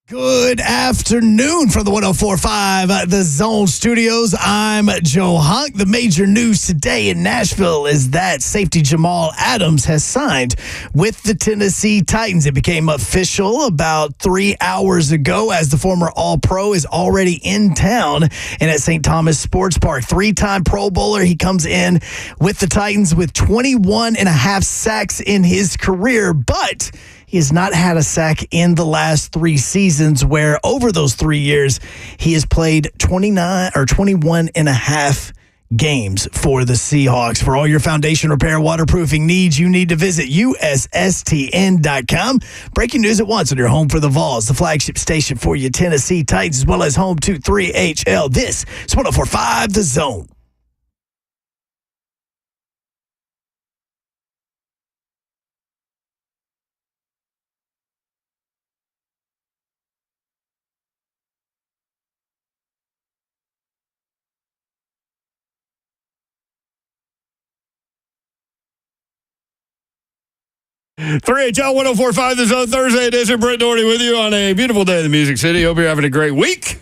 Good afternoon from the 104.5 The Zone Studios. I'm Joe Hunk. The major news today in Nashville is that safety Jamal Adams has signed with the Tennessee Titans. It became official about 3 hours ago as the former All-Pro is already in town and at St. Thomas Sports Park. Three-time Pro Bowler. He comes in with the Titans with 21 and a half sacks in his career, but he has not had a sack in the last 3 seasons, where over those 3 years, he has played 21 and a half games for the Seahawks. For all your foundation repair waterproofing needs, you need to visit USSTN.com. Breaking news at once on your home for the Vols, the flagship station for your Tennessee Titans, as well as home to 3HL. This is 104.5 The Zone. HL 104.5 The Zone Thursday edition. Brent Doherty with you on a beautiful day in the Music City. Hope you're having a great week.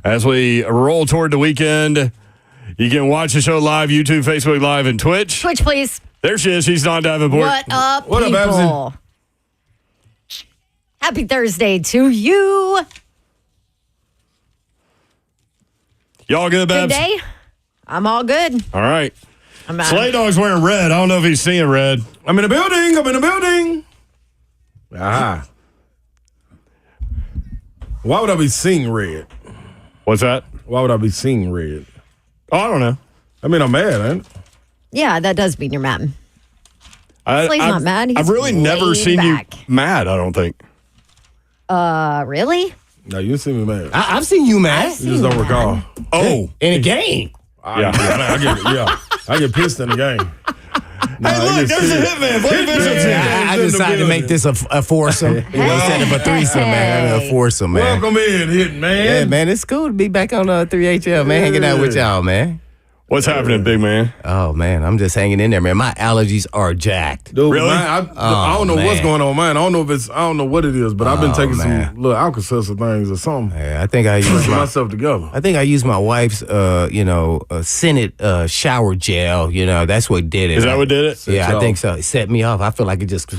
As we roll toward the weekend, you can watch the show live, YouTube, Facebook Live, and Twitch. Twitch, please. There she is. She's Dawn Davenport. What up, what people? Up, Happy Thursday to you. Y'all good, Babs? Good day. I'm all good. All right. I'm out. Slay Dog's wearing red. I don't know if he's seeing red. I'm in a building. Ah. Why would I be seeing red? What's that? Why would I be seeing red? Oh, I don't know. I mean, I'm mad, ain't it? Yeah, that does mean you're mad. Slay's not mad. He's I've really never laid seen back. you mad, I don't think. Really? No, you see me mad. I've seen you mad. I've You just don't recall. Oh. In a game. I get pissed in the game. Hey, look, there's a hitman. Blaine Bishop's here. I decided to make this a foursome. Instead of a threesome, man. A foursome, man. Welcome in, hit man. Yeah, man, it's cool to be back on 3HL, man, hanging out with y'all, man. What's happening, big man? Oh, man, I'm just hanging in there, man. My allergies are jacked. Dude, Really? man, I don't know what's man. going on, man. I don't know what it is, but I've been taking some little Alka-Seltzer things or something. Yeah, I think I Get used myself together. my wife's, Senate shower gel. You know, that's what did it. Is that what did it? Yeah, I think so. It set me off. I feel like it just.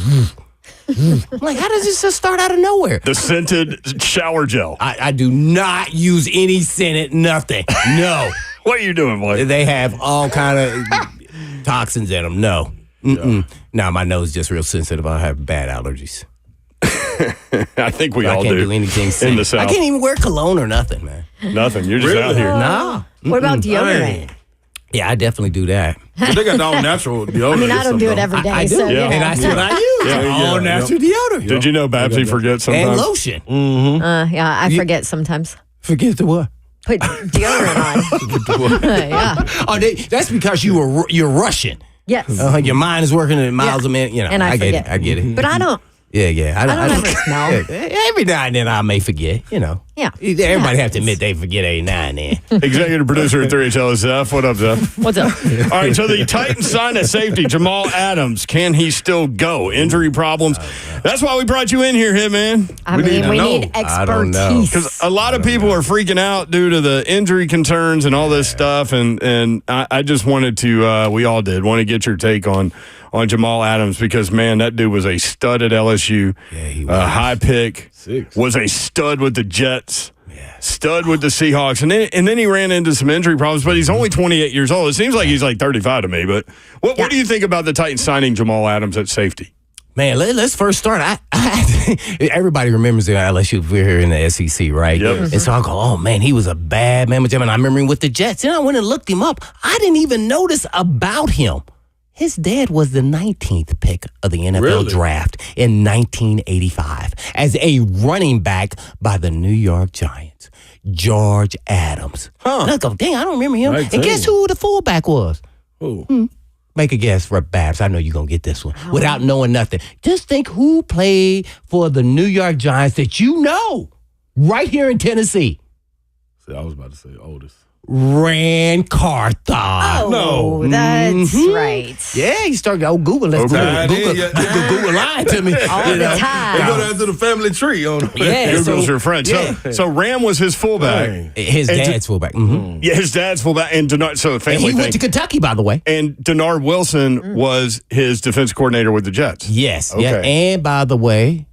I'm like, how does this just start out of nowhere? The scented shower gel. I do not use any Senate, nothing. No. What are you doing, Blake? They have all kind of toxins in them. No. Mm-mm. No, my nose is just real sensitive. I have bad allergies. I think we I all can't do. do anything in the South. I South. can't even wear cologne or nothing, man. Nothing. You're just Really? out here. Nah. What about deodorant? Yeah, I definitely do that. But they got their own natural deodorant. I mean, I don't do it every day. I do. So, Yeah. you know. And that's what I use. Yeah. All natural deodorant. Did you know Babsy forgets sometimes? And lotion. Yeah, I forget sometimes. Forget the what? Put deodorant on. Yeah. Oh, that's because you're Russian. Yes. Your mind is working at miles a minute. You know, And I get forget. it. I get it. But I don't. Yeah. I don't ever smell. Every now and then I may forget, you know. Yeah. Everybody have to admit they forget every now and then. Executive producer at 3HL is Zeph. What up, Zeph? What's up? All right, so the Titans signed a safety, Jamal Adams. Can he still go? Injury problems. That's why we brought you in here, Hitman. I mean, we know. need I don't know. expertise. Because a lot of people are freaking out due to the injury concerns and all this stuff, and I just wanted to, we all did, want to get your take on Jamal Adams because, man, that dude was a stud at LSU. Yeah, he was. High pick. 6. Was a stud with the Jets. Stud with the Seahawks. And then he ran into some injury problems, but he's only 28 years old. It seems like he's like 35 to me. But what do you think about the Titans signing Jamal Adams at safety? Man, let's first start. Everybody remembers the LSU. We're here in the SEC, right? Yep. And so I go, oh, man, he was a bad man. And I remember him with the Jets. Then I went and looked him up. I didn't even notice about him. His dad was the 19th pick of the NFL draft in 1985 as a running back by the New York Giants, George Adams. And I go, dang, I don't remember him. 19. And guess who the fullback was? Who? Make a guess for Babs. I know you're going to get this one without knowing nothing. Just think who played for the New York Giants that you know right here in Tennessee. See, I was about to say Otis. Ran Carthon. Oh, that's right. Yeah, he started Google. Let's Google lying to me All the time. They go down to the family tree on Yeah, Google's your friend. So Ram was his fullback. His dad's fullback. Yeah, his dad's fullback. And Denard, so the And family he thing. went to Kentucky, by the way. And Denard Wilson was his defense coordinator with the Jets. Yes. Okay. Yeah. And by the way,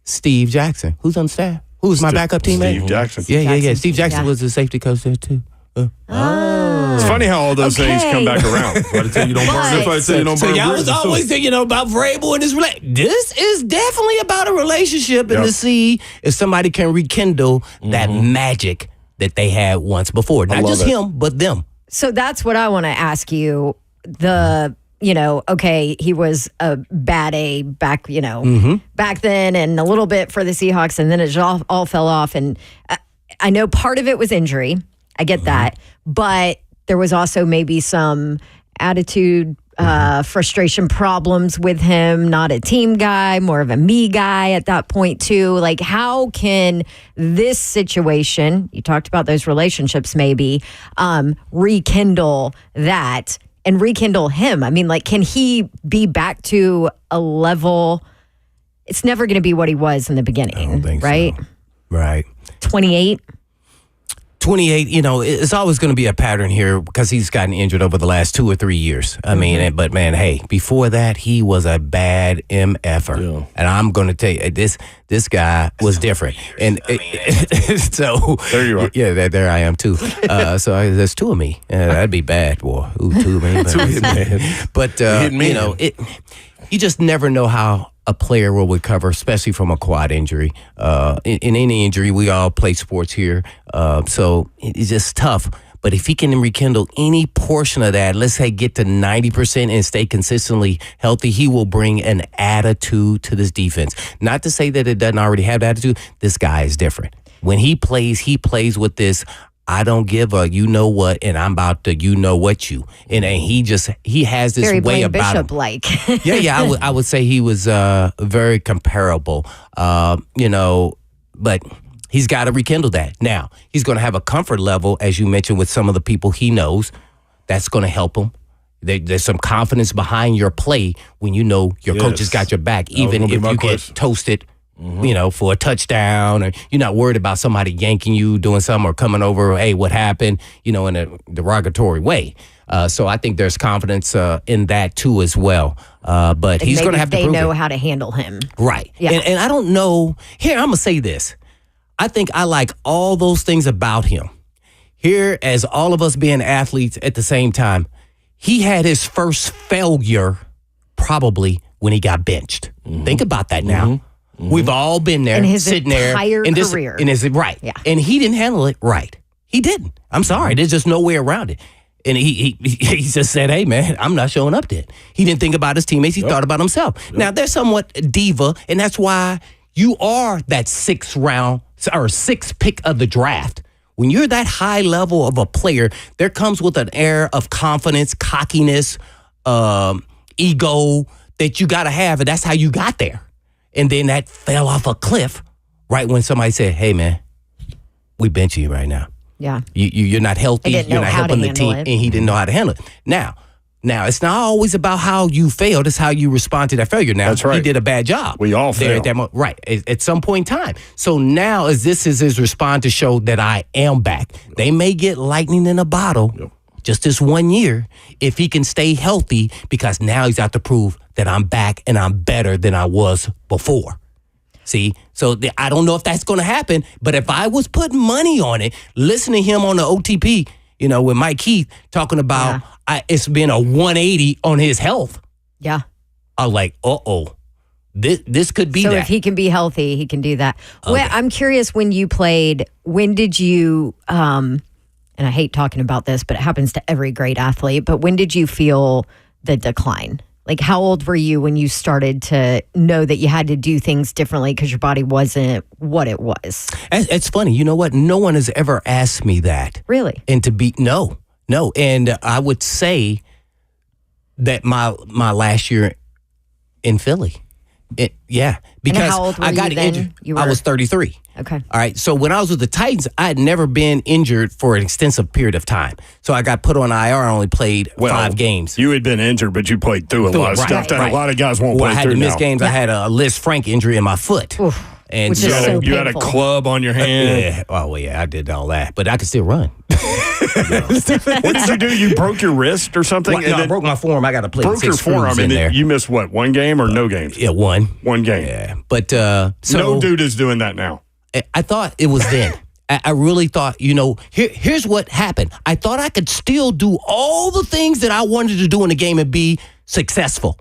Steve Jackson, who's on staff? Who's my backup teammate? Steve Jackson. Yeah. Steve Jackson Yeah. was the safety coach there too. It's funny how all those things come back around. Why they tell you don't burn? That's why they tell you don't So burn y'all bridges, was always too. thinking about Vrabel and his relationship. This is definitely about a relationship and to see if somebody can rekindle that magic that they had once before. Not just him, but them. So that's what I want to ask you. Okay, he was a bad A back, back then and a little bit for the Seahawks, and then it all fell off. And I know part of it was injury. I get that. But there was also maybe some attitude, frustration problems with him, not a team guy, more of a me guy at that point too. Like, how can this situation, you talked about those relationships maybe, rekindle that and rekindle him? I mean, like, can he be back to a level? It's never going to be what he was in the beginning, I don't think right? so. Right. 28. 28, it's always going to be a pattern here because he's gotten injured over the last 2 or 3 years. I mean, but man, hey, before that, he was a bad MFer. Yeah. And I'm going to tell you, this guy was different. And so there you are. Yeah, there I am too. So there's two of me. That'd be bad, boy. Ooh, two of me. But, you just never know how a player will recover, especially from a quad injury. In any injury, we all play sports here, so it's just tough. But if he can rekindle any portion of that, let's say get to 90% and stay consistently healthy, he will bring an attitude to this defense. Not to say that it doesn't already have attitude. This guy is different. When he plays with this, I don't give a you know what, and I'm about to you know what you. And he has this Very way Blaine about him. Bishop like. Yeah, I would say he was very comparable, but he's got to rekindle that. Now, he's going to have a comfort level, as you mentioned, with some of the people he knows. That's going to help him. There's some confidence behind your play when you know your coach has got your back, even if you get toasted. For a touchdown, or you're not worried about somebody yanking you, doing something, or coming over, hey, what happened, in a derogatory way. So I think there's confidence in that too as well. But he's going to have to prove they know it. how to handle him. Right. Yeah. And I don't know. Here, I'm going to say this. I think I like all those things about him. Here, as all of us being athletes at the same time, he had his first failure probably when he got benched. Think about that now. We've all been there, In his sitting there. entire in this, career. Right. Yeah. And he didn't handle it right. He didn't. I'm sorry. There's just no way around it. And he just said, hey, man, I'm not showing up then. He didn't think about his teammates. He thought about himself. Now, they're somewhat diva, and that's why you are that sixth pick of the draft. When you're that high level of a player, there comes with an air of confidence, cockiness, ego that you got to have, and that's how you got there. And then that fell off a cliff right when somebody said, hey, man, we bench you right now. Yeah. You're not healthy. He didn't You're know not how to helping the team. handle it. And he didn't know how to handle it. Now, it's not always about how you failed. It's how you respond to that failure. Now, That's right. he did a bad job. We all there fail. at that moment. Right. At some point in time. So now, as this is his response to show that I am back, they may get lightning in a bottle just this 1 year if he can stay healthy, because now he's out to prove that I'm back and I'm better than I was before. See, so I don't know if that's going to happen, but if I was putting money on it, listening to him on the OTP, with Mike Keith talking about it's been a 180 on his health. Yeah. I was like, this could be so that. if he can be healthy, he can do that. Okay. Well, I'm curious, when you played, when did you, and I hate talking about this, but it happens to every great athlete, but when did you feel the decline? Like, how old were you when you started to know that you had to do things differently because your body wasn't what it was? It's funny. You know what? No one has ever asked me that. Really? And no. And I would say that my last year in Philly. Because how old were I got you then? injured. You I were- was 33. Okay. All right. So when I was with the Titans, I had never been injured for an extensive period of time. So I got put on IR. I only played 5 games. You had been injured, but you played through a lot of stuff that a lot of guys won't play through now. I had to miss games. I had a Liz Frank injury in my foot. Oof. And Which is so you had a club on your hand. Yeah. Oh, well, yeah, I did all that. But I could still run. What did you do? You broke your wrist or something? Well, no, I broke my forearm. I got to play broke your forearm, and then you missed what? 1 game or no games? Yeah, 1. 1 game. Yeah. But so no dude is doing that now. I thought it was then. I really thought, here's what happened. I thought I could still do all the things that I wanted to do in the game and be successful.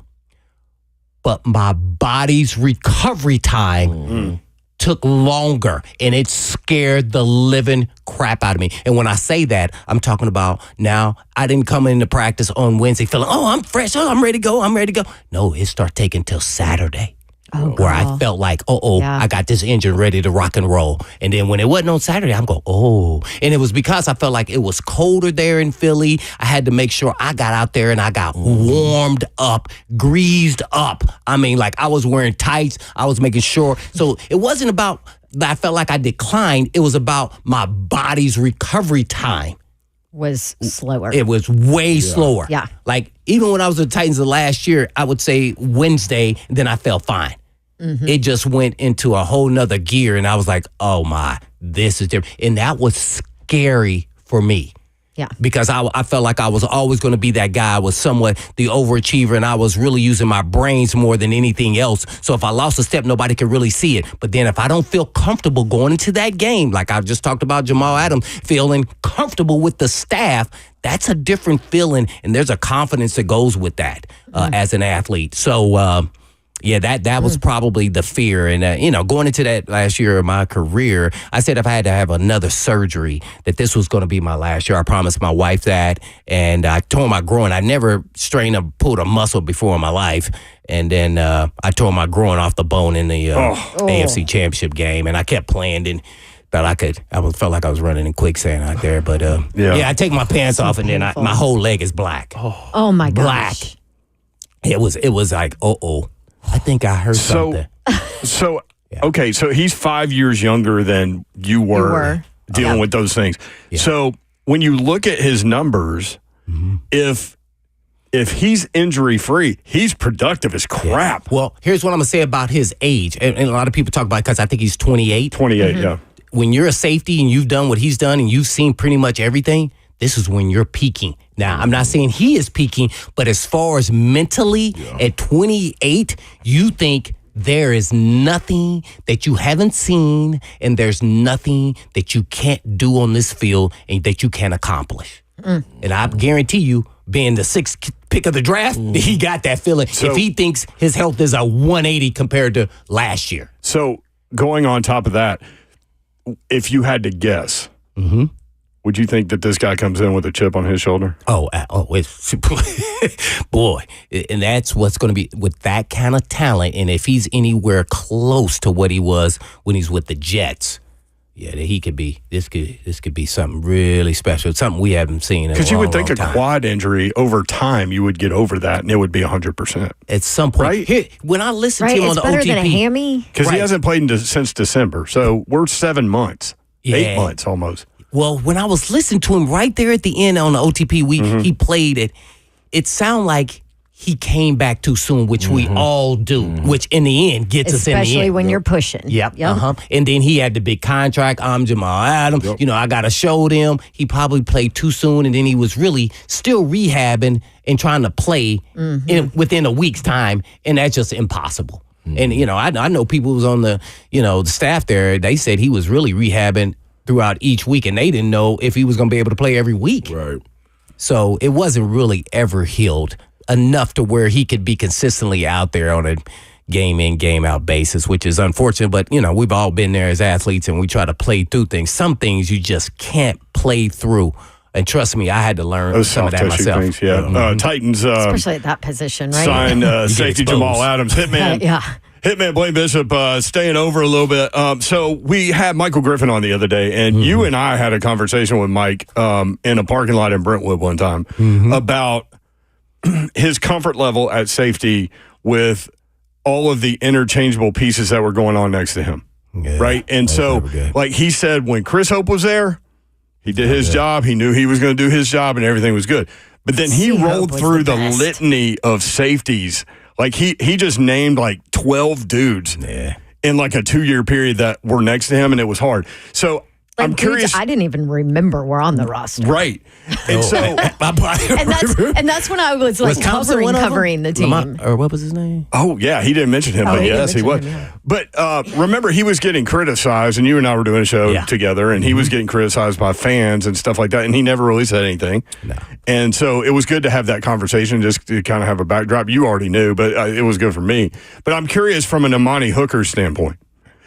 But my body's recovery time took longer, and it scared the living crap out of me. And when I say that, I'm talking about now I didn't come into practice on Wednesday feeling, I'm fresh, I'm ready to go. No, it started taking till Saturday. Where I felt like, I got this engine ready to rock and roll. And then when it wasn't on Saturday, I'm going, And it was because I felt like it was colder there in Philly. I had to make sure I got out there and I got warmed up, greased up. I mean, like I was wearing tights. I was making sure. So it wasn't about that I felt like I declined. It was about my body's recovery time. Was slower. It was way slower. Yeah. Like even when I was with the Titans the last year, I would say Wednesday, then I felt fine. Mm-hmm. It just went into a whole nother gear, and I was like, oh my, this is different. And that was scary for me. Yeah. Because I felt like I was always going to be that guy. I was somewhat the overachiever, and I was really using my brains more than anything else. So if I lost a step, nobody could really see it. But then if I don't feel comfortable going into that game, like I just talked about Jamal Adams, feeling comfortable with the staff, that's a different feeling, and there's a confidence that goes with that as an athlete. So, that was probably the fear. And, going into that last year of my career, I said if I had to have another surgery, that this was going to be my last year. I promised my wife that. And I tore my groin. I never pulled a muscle before in my life. And then I tore my groin off the bone in the AFC Championship game. And I kept playing. And felt like I was running in quicksand out there. But, I take my pants off, and then my whole leg is black. Oh, my gosh. Black. It was like, I think I heard something. Okay, so he's 5 years younger than you were dealing with those things. Yeah. So when you look at his numbers, if he's injury-free, he's productive as crap. Yeah. Well, here's what I'm going to say about his age. And a lot of people talk about it because I think he's 28. 28, yeah. When you're a safety and you've done what he's done and you've seen pretty much everything, this is when you're peaking. Now, I'm not saying he is peaking, but as far as mentally at 28, you think there is nothing that you haven't seen and there's nothing that you can't do on this field and that you can't accomplish. And I guarantee you, being the 6th pick of the draft, he got that feeling. So, if he thinks his health is a 180 compared to last year. So going on top of that, if you had to guess, would you think that this guy comes in with a chip on his shoulder? It's boy, and that's what's going to be with that kind of talent. And if he's anywhere close to what he was when he's with the Jets, he could be. This could be something really special, something we haven't seen. Because you would think a quad injury over time, you would get over that, and it would be 100% at some point. Right? Here, when I listen to him on the OTP, better than a hammy. Because he hasn't played since December, so we're 7 months, 8 months almost. Well, when I was listening to him right there at the end on the OTP, he played it. It sounded like he came back too soon, which we all do, which in the end gets us in the end. Especially when you're pushing. Yep. And then he had the big contract. I'm Jamal Adams. Yep. I got to show them. He probably played too soon, and then he was really still rehabbing and trying to play within a week's time, and that's just impossible. And, I know people who was on the, the staff there, they said he was really rehabbing throughout each week, and they didn't know if he was going to be able to play every week. Right. So it wasn't really ever healed enough to where he could be consistently out there on a game in, game out basis, which is unfortunate. But, we've all been there as athletes, and we try to play through things. Some things you just can't play through. And trust me, I had to learn some of that myself. Things, Titans, especially at that position, right? Signed safety Jamal Adams, hitman. Hitman Blaine Bishop staying over a little bit. So we had Michael Griffin on the other day, and you and I had a conversation with Mike in a parking lot in Brentwood one time about his comfort level at safety with all of the interchangeable pieces that were going on next to him. right? And so, like he said, when Chris Hope was there, he did his job. He knew he was going to do his job, and everything was good. But then he rolled through the litany of safeties. Like he just named like 12 dudes in like a 2-year period that were next to him, and it was hard. So I'm curious. I didn't even remember were on the roster. Right. And so and that's when I was like covering the team. Or what was his name? Oh, yeah. He didn't mention him, but yes, he was. But remember, he was getting criticized, and you and I were doing a show together, and he was getting criticized by fans and stuff like that, and he never really said anything. No. And so it was good to have that conversation, just to kind of have a backdrop. You already knew, but it was good for me. But I'm curious from an Amani Hooker standpoint.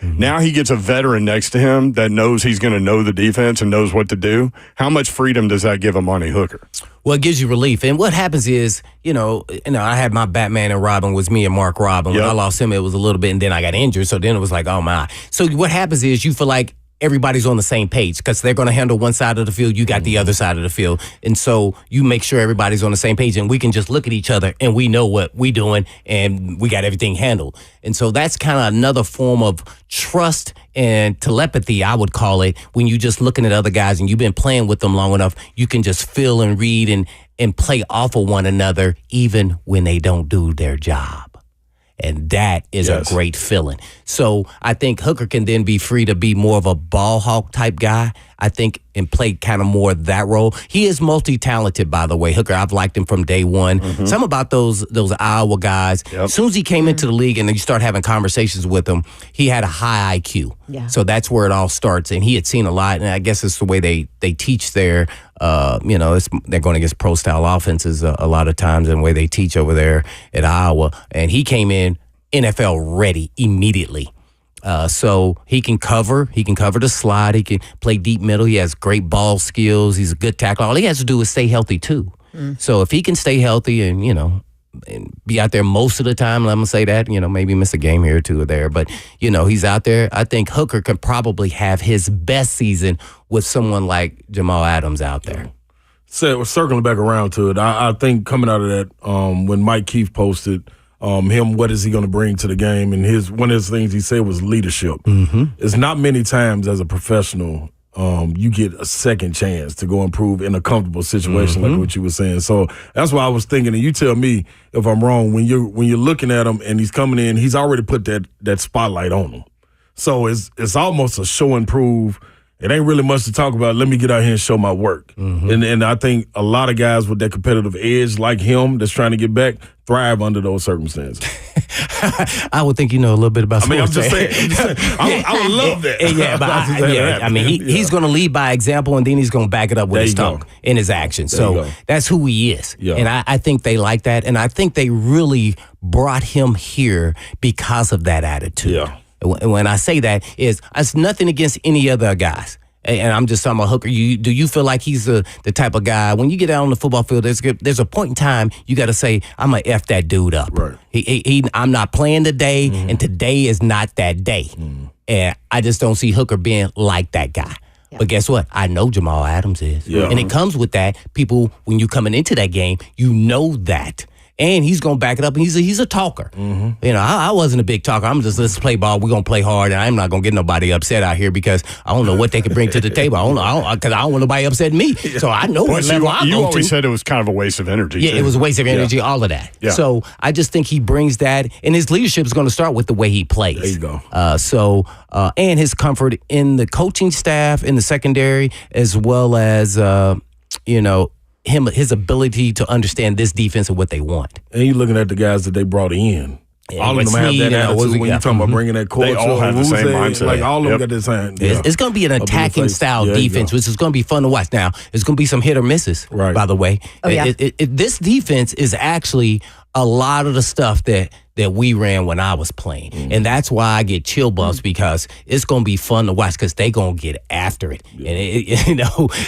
Now he gets a veteran next to him that knows he's going to know the defense and knows what to do. How much freedom does that give Amani Hooker? Well, it gives you relief. And what happens is, I had my Batman and Robin was me and Mark Robin. When I lost him, it was a little bit, and then I got injured. So then it was like, oh, my. So what happens is you feel like everybody's on the same page because they're going to handle one side of the field. You got the other side of the field. And so you make sure everybody's on the same page, and we can just look at each other and we know what we're doing and we got everything handled. And so that's kind of another form of trust and telepathy, I would call it, when you just looking at other guys and you've been playing with them long enough, you can just feel and read and play off of one another even when they don't do their job. And that is a great feeling. So I think Hooker can then be free to be more of a ball hawk type guy, I think, and play kind of more that role. He is multi-talented, by the way. Hooker, I've liked him from day one. Some about those Iowa guys. As soon as he came into the league and you start having conversations with him, he had a high IQ. Yeah. So that's where it all starts. And he had seen a lot, and I guess it's the way they teach there. They're going against pro-style offenses a lot of times and the way they teach over there at Iowa. And he came in NFL ready immediately. So he can cover the slide. He can play deep middle. He has great ball skills. He's a good tackler. All he has to do is stay healthy too. So if he can stay healthy and be out there most of the time, I'm going to say that, maybe miss a game here or two or there. But, he's out there. I think Hooker can probably have his best season with someone like Jamal Adams out there. So we're circling back around to it. I think coming out of that, when Mike Keefe posted what is he going to bring to the game, and one of his things he said was leadership. It's not many times as a professional you get a second chance to go improve in a comfortable situation like what you were saying. So that's why I was thinking, and you tell me if I'm wrong, when you're looking at him and he's coming in, he's already put that spotlight on him. So it's almost a show and prove. It ain't really much to talk about. Let me get out here and show my work. And I think a lot of guys with that competitive edge like him that's trying to get back thrive under those circumstances. I would think you know a little bit about sports. I'm just saying. I would love that. He's going to lead by example, and then he's going to back it up with his talk and his action. So that's who he is. Yeah. And I think they like that, and I think they really brought him here because of that attitude. Yeah. When I say that, it's nothing against any other guys. And I'm just talking about Hooker. Do you feel like he's the type of guy, when you get out on the football field, there's a point in time you got to say, I'm going to F that dude up. Right. I'm not playing today, and today is not that day. And I just don't see Hooker being like that guy. Yeah. But guess what? I know Jamal Adams is. Yeah. And it comes with that. People, when you're coming into that game, you know that. And he's going to back it up, and he's a talker. I wasn't a big talker. I'm just, let's play ball. We're going to play hard, and I'm not going to get nobody upset out here because I don't know what they can bring to the table. Because I don't want nobody upsetting me. So I know what level I go to. You always said it was kind of a waste of energy. Yeah, it was a waste of energy, all of that. Yeah. So I just think he brings that, and his leadership is going to start with the way he plays. There you go. And his comfort in the coaching staff, in the secondary, as well as, his ability to understand this defense and what they want. And you're looking at the guys that they brought in. Yeah, all of them have that attitude when you're talking about bringing that culture. They all have the same mindset. Like all of them got the same. It's going to be an attacking style defense, which is going to be fun to watch. Now, it's going to be some hit or misses, by the way. Oh, yeah. This defense is actually a lot of the stuff that we ran when I was playing. And that's why I get chill bumps, because it's going to be fun to watch because they going to get after it. And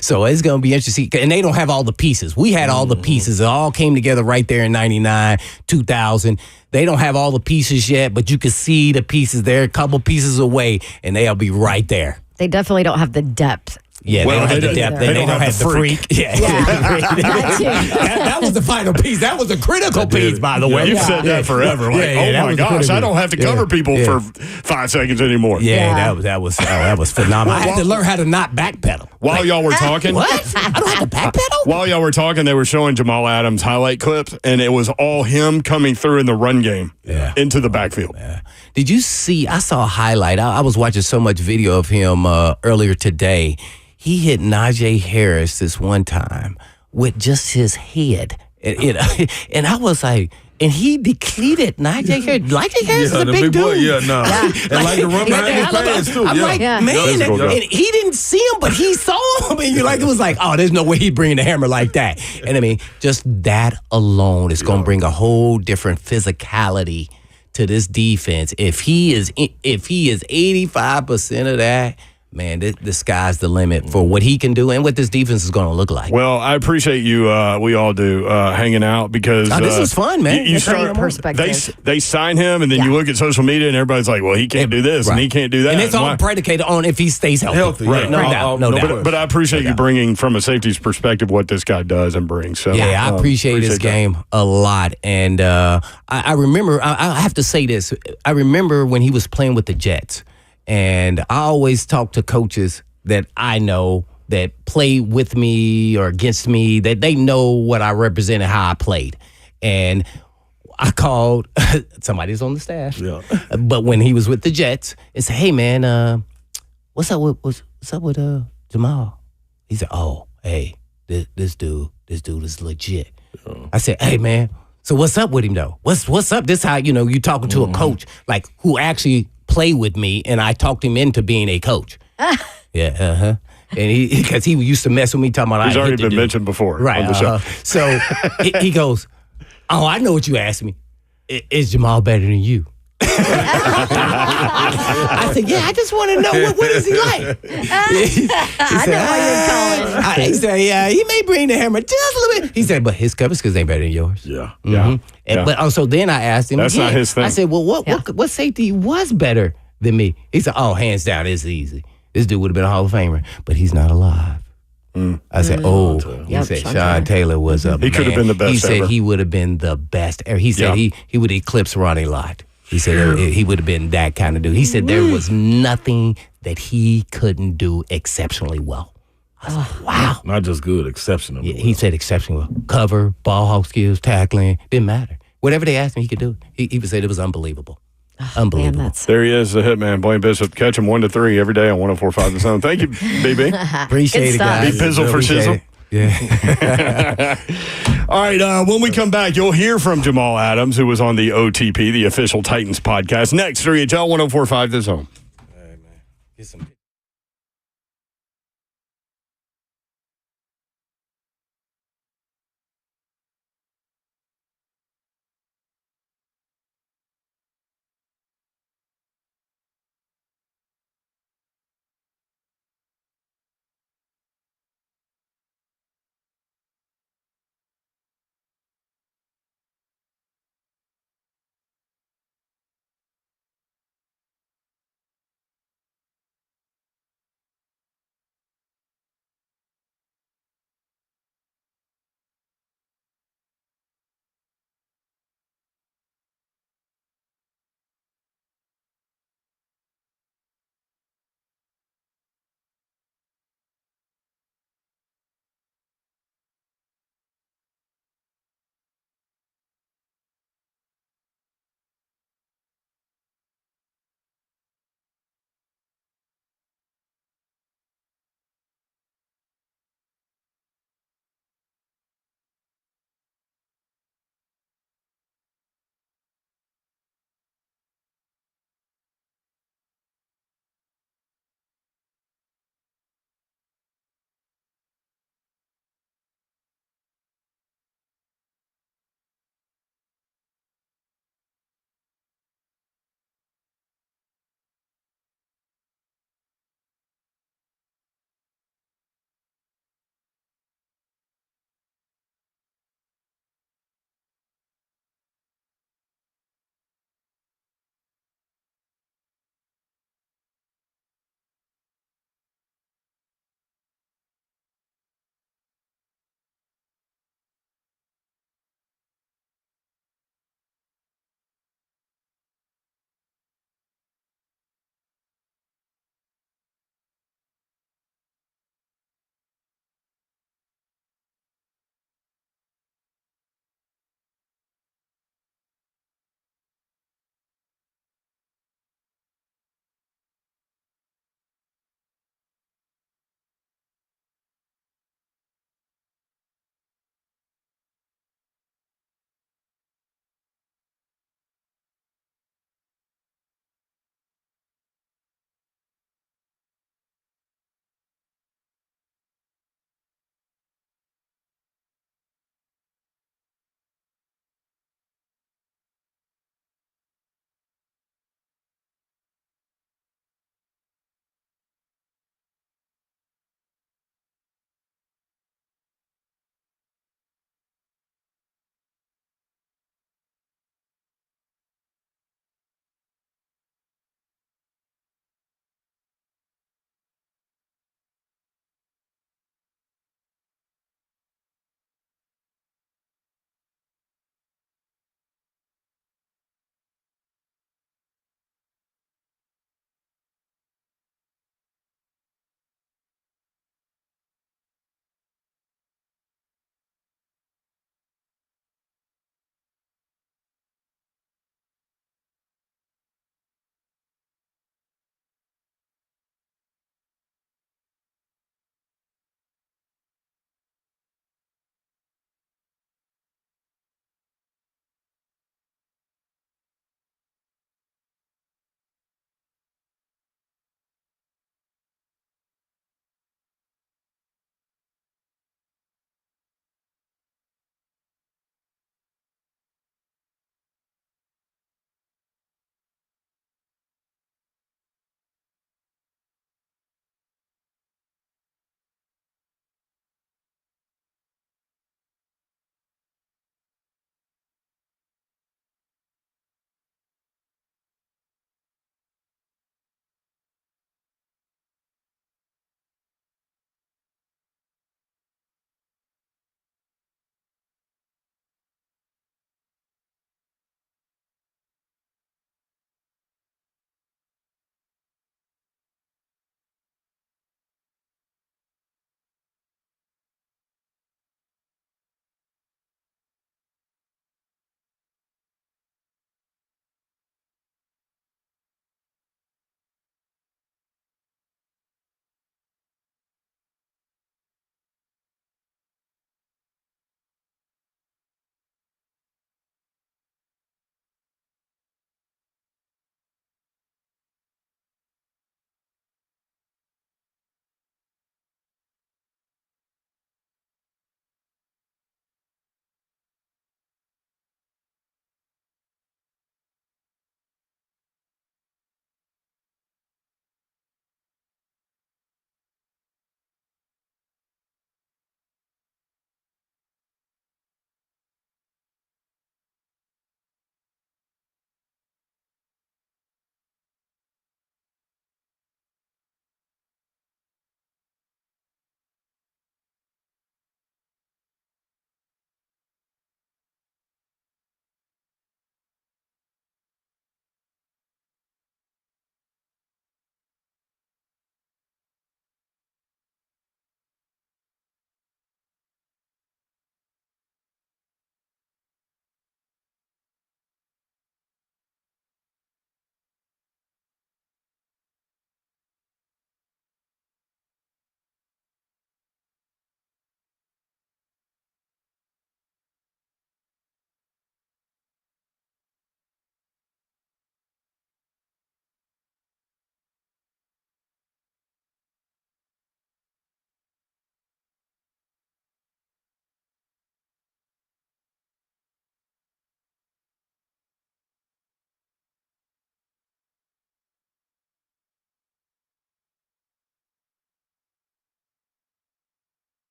so it's going to be interesting. And they don't have all the pieces. We had all the pieces. It all came together right there in 99, 2000. They don't have all the pieces yet, but you can see the pieces. They're a couple pieces away, and they'll be right there. They definitely don't have the depth Yeah, Well, they don't have the they depth. don't- They don't have the freak. Yeah. That too. that was the final piece. That was a critical piece, by the way. You've said that forever. Like, that oh my was the gosh, critical- I don't have to cover people for 5 seconds anymore. Yeah, that was phenomenal. I had to learn how to not backpedal. While y'all were talking, What? I don't have to backpedal? while y'all were talking, they were showing Jamal Adams highlight clips, and it was all him coming through in the run game into the backfield. Did you see? I saw a highlight. I was watching so much video of him earlier today. He hit Najee Harris this one time with just his head. And I was like, and he depleted Najee Harris. Najee Harris is a the big dude. boy. Yeah, no. And like to run behind his pads, too. I'm like, Yeah. man, That's a good guy. and he didn't see him, but he saw him. And you're like, it was like, oh, there's no way he'd bring the hammer like that. And I mean, just that alone is going to bring a whole different physicality to this defense. If he is 85% of that, man, the sky's the limit for what he can do and what this defense is going to look like. Well, I appreciate you. We all do hanging out because this is fun, man. You It's great start perspective. They sign him, and then you look at social media, and everybody's like, "Well, he can't do this, and he can't do that." And it's all why- predicated on if he stays healthy. Right. No Yeah. doubt. No doubt. But I appreciate you bringing from a safety's perspective what this guy does and brings. So Yeah, I appreciate this that. game a lot. And I remember, I have to say this. I remember when he was playing with the Jets. And I always talk to coaches that I know that play with me or against me, that they know what I represent and how I played. And I called, somebody's on the staff, but when he was with the Jets, and said, hey, man, what's up with Jamal? He said, oh, hey, this dude is legit. I said, hey, man, so what's up with him, though? What's up? This how, you talking to a coach, like, who actually play with me, and I talked him into being a coach. Yeah, and because he used to mess with me talking about He's I already hit the been dude. mentioned before Right. on the show. So he goes, oh, I know what you asked me. Is Jamal better than you? I said, yeah, I just want to know what is he like? I know why you're calling. He said, yeah, he may bring the hammer just a little bit. He said, but his cover skills ain't better than yours. Yeah. But also then I asked him That's again. not his thing. I said, well, what safety was better than me? He said, oh, hands down, it's easy. This dude would have been a Hall of Famer, but he's not alive. I said, he Yep, said Sean Sean Taylor was a He could have been the best He said ever. he would have been the best ever. He said he would eclipse Ronnie Lott. He said he would have been that kind of dude. He said there was nothing that he couldn't do exceptionally well. I was like, wow. Not just good, exceptional. Yeah, he said exceptionally well. Cover, ball hawk skills, tackling, didn't matter. Whatever they asked him, he could do it. He said it was unbelievable. Unbelievable. Man, that's There he is, the hitman, Blaine Bishop. Catch him 1 to 3 every day on 104.5 The Zone. Thank you, BB. Appreciate Good it, stuff. guys. Be pizzle for Appreciate shizzle. it. Yeah. All right, when we come back, you'll hear from Jamal Adams, who was on the OTP, the official Titans podcast. Next, 3HL 104.5 The Zone. Get some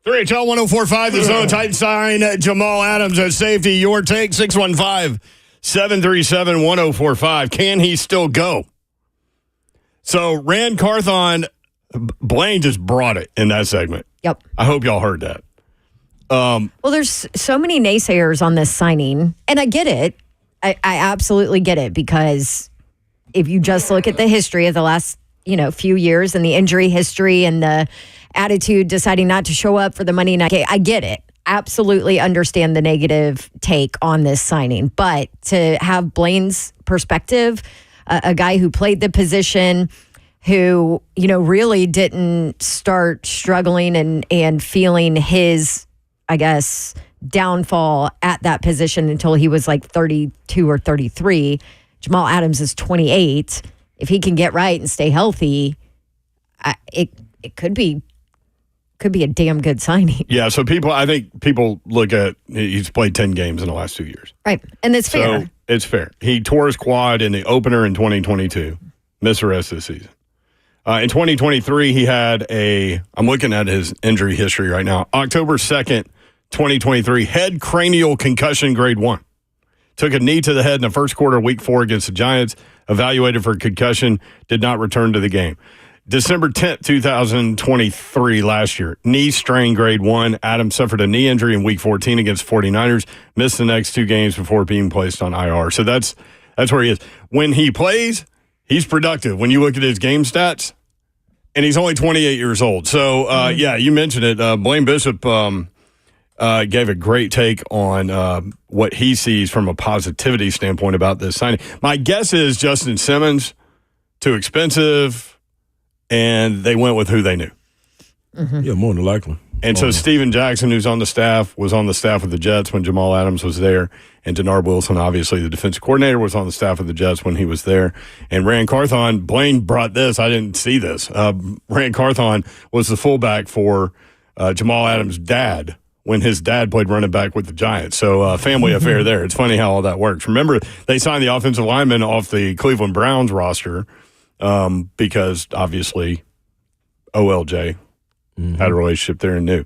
3HL 1045, the Zone Titan sign, Jamal Adams at safety. Your take, 615-737-1045. Can he still go? So, Rand Carthon, Blaine just brought it in that segment. Yep. I hope y'all heard that. Well, there's so many naysayers on this signing, and I get it. I absolutely get it, because if you just look at the history of the last, few years and the injury history and the attitude deciding not to show up for the Monday night game, I get it. Absolutely understand the negative take on this signing. But to have Blaine's perspective, a guy who played the position, who, really didn't start struggling and feeling his, I guess, downfall at that position until he was like 32 or 33. Jamal Adams is 28. If he can get right and stay healthy, it could be a damn good signing. Yeah, so I think people look at, he's played 10 games in the last 2 years. Right, and it's fair. So it's fair. He tore his quad in the opener in 2022, missed the rest of the season. In 2023, he had I'm looking at his injury history right now, October 2nd, 2023, head cranial concussion grade 1. Took a knee to the head in the first quarter of week 4 against the Giants, evaluated for concussion, did not return to the game. December 10th, 2023, last year, knee strain grade 1. Adams suffered a knee injury in week 14 against 49ers, missed the next 2 games before being placed on IR. So that's where he is. When he plays, he's productive. When you look at his game stats, and he's only 28 years old. So, yeah, you mentioned it. Blaine Bishop gave a great take on what he sees from a positivity standpoint about this signing. My guess is Justin Simmons, too expensive, and they went with who they knew. Mm-hmm. Yeah, more than likely. And so Steven Jackson, who's on the staff, was on the staff with the Jets when Jamal Adams was there. And Denard Wilson, obviously the defensive coordinator, was on the staff of the Jets when he was there. And Rand Carthon, Blaine brought this. I didn't see this. Rand Carthon was the fullback for Jamal Adams' dad when his dad played running back with the Giants. So family affair there. It's funny how all that works. Remember, they signed the offensive lineman off the Cleveland Browns roster because obviously OLJ had a relationship there and knew.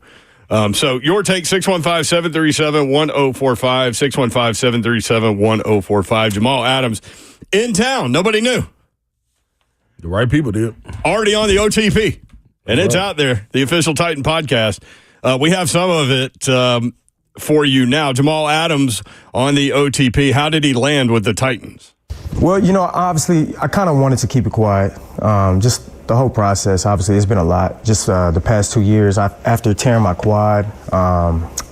So your take, 615-737-1045, 615-737-1045. Jamal Adams in town. Nobody knew. The right people did. Already on the OTP. And it's out there, the official Titan podcast. We have some of it for you now. Jamal Adams on the OTP. How did he land with the Titans? Well, obviously, I kind of wanted to keep it quiet. Just the whole process, obviously, it's been a lot. Just the past 2 years, after tearing my quad,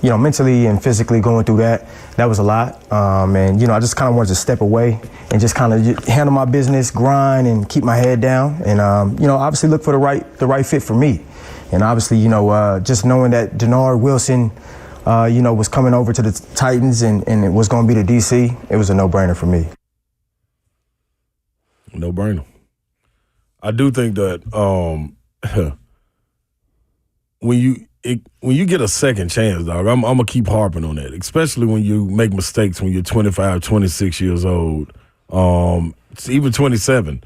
mentally and physically going through that was a lot. And I just kind of wanted to step away and just kind of handle my business, grind, and keep my head down. And, obviously look for the right fit for me. And obviously, just knowing that Denard Wilson, was coming over to the Titans and it was going to be the DC, it was a no-brainer for me. No-brainer. I do think that when you get a second chance, dog, I'm going to keep harping on that, especially when you make mistakes when you're 25, 26 years old, even 27.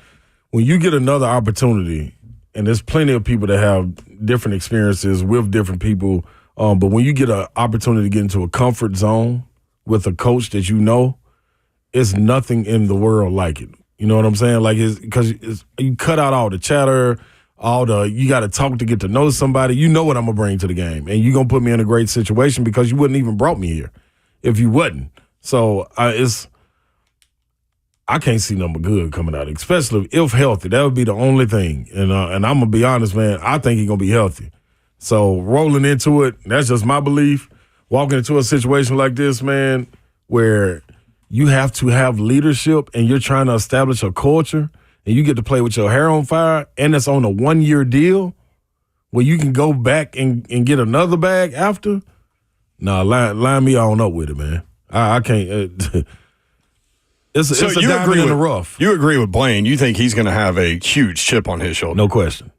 When you get another opportunity, and there's plenty of people that have different experiences with different people, but when you get an opportunity to get into a comfort zone with a coach that it's nothing in the world like it. You know what I'm saying? Like, because you cut out all the chatter, you got to talk to get to know somebody. You know what I'm going to bring to the game. And you're going to put me in a great situation because you wouldn't even brought me here if you wouldn't. So I can't see number good coming out, especially if healthy. That would be the only thing. And I'm going to be honest, man, I think he's going to be healthy. So rolling into it, that's just my belief. Walking into a situation like this, man, where you have to have leadership and you're trying to establish a culture and you get to play with your hair on fire and it's on a 1-year deal where you can go back and get another bag after. Nah, line me on up with it, man. I can't. It's a diamond in the rough. You agree with Blaine. You think he's going to have a huge chip on his shoulder. No question.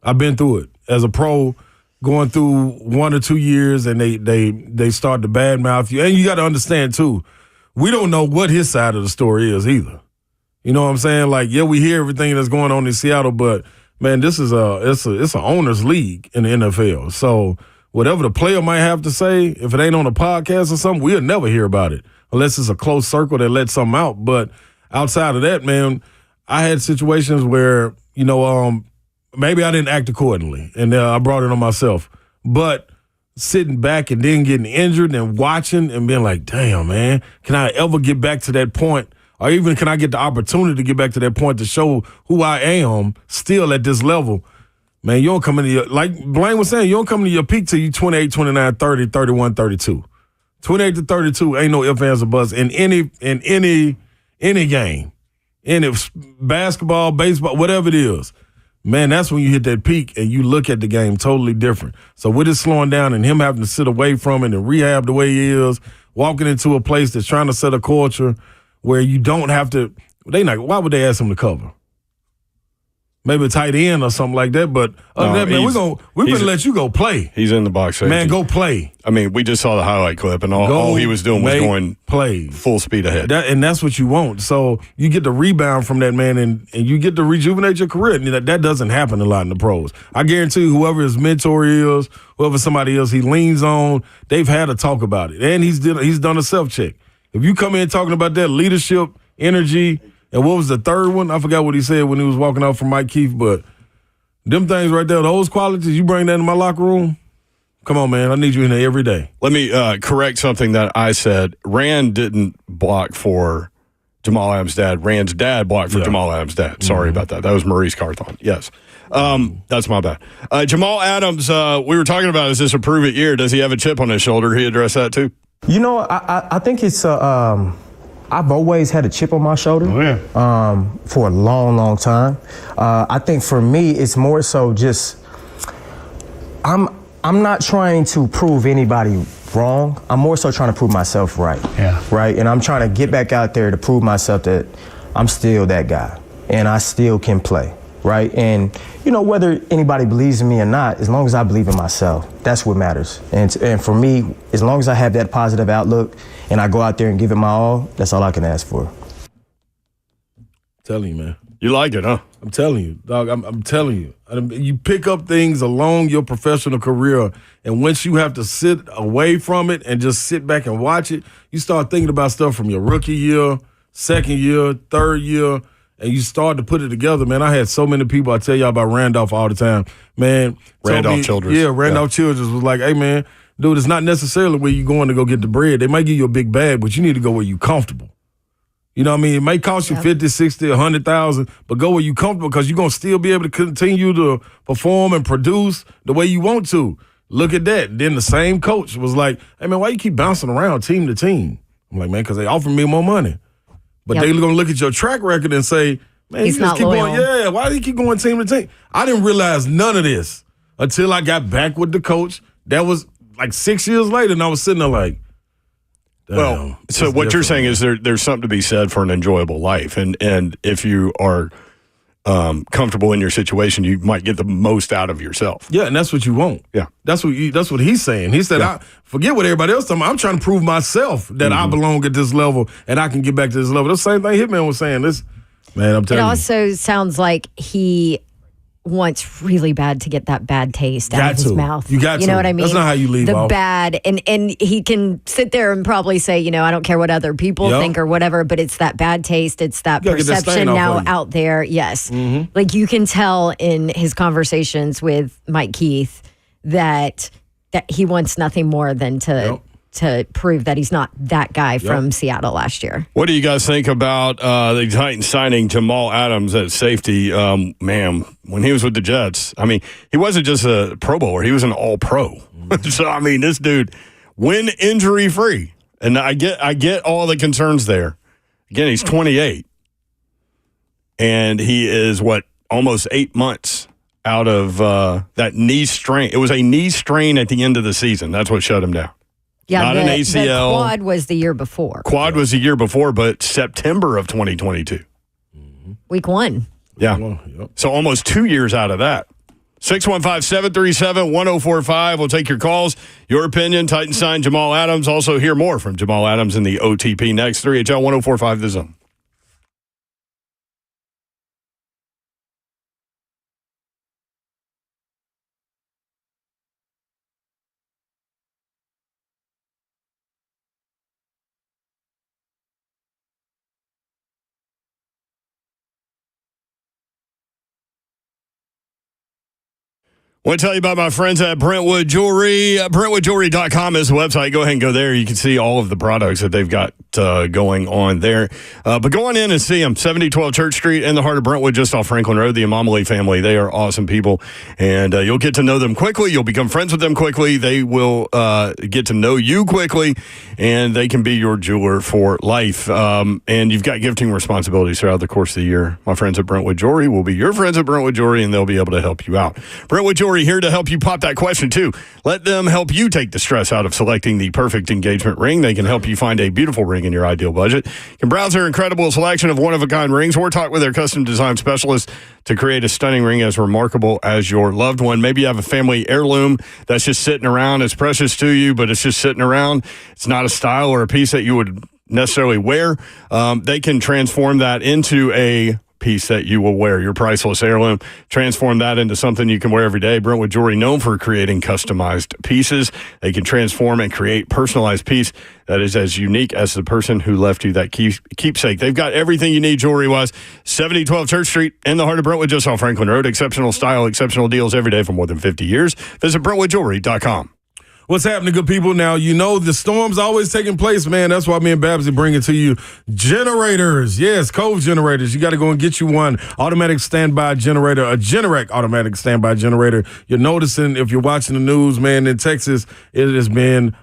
I've been through it. As a pro, going through 1 or 2 years and they start to badmouth you. And you got to understand, too, we don't know what his side of the story is either. You know what I'm saying? Like, yeah, we hear everything that's going on in Seattle, but man, this is it's an owner's league in the NFL. So whatever the player might have to say, if it ain't on a podcast or something, we'll never hear about it unless it's a close circle that lets something out. But outside of that, man, I had situations where, maybe I didn't act accordingly, and I brought it on myself. But sitting back and then getting injured and watching and being like, damn, man, can I ever get back to that point? Or even can I get the opportunity to get back to that point to show who I am still at this level? Man, you don't come into your, like Blaine was saying, you don't come into your peak till you 28, 29, 30, 31, 32. 28 to 32 ain't no ifs, ands, or buts in any game. In basketball, baseball, whatever it is. Man, that's when you hit that peak and you look at the game totally different. So with it slowing down and him having to sit away from it and rehab the way he is, walking into a place that's trying to set a culture where you don't have to, why would they ask him to cover? Maybe a tight end or something like that. But other than that, man, we're going to let you go play. He's in the box safety. Man, go play. I mean, we just saw the highlight clip, and all he was doing was going full speed ahead. And that's what you want. So you get the rebound from that, man, and you get to rejuvenate your career. And that doesn't happen a lot in the pros. I guarantee you, whoever his mentor is, whoever somebody else he leans on, they've had a talk about it. And he's done a self-check. If you come in talking about that leadership, energy, and what was the third one? I forgot what he said when he was walking out from Mike Keith, but them things right there, those qualities, you bring that in my locker room, come on, man, I need you in there every day. Let me correct something that I said. Rand didn't block for Jamal Adams' dad. Rand's dad blocked for Jamal Adams' dad. Sorry about that. That was Maurice Carthon. Yes. That's my bad. Jamal Adams, we were talking about, is this a prove it year? Does he have a chip on his shoulder? He addressed that too? I think it's I've always had a chip on my shoulder for a long, long time. I think for me, it's more so just I'm not trying to prove anybody wrong. I'm more so trying to prove myself right. Yeah. Right? And I'm trying to get back out there to prove myself that I'm still that guy and I still can play. Right? And, whether anybody believes in me or not, as long as I believe in myself, that's what matters. And for me, as long as I have that positive outlook and I go out there and give it my all, that's all I can ask for. I'm telling you, man. You like it, huh? I'm telling you, dog. I'm telling you. You pick up things along your professional career, and once you have to sit away from it and just sit back and watch it, you start thinking about stuff from your rookie year, second year, third year, and you start to put it together, man. I had so many people, I tell y'all about Randolph all the time. Man. Randolph Childress. Yeah, Randolph Childress was like, hey, man, dude, it's not necessarily where you're going to go get the bread. They might give you a big bag, but you need to go where you're comfortable. You know what I mean? It may cost you 50, 60, 100,000, but go where you're comfortable because you're going to still be able to continue to perform and produce the way you want to. Look at that. Then the same coach was like, hey, man, why you keep bouncing around team to team? I'm like, man, because they offer me more money. But they're going to look at your track record and say, man, he's you just not keep loyal. going. Yeah, why do you keep going team to team? I didn't realize none of this until I got back with the coach. That was like 6 years later, and I was sitting there like, damn, well, so what you're saying is there's something to be said for an enjoyable life. And if you are comfortable in your situation, you might get the most out of yourself. Yeah, and that's what you want. Yeah. That's what he's saying. He said, I forget what everybody else talking about. I'm trying to prove myself that I belong at this level and I can get back to this level. That's the same thing Hitman was saying. Man, I'm telling you. It also sounds like he wants really bad to get that bad taste out of his mouth. You got to. You know what I mean? That's not how you leave the off. bad, and he can sit there and probably say, I don't care what other people think or whatever, but it's that bad taste. It's that perception now out there. Yes. Mm-hmm. Like you can tell in his conversations with Mike Keith that he wants nothing more than to prove that he's not that guy from Seattle last year. What do you guys think about the Titans signing Jamal Adams at safety? Man, when he was with the Jets, I mean, he wasn't just a Pro Bowler, he was an All-Pro. So, I mean, this dude, when injury-free, and I get all the concerns there. Again, he's 28, and he is, almost 8 months out of that knee strain. It was a knee strain at the end of the season. That's what shut him down. Yeah, not an ACL. The quad was the year before. Quad was the year before, but September of 2022. Week 1. Yeah. So almost 2 years out of that. 615-737-1045. We'll take your calls, your opinion. Titans sign Jamal Adams. Also hear more from Jamal Adams in the OTP next. 3HL 1045 The Zone. Want to tell you about my friends at Brentwood Jewelry. BrentwoodJewelry.com is the website. Go ahead and go there. You can see all of the products that they've got going on there. But go on in and see them. 7012 Church Street in the heart of Brentwood, just off Franklin Road. The Amamali family. They are awesome people. And you'll get to know them quickly. You'll become friends with them quickly. They will get to know you quickly. And they can be your jeweler for life. And you've got gifting responsibilities throughout the course of the year. My friends at Brentwood Jewelry will be your friends at Brentwood Jewelry, and they'll be able to help you out. Brentwood Jewelry here to help you pop that question too. Let them help you take the stress out of selecting the perfect engagement ring. They can help you find a beautiful ring in your ideal budget. You can browse their incredible selection of one-of-a-kind rings or talk with their custom design specialist to create a stunning ring as remarkable as your loved one. Maybe you have a family heirloom that's just sitting around. It's precious to you, but it's just sitting around. It's not a style or a piece that you would necessarily wear. They can transform that into a piece that you will wear, your priceless heirloom, transform that into something you can wear every day. Brentwood Jewelry, known for creating customized pieces. They can transform and create personalized piece that is as unique as the person who left you that keepsake. They've got everything you need jewelry-wise. 7012 Church Street in the heart of Brentwood, just off Franklin Road. Exceptional style, exceptional deals every day for more than 50 years. Visit BrentwoodJewelry.com. What's happening, good people? Now, you know the storm's always taking place, man. That's why me and Babsy bring it to you. Generators. Yes, Cove generators. You got to go and get you one. Automatic standby generator, a Generac automatic standby generator. You're noticing, if you're watching the news, man, in Texas, it has been,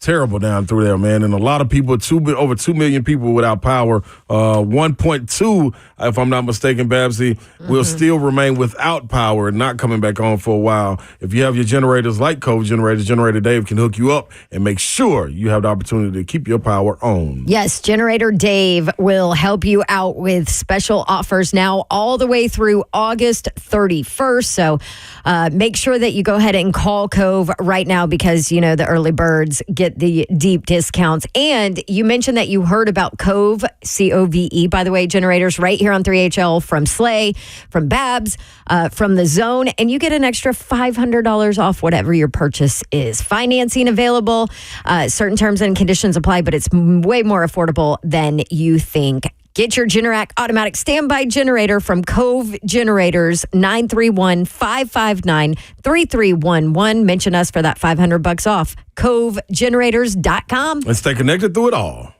terrible down through there, man. And a lot of people, over 2 million people without power. 1.2, if I'm not mistaken, Babsy, will still remain without power and not coming back on for a while. If you have your generators like Cove generators, Generator Dave can hook you up and make sure you have the opportunity to keep your power on. Yes, Generator Dave will help you out with special offers now all the way through August 31st. So make sure that you go ahead and call Cove right now because, you know, the early birds get the deep discounts. And you mentioned that you heard about Cove, C-O-V-E, by the way, generators right here on 3HL from Slay, from Babs, from The Zone, and you get an extra $500 off whatever your purchase is. Financing available, certain terms and conditions apply, but it's way more affordable than you think. Get your Generac automatic standby generator from Cove Generators, 931-559-3311. Mention us for that $500 off. CoveGenerators.com. And stay connected through it all.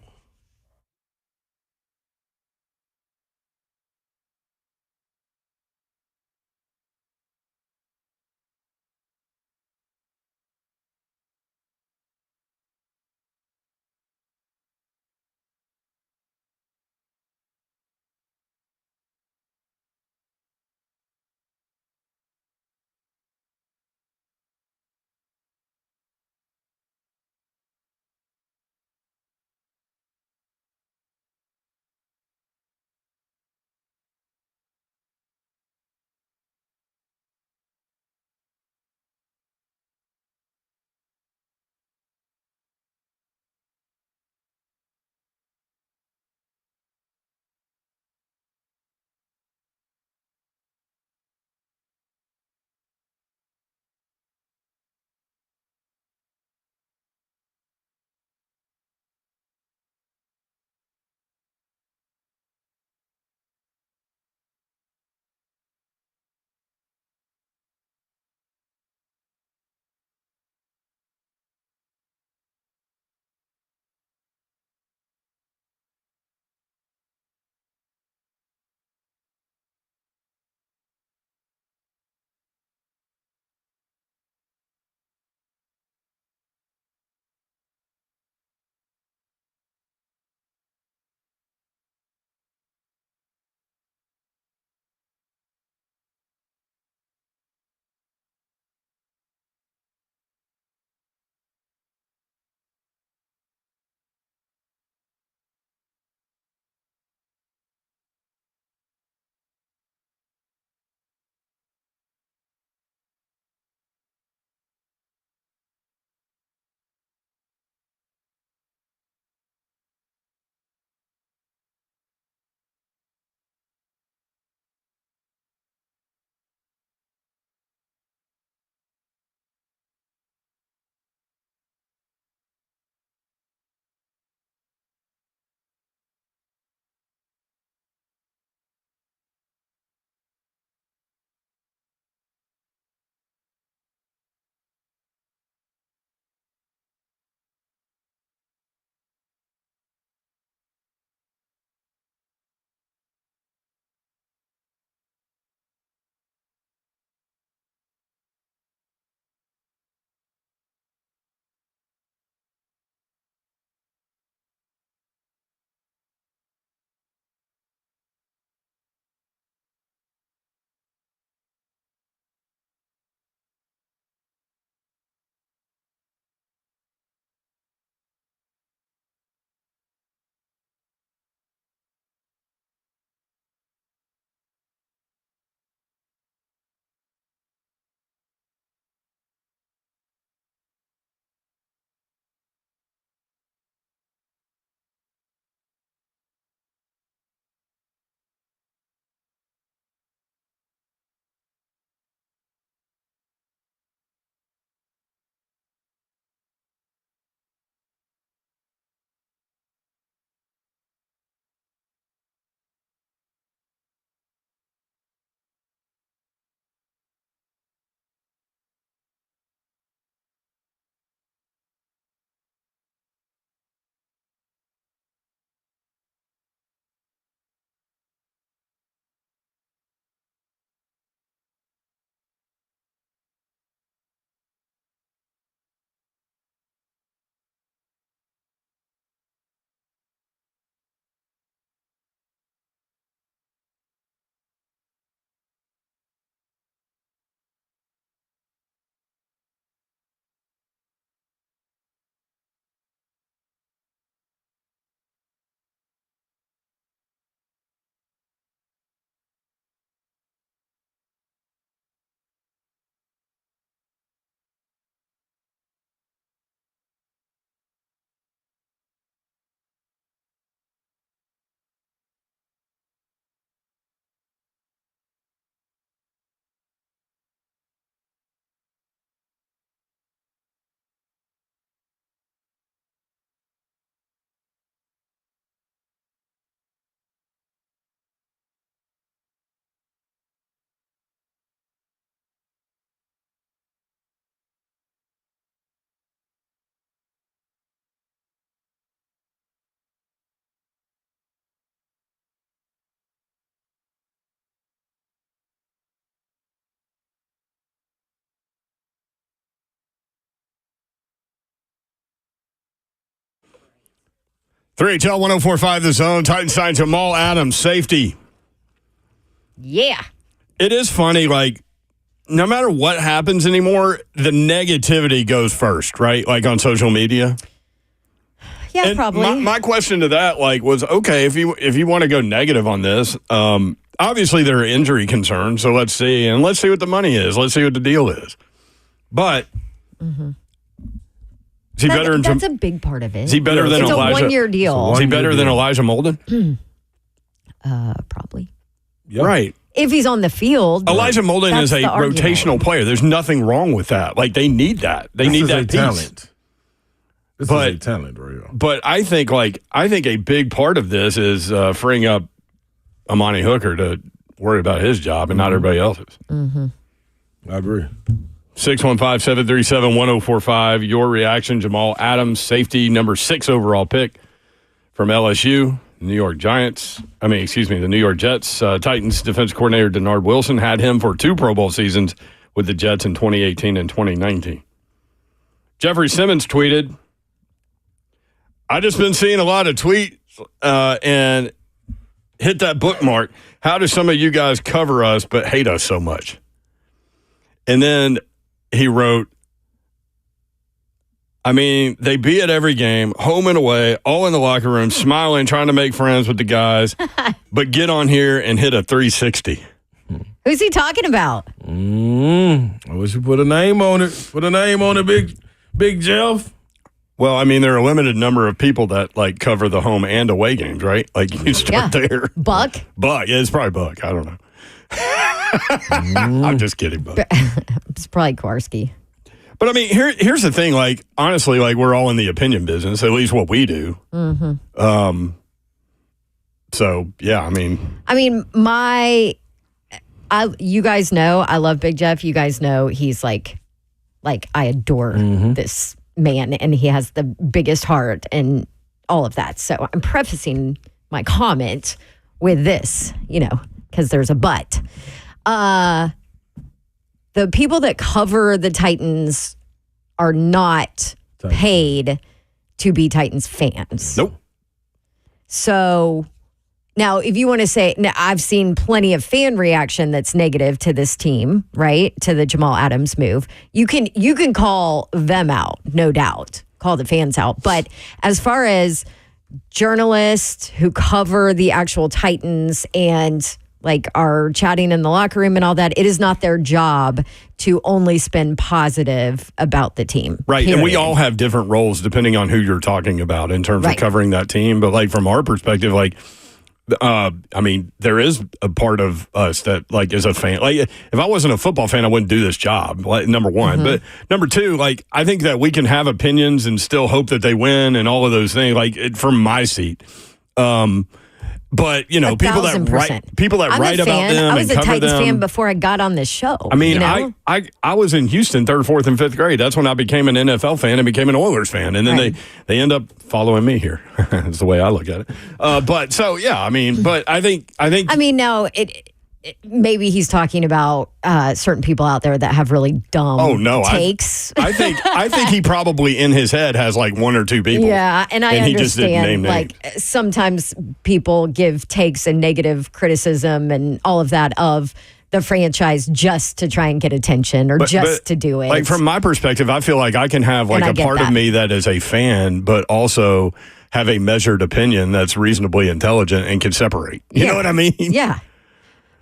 3HL 104.5 The Zone. Titans signed Jamal Adams, safety. Yeah. It is funny, like, no matter what happens anymore, the negativity goes first, right? Like on social media. Yeah, And probably. My question to that, like, was okay if you want to go negative on this. Obviously, there are injury concerns, so let's see, and let's see what the money is. Let's see what the deal is. But is he better? That's a big part of it. Is he better than it's Elijah? It's a one-year deal. Is he better than Elijah Molden? Probably. Yep. Right. If he's on the field. Elijah Molden that's is a the argument. rotational player. There's nothing wrong with that. Like, they need that. They need that piece. Talent. This is a talent, real. But I think a big part of this is freeing up Amani Hooker to worry about his job and not everybody else's. Mm-hmm. I agree. 615-737-1045. Your reaction, Jamal Adams, safety, number 6 overall pick from LSU. The New York Jets. Titans defense coordinator Denard Wilson had him for 2 Pro Bowl seasons with the Jets in 2018 and 2019. Jeffrey Simmons tweeted, I just been seeing a lot of tweets and hit that bookmark. How do some of you guys cover us but hate us so much? And then he wrote, I mean, they be at every game, home and away, all in the locker room, smiling, trying to make friends with the guys, but get on here and hit a 360. Who's he talking about? I wish you put a name on it. Put a name on it, Big Jeff. Well, I mean, there are a limited number of people that, like, cover the home and away games, right? Like, you start there. Buck? Yeah, it's probably Buck. I don't know. I'm just kidding, Buck. It's probably Kowarski. But I mean, here's the thing. Like, honestly, like, we're all in the opinion business, at least what we do. Mm-hmm. So yeah, I mean, you guys know I love Big Jeff. You guys know he's like I adore this man, and he has the biggest heart and all of that. So I'm prefacing my comment with this, because there's a but. The people that cover the Titans are not paid to be Titans fans. nope. So now, if you want to say, now I've seen plenty of fan reaction that's negative to this team, right? To the Jamal Adams move. You can call them out, no doubt. Call the fans out. But as far as journalists who cover the actual Titans and like are chatting in the locker room and all that, it is not their job to only spin positive about the team. Right. Period. And we all have different roles depending on who you're talking about in terms of covering that team. But like from our perspective, like, I mean, there is a part of us that like is a fan. Like if I wasn't a football fan, I wouldn't do this job. Like, number one, but number two, like I think that we can have opinions and still hope that they win and all of those things. Like from my seat, but people that write about them. I was and a cover Titans them. fan before I got on this show. I mean, I was in Houston 3rd, 4th, and 5th grade. That's when I became an NFL fan and became an Oilers fan, and then they end up following me here. That's the way I look at it. But so yeah, I mean, but I think. No, maybe he's talking about certain people out there that have really dumb takes. I think he probably in his head has like one or two people. Yeah, and I understand. He just didn't name like names. Sometimes people give takes and negative criticism and all of that of the franchise just to try and get attention or but to do it. Like from my perspective, I feel like I can have like a part of me that is a fan, but also have a measured opinion that's reasonably intelligent and can separate. You know what I mean? Yeah.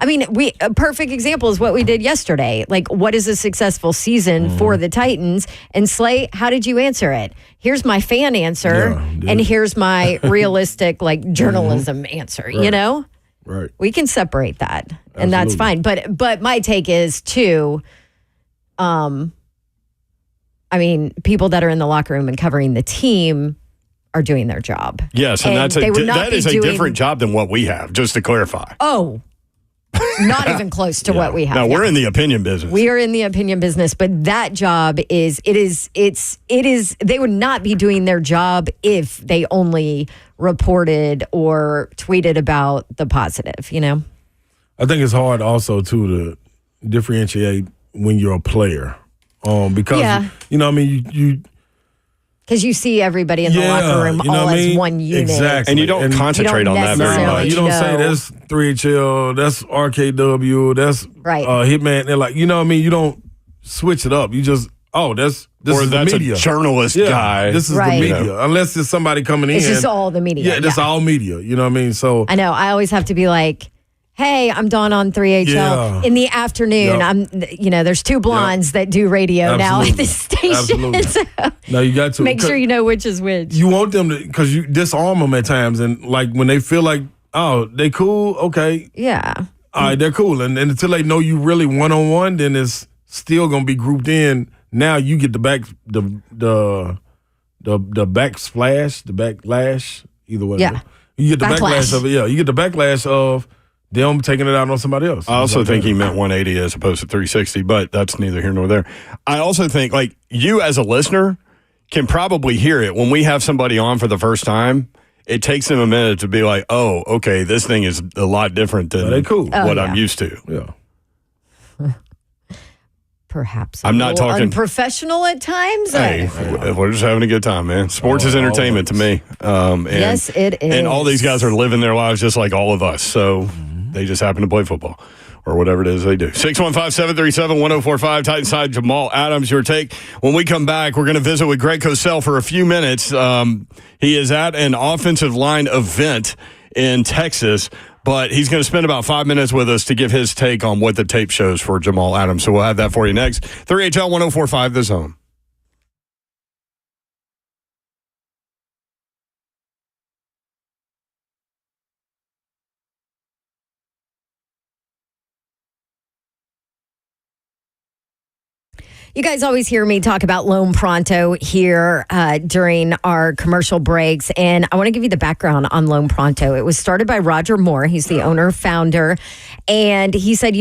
I mean, a perfect example is what we did yesterday. Like, what is a successful season for the Titans? And Slay, how did you answer it? Here's my fan answer, and here's my realistic, like, journalism answer, Right. Right. We can separate that, and that's fine. But my take is, too, I mean, people that are in the locker room and covering the team are doing their job. Yes, and that is a different job than what we have, just to clarify. Oh, not even close to what we have. No, we're in the opinion business. We are in the opinion business, but that job is they would not be doing their job if they only reported or tweeted about the positive, I think it's hard also too to differentiate when you're a player. Because I mean you Because you see everybody in the locker room you know all what I as mean? one unit. Exactly. And you don't concentrate on that very necessarily much. You don't know. say that's 3HL, that's RKW, that's Right. Hitman. They're like, you know what I mean? You don't switch it up. You just, this Or is that's the media. a journalist guy. This is Right. the media. Unless it's somebody coming in. It's just all the media. Yeah, that's all media. You know what I mean? So I know. I always have to be like, hey, I'm Dawn on 3HL. Yeah. In the afternoon, Yep. there's two blondes that do radio now at Absolutely. this station. Absolutely. So no, you got to make sure you know which is which. You want them to, because you disarm them at times, and like when they feel like, they cool, okay, Yeah. all right, they're cool, and until they know you really 1-on-1, then it's still gonna be grouped in. Now you get the backlash, either way. Yeah. You get the Backlash. backlash of it. Yeah, you get the backlash of them taking it out on somebody else. I also think he meant 180 as opposed to 360, but that's neither here nor there. I also think, like, you as a listener can probably hear it when we have somebody on for the first time. It takes them a minute to be like, oh, okay, this thing is a lot different than they cool. what I'm used to. Yeah. Perhaps I'm not talking- unprofessional at times. Hey, we're just having a good time, man. Sports is entertainment to me. And, Yes, it is. And all these guys are living their lives just like all of us. So they just happen to play football or whatever it is they do. 615-737-1045, Titans Jamal Adams, your take. When we come back, we're going to visit with Greg Cosell for a few minutes. He is at an offensive line event in Texas, but he's going to spend about 5 minutes with us to give his take on what the tape shows for Jamal Adams. So we'll have that for you next. 3HL 1045, The Zone. You guys always hear me talk about Loan Pronto here during our commercial breaks, and I want to give you the background on Loan Pronto. It was started by Roger Moore. He's the owner, founder, and he said,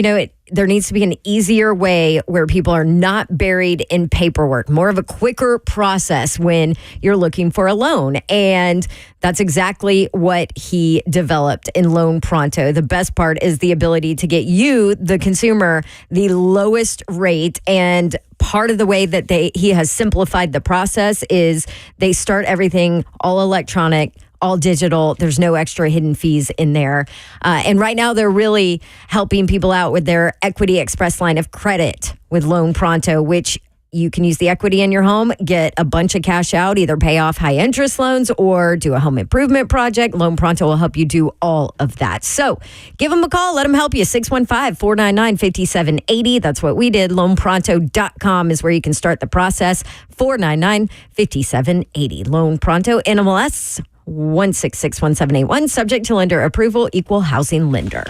there needs to be an easier way where people are not buried in paperwork, more of a quicker process when you're looking for a loan. And that's exactly what he developed in Loan Pronto. The best part is the ability to get you, the consumer, the lowest rate. And part of the way that he has simplified the process is they start everything all electronic, all digital. There's no extra hidden fees in there. And right now they're really helping people out with their Equity Express line of credit with Loan Pronto, which you can use the equity in your home, get a bunch of cash out, either pay off high interest loans or do a home improvement project. Loan Pronto will help you do all of that. So give them a call. Let them help you. 615-499-5780. That's what we did. LoanPronto.com is where you can start the process. 499-5780. Loan Pronto, NMLS 1661781. Subject to lender approval. Equal housing lender.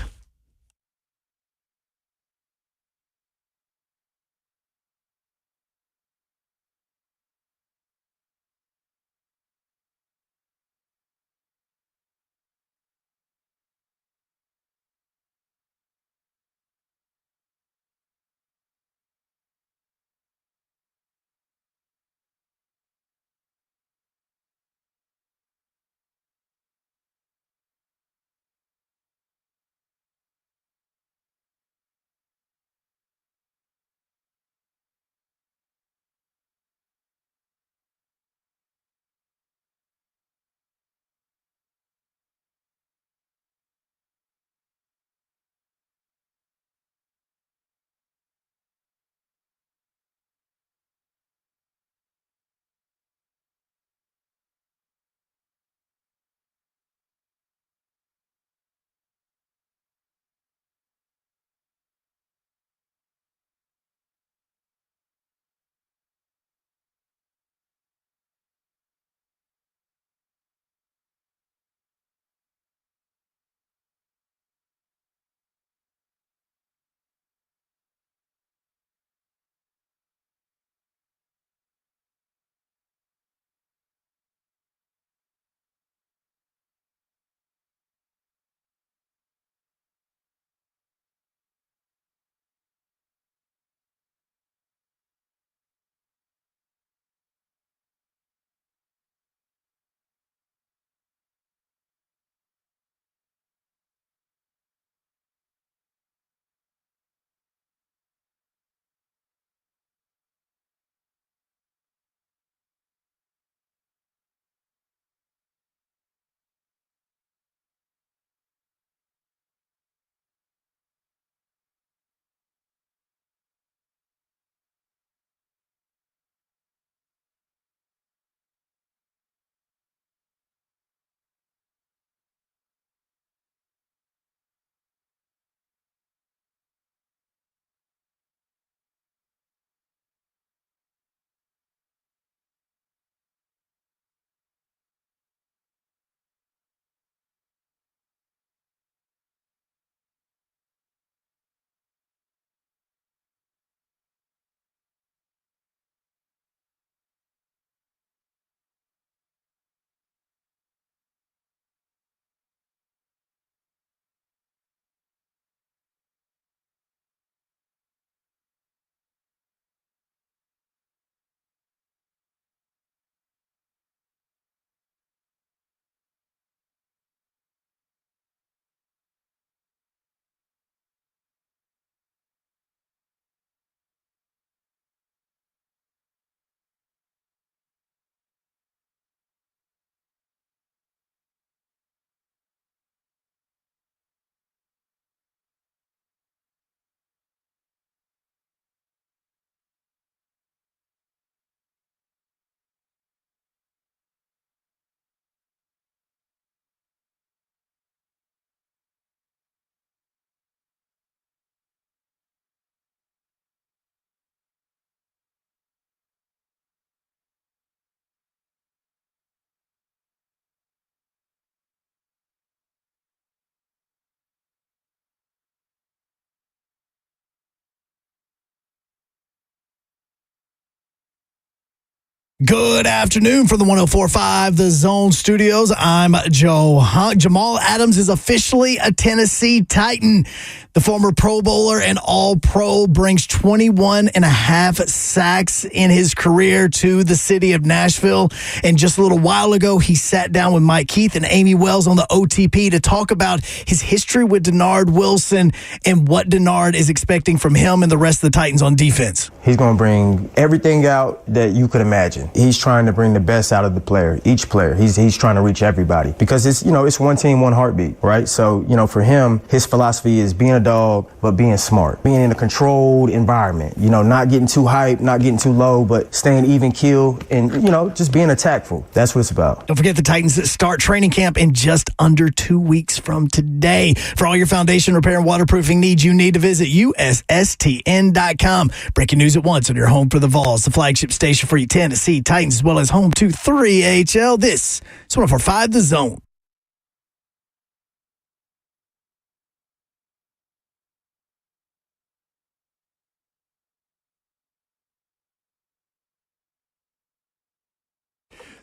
Good afternoon from the 104.5 The Zone Studios. I'm Joe Hunt. Jamal Adams is officially a Tennessee Titan. The former Pro Bowler and All-Pro brings 21 and a half sacks in his career to the city of Nashville. And just a little while ago, he sat down with Mike Keith and Amy Wells on the OTP to talk about his history with Denard Wilson and what Denard is expecting from him and the rest of the Titans on defense. He's going to bring everything out that you could imagine. He's trying to bring the best out of the player, each player. He's trying to reach everybody because it's one team, one heartbeat, right? So, for him, his philosophy is being a dog, but being smart, being in a controlled environment, not getting too hyped, not getting too low, but staying even keel and, just being tactful. That's what it's about. Don't forget the Titans start training camp in just under 2 weeks from today. For all your foundation repair and waterproofing needs, you need to visit USSTN.com. Breaking news at once on your home for the Vols, the flagship station for your Tennessee Titans, as well as home to 3HL. This is 104.5 The Zone.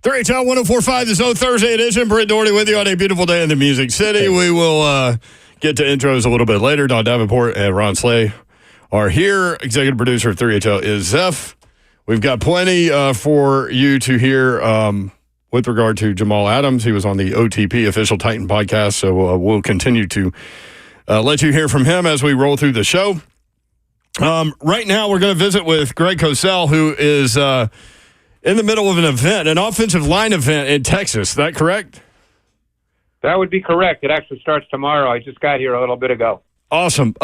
HL 104.5 The Zone Thursday edition. Brent Doherty with you on a beautiful day in the Music City. We will get to intros a little bit later. Don Davenport and Ron Slay are here. Executive producer of 3HL is Zeph. We've got plenty for you to hear with regard to Jamal Adams. He was on the OTP Official Titan podcast, so we'll continue to let you hear from him as we roll through the show. Right now, we're going to visit with Greg Cosell, who is in the middle of an event, an offensive line event in Texas. Is that correct? That would be correct. It actually starts tomorrow. I just got here a little bit ago. Awesome.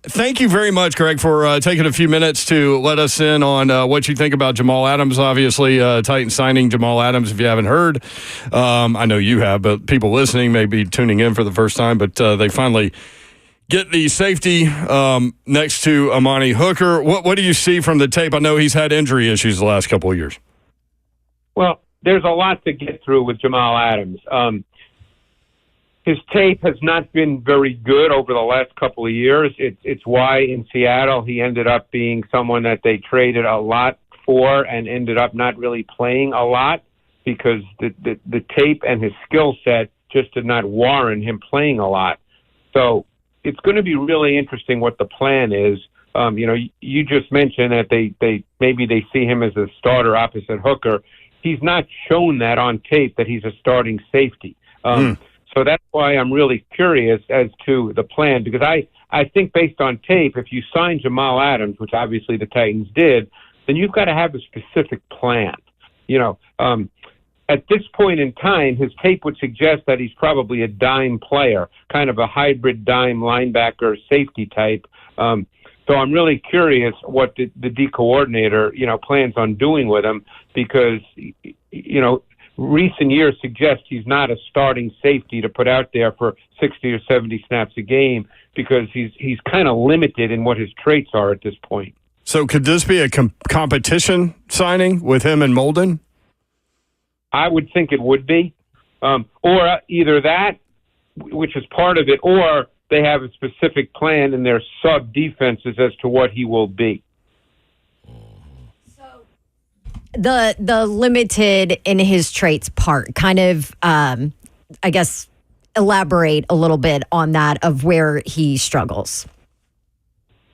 Thank you very much, Greg, for taking a few minutes to let us in on what you think about Jamal Adams. Obviously, Titans signing Jamal Adams, if you haven't heard. I know you have, but people listening may be tuning in for the first time. But they finally get the safety next to Amani Hooker. What do you see from the tape? I know he's had injury issues the last couple of years. Well, there's a lot to get through with Jamal Adams. His tape has not been very good over the last couple of years. It's why in Seattle he ended up being someone that they traded a lot for and ended up not really playing a lot because the tape and his skill set just did not warrant him playing a lot. So it's going to be really interesting what the plan is. You just mentioned that they see him as a starter opposite Hooker. He's not shown that on tape that he's a starting safety. So that's why I'm really curious as to the plan, because I think based on tape, if you sign Jamal Adams, which obviously the Titans did, then you've got to have a specific plan. At this point in time, his tape would suggest that he's probably a dime player, kind of a hybrid dime linebacker safety type. So I'm really curious what the D coordinator, plans on doing with him, because, recent years suggest he's not a starting safety to put out there for 60 or 70 snaps a game because he's kind of limited in what his traits are at this point. So could this be a competition signing with him and Molden? I would think it would be. Or either that, which is part of it, or they have a specific plan in their sub-defenses as to what he will be. The limited in his traits part, kind of, I guess, elaborate a little bit on that of where he struggles.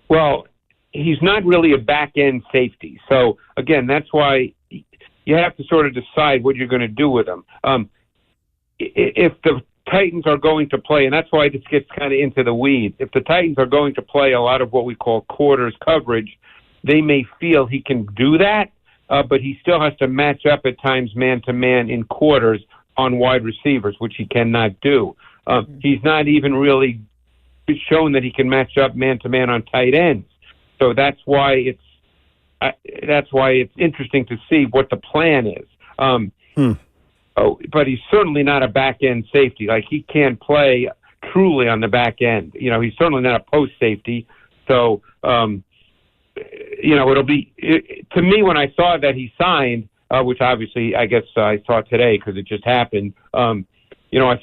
Well, he's not really a back-end safety. So, again, that's why you have to sort of decide what you're going to do with him. If the Titans are going to play, and that's why this gets kind of into the weeds, if the Titans are going to play a lot of what we call quarters coverage, they may feel he can do that. But he still has to match up at times man-to-man in quarters on wide receivers, which he cannot do. He's not even really shown that he can match up man-to-man on tight ends. So that's why it's interesting to see what the plan is. But he's certainly not a back-end safety. Like, he can't play truly on the back end. He's certainly not a post safety. So, it'll be to me when I saw that he signed, which obviously I guess I saw today because it just happened. I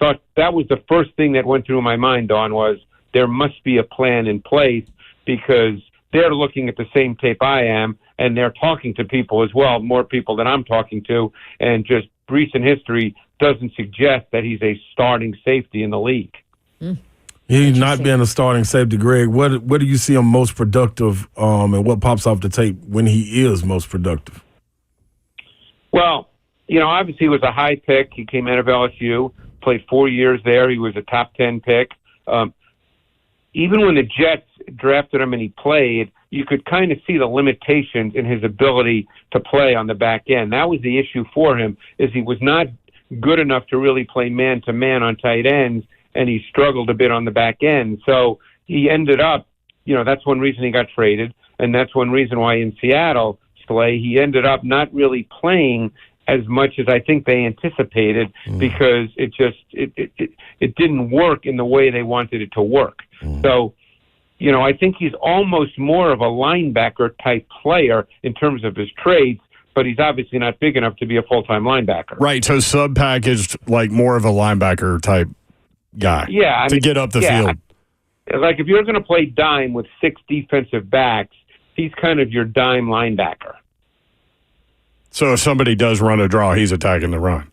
thought that was the first thing that went through my mind, Don, was there must be a plan in place because they're looking at the same tape I am. and they're talking to people as well, more people than I'm talking to, and just recent history doesn't suggest that he's a starting safety in the league. He's not being a starting safety, Greg. What do you see him most productive, and what pops off the tape when he is most productive? Well, obviously he was a high pick. He came out of LSU, played 4 years there. He was a top 10 pick. Even when the Jets drafted him and he played, you could kind of see the limitations in his ability to play on the back end. That was the issue for him, is he was not good enough to really play man-to-man on tight ends, and he struggled a bit on the back end. So he ended up, that's one reason he got traded, and that's one reason why in Seattle, Slay, he ended up not really playing as much as I think they anticipated because it didn't work in the way they wanted it to work. So, I think he's almost more of a linebacker type player in terms of his traits, but he's obviously not big enough to be a full-time linebacker. Right, so sub-packaged, like more of a linebacker type guy to get up the field. Like if you're going to play dime with 6 defensive backs, he's kind of your dime linebacker. So if somebody does run a draw, he's attacking the run.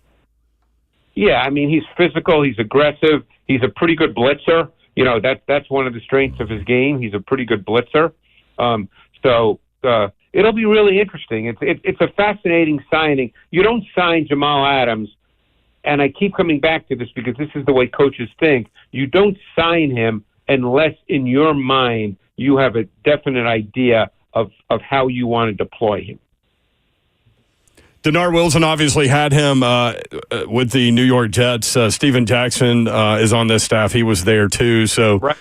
Yeah, he's physical, he's aggressive, he's a pretty good blitzer. That's one of the strengths of his game. He's a pretty good blitzer. So it'll be really interesting. It's a fascinating signing. You don't sign Jamal Adams, and I keep coming back to this because this is the way coaches think. You don't sign him unless in your mind you have a definite idea of how you want to deploy him. Denard Wilson obviously had him with the New York Jets. Steven Jackson is on this staff. He was there too. So Right.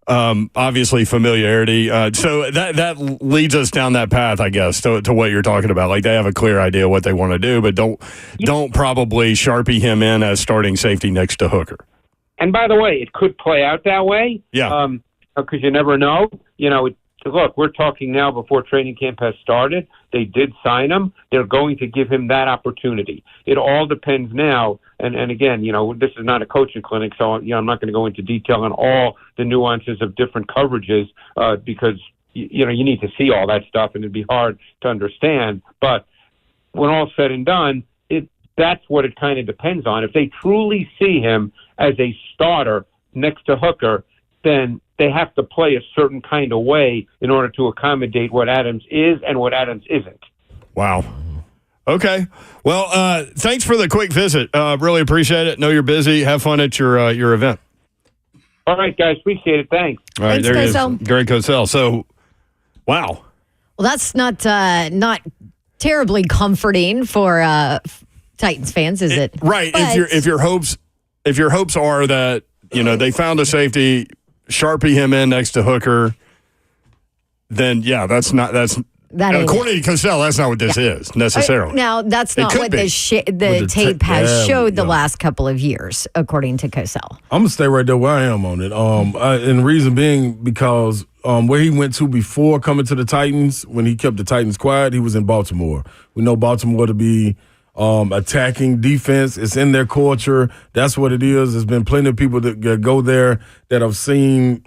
obviously familiarity. So that leads us down that path, I guess, to what you're talking about. Like they have a clear idea what they want to do, but don't probably Sharpie him in as starting safety next to Hooker. And by the way, it could play out that way. Yeah. Because you never know. Look, we're talking now before training camp has started. They did sign him. They're going to give him that opportunity. It all depends now. And again, this is not a coaching clinic, so I'm not going to go into detail on all the nuances of different coverages because you need to see all that stuff, and it'd be hard to understand. But when all's said and done, that's what it kind of depends on. If they truly see him as a starter next to Hooker, then they have to play a certain kind of way in order to accommodate what Adams is and what Adams isn't. Wow. Okay. Well, thanks for the quick visit. Really appreciate it. Know you're busy. Have fun at your event. All right, guys. Appreciate it. Thanks. All right, Thanks, there he Cosell. is. Greg Cosell. So, wow. Well, that's not terribly comforting for Titans fans, is it? Right. But If your hopes are that they found a safety, Sharpie him in next to Hooker, then according to Cosell, that's not what this is necessarily. Now, that's not what the tape has showed the last couple of years, according to Cosell. I'm gonna stay right there where I am on it. And the reason being because where he went to before coming to the Titans, when he kept the Titans quiet, he was in Baltimore. We know Baltimore to be attacking defense. It's in their culture. That's what it is. There's been plenty of people that go there that I've seen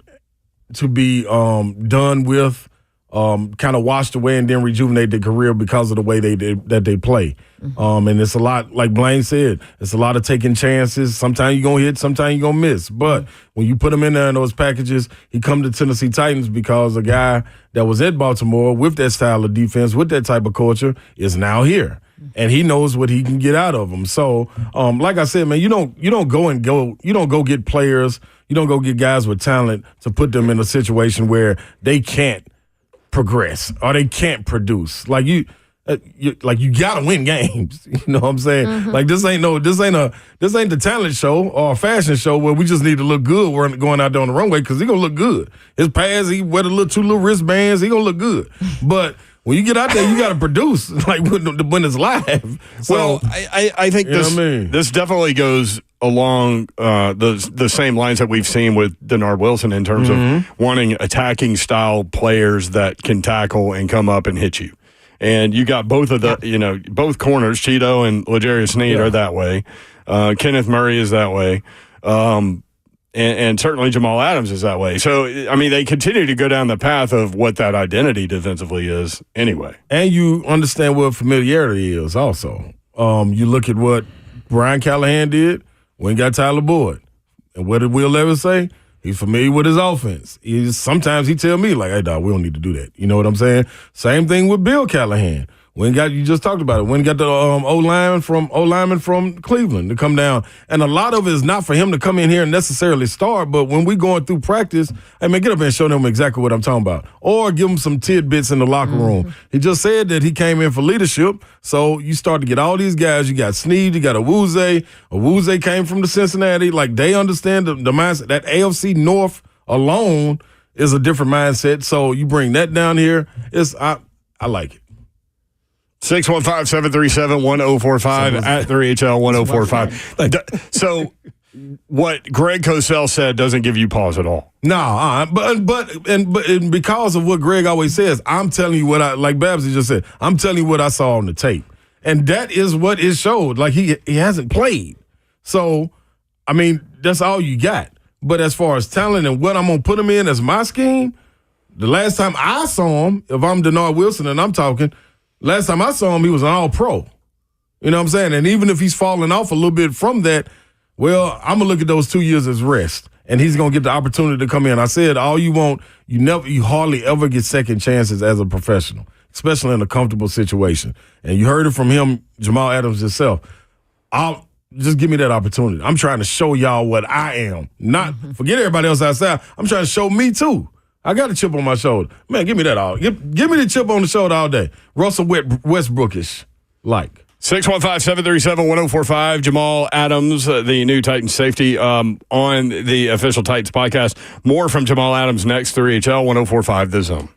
to be done with, kind of washed away and then rejuvenate their career because of the way that they play. And it's a lot, like Blaine said, it's a lot of taking chances. Sometimes you're going to hit, sometimes you're going to miss. But when you put him in there in those packages, he come to Tennessee Titans because a guy that was at Baltimore with that style of defense, with that type of culture, is now here. And he knows what he can get out of them. So, like I said, man, you don't go get players, you don't go get guys with talent to put them in a situation where they can't progress or they can't produce. Like you gotta win games. You know what I'm saying? Mm-hmm. Like this ain't the talent show or a fashion show where we just need to look good. We're going out there on the runway because he gonna look good. His pads, he wear two little wristbands, he gonna look good. But when you get out there, you got to produce like when it's live. So, well, I think this definitely goes along the same lines that we've seen with Denard Wilson in terms of wanting attacking style players that can tackle and come up and hit you. And you got both of the, both corners, Cheeto and L'Jarius Sneed are that way. Kenneth Murray is that way. And certainly Jamal Adams is that way. So, I mean, they continue to go down the path of what that identity defensively is anyway. And you understand what familiarity is also. You look at what Brian Callahan did when he got Tyler Boyd. And what did Will Levis say? He's familiar with his offense. Sometimes he tell me, like, hey, dog, we don't need to do that. You know what I'm saying? Same thing with Bill Callahan. You just talked about it. When he got the O-lineman from Cleveland to come down. And a lot of it is not for him to come in here and necessarily start, but when we going through practice, hey, man, get up and show them exactly what I'm talking about. Or give them some tidbits in the locker room. He just said that he came in for leadership, so you start to get all these guys. You got Sneed, you got Awuzie. Awuzie came from the Cincinnati. Like, they understand the mindset. That AFC North alone is a different mindset, so you bring that down here. I like it. 615-737-1045 at 3HL1045. So what Greg Cosell said doesn't give you pause at all. No, but because of what Greg always says, I'm telling you what like Babsy just said, I'm telling you what I saw on the tape. And that is what it showed. Like, he hasn't played. So, I mean, that's all you got. But as far as talent and what I'm going to put him in as my scheme, the last time I saw him, if I'm Denard Wilson and I'm talking, last time I saw him, he was an all-pro. You know what I'm saying? And even if he's falling off a little bit from that, well, I'm going to look at those 2 years as rest. And he's going to get the opportunity to come in. I said, all you want, you hardly ever get second chances as a professional, especially in a comfortable situation. And you heard it from him, Jamal Adams himself. Just give me that opportunity. I'm trying to show y'all what I am. Not forget everybody else outside. I'm trying to show me too. I got a chip on my shoulder. Man, give me that all. Give me the chip on the shoulder all day. Russell Westbrookish, like. 615-737-1045. Jamal Adams, the new Titans safety, on the official Titans podcast. More from Jamal Adams next. 3HL 1045 The Zone.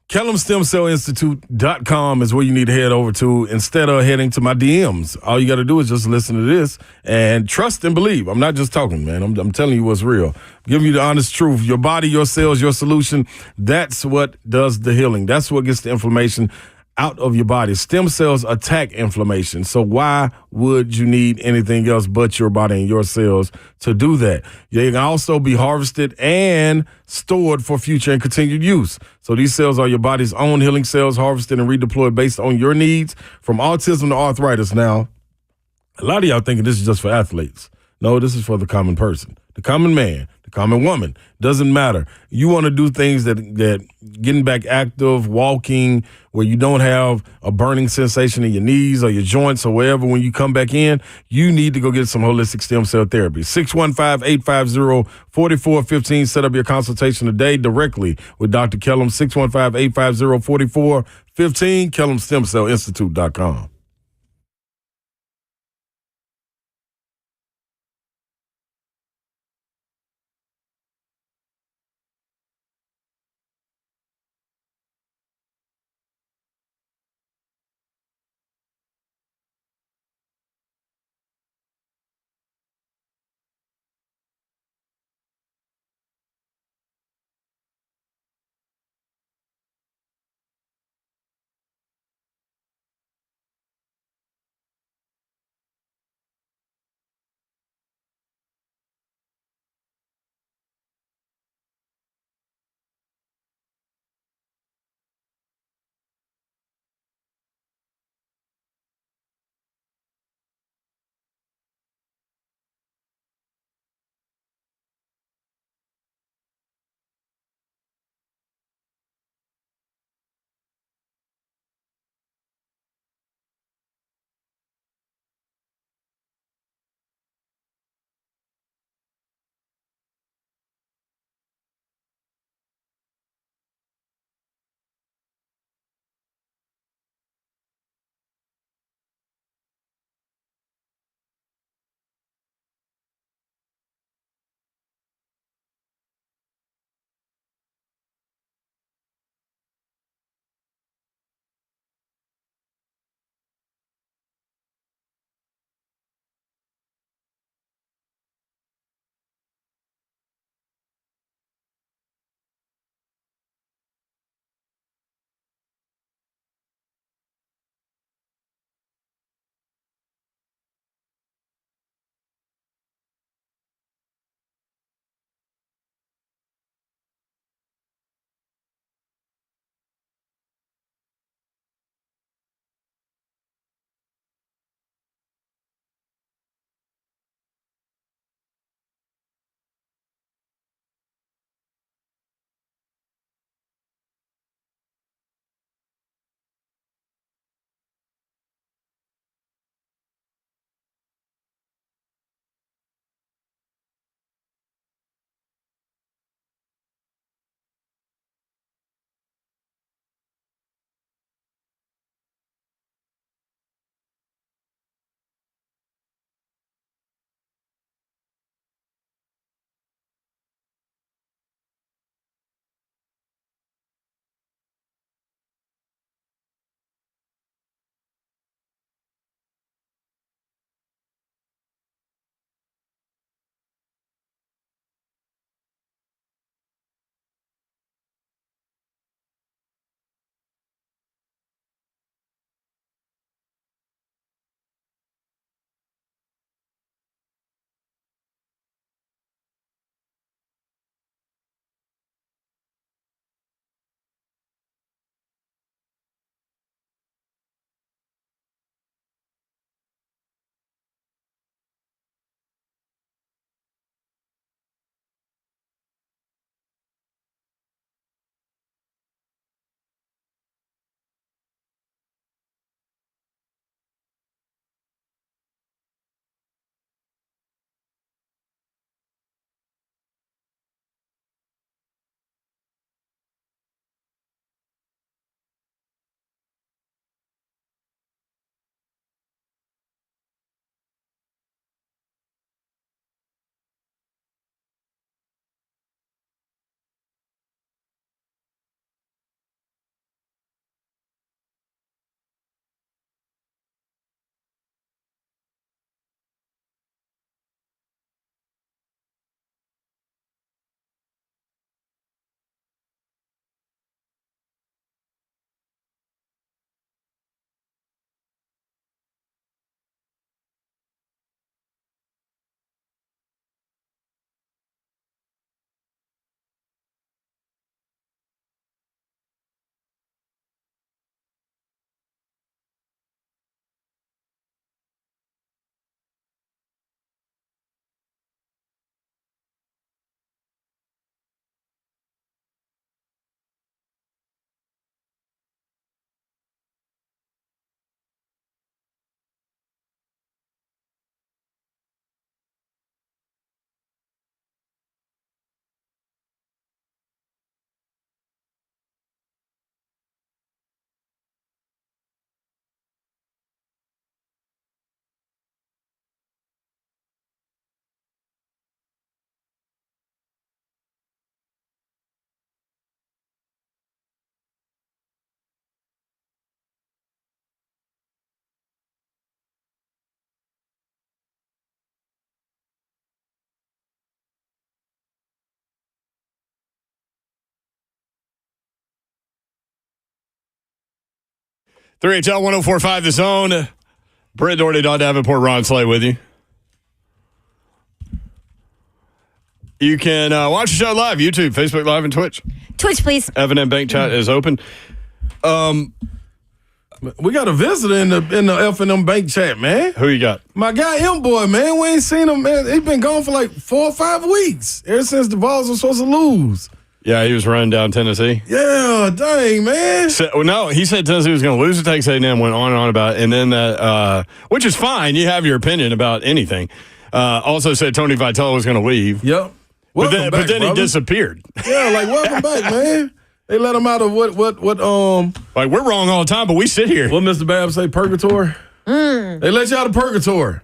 KellumStemCellInstitute.com is where you need to head over to instead of heading to my DMs. All you got to do is just listen to this and trust and believe. I'm not just talking, man. I'm telling you what's real. I'm giving you the honest truth. Your body, your cells, your solution, that's what does the healing. That's what gets the inflammation out of your body. Stem cells attack inflammation. So why would you need anything else but your body and your cells to do that? They can also be harvested and stored for future and continued use. So these cells are your body's own healing cells, harvested and redeployed based on your needs, from autism to arthritis. Now, a lot of y'all thinking this is just for athletes. No, this is for the common person, the common man, the common woman. Doesn't matter. You want to do things that getting back active, walking, where you don't have a burning sensation in your knees or your joints or wherever. When you come back in, you need to go get some holistic stem cell therapy. 615-850-4415. Set up your consultation today directly with Dr. Kellum. 615-850-4415. KellumStemCellInstitute.com. 3HL 1045 The Zone. Britt Doherty, Don Davenport, Ron Slay with you. You can watch the show live, YouTube, Facebook Live, and Twitch. Twitch, please. Evan and Bank Chat is open. We got a visitor in the F&M Bank Chat, man. Who you got? My guy M-Boy, man. We ain't seen him, man. He's been gone for like 4 or 5 weeks. Ever since the Vols were supposed to lose. Yeah, he was running down Tennessee. Yeah, dang, man. No, he said Tennessee was going to lose to Texas A&M, went on and on about it. And then that, which is fine. You have your opinion about anything. Also said Tony Vitello was going to leave. Yep. But then brother. he disappeared. Yeah, like, welcome back, man. They let him out of what like, we're wrong all the time, but we sit here. What Mr. Babb say, purgatory? They let you out of purgatory,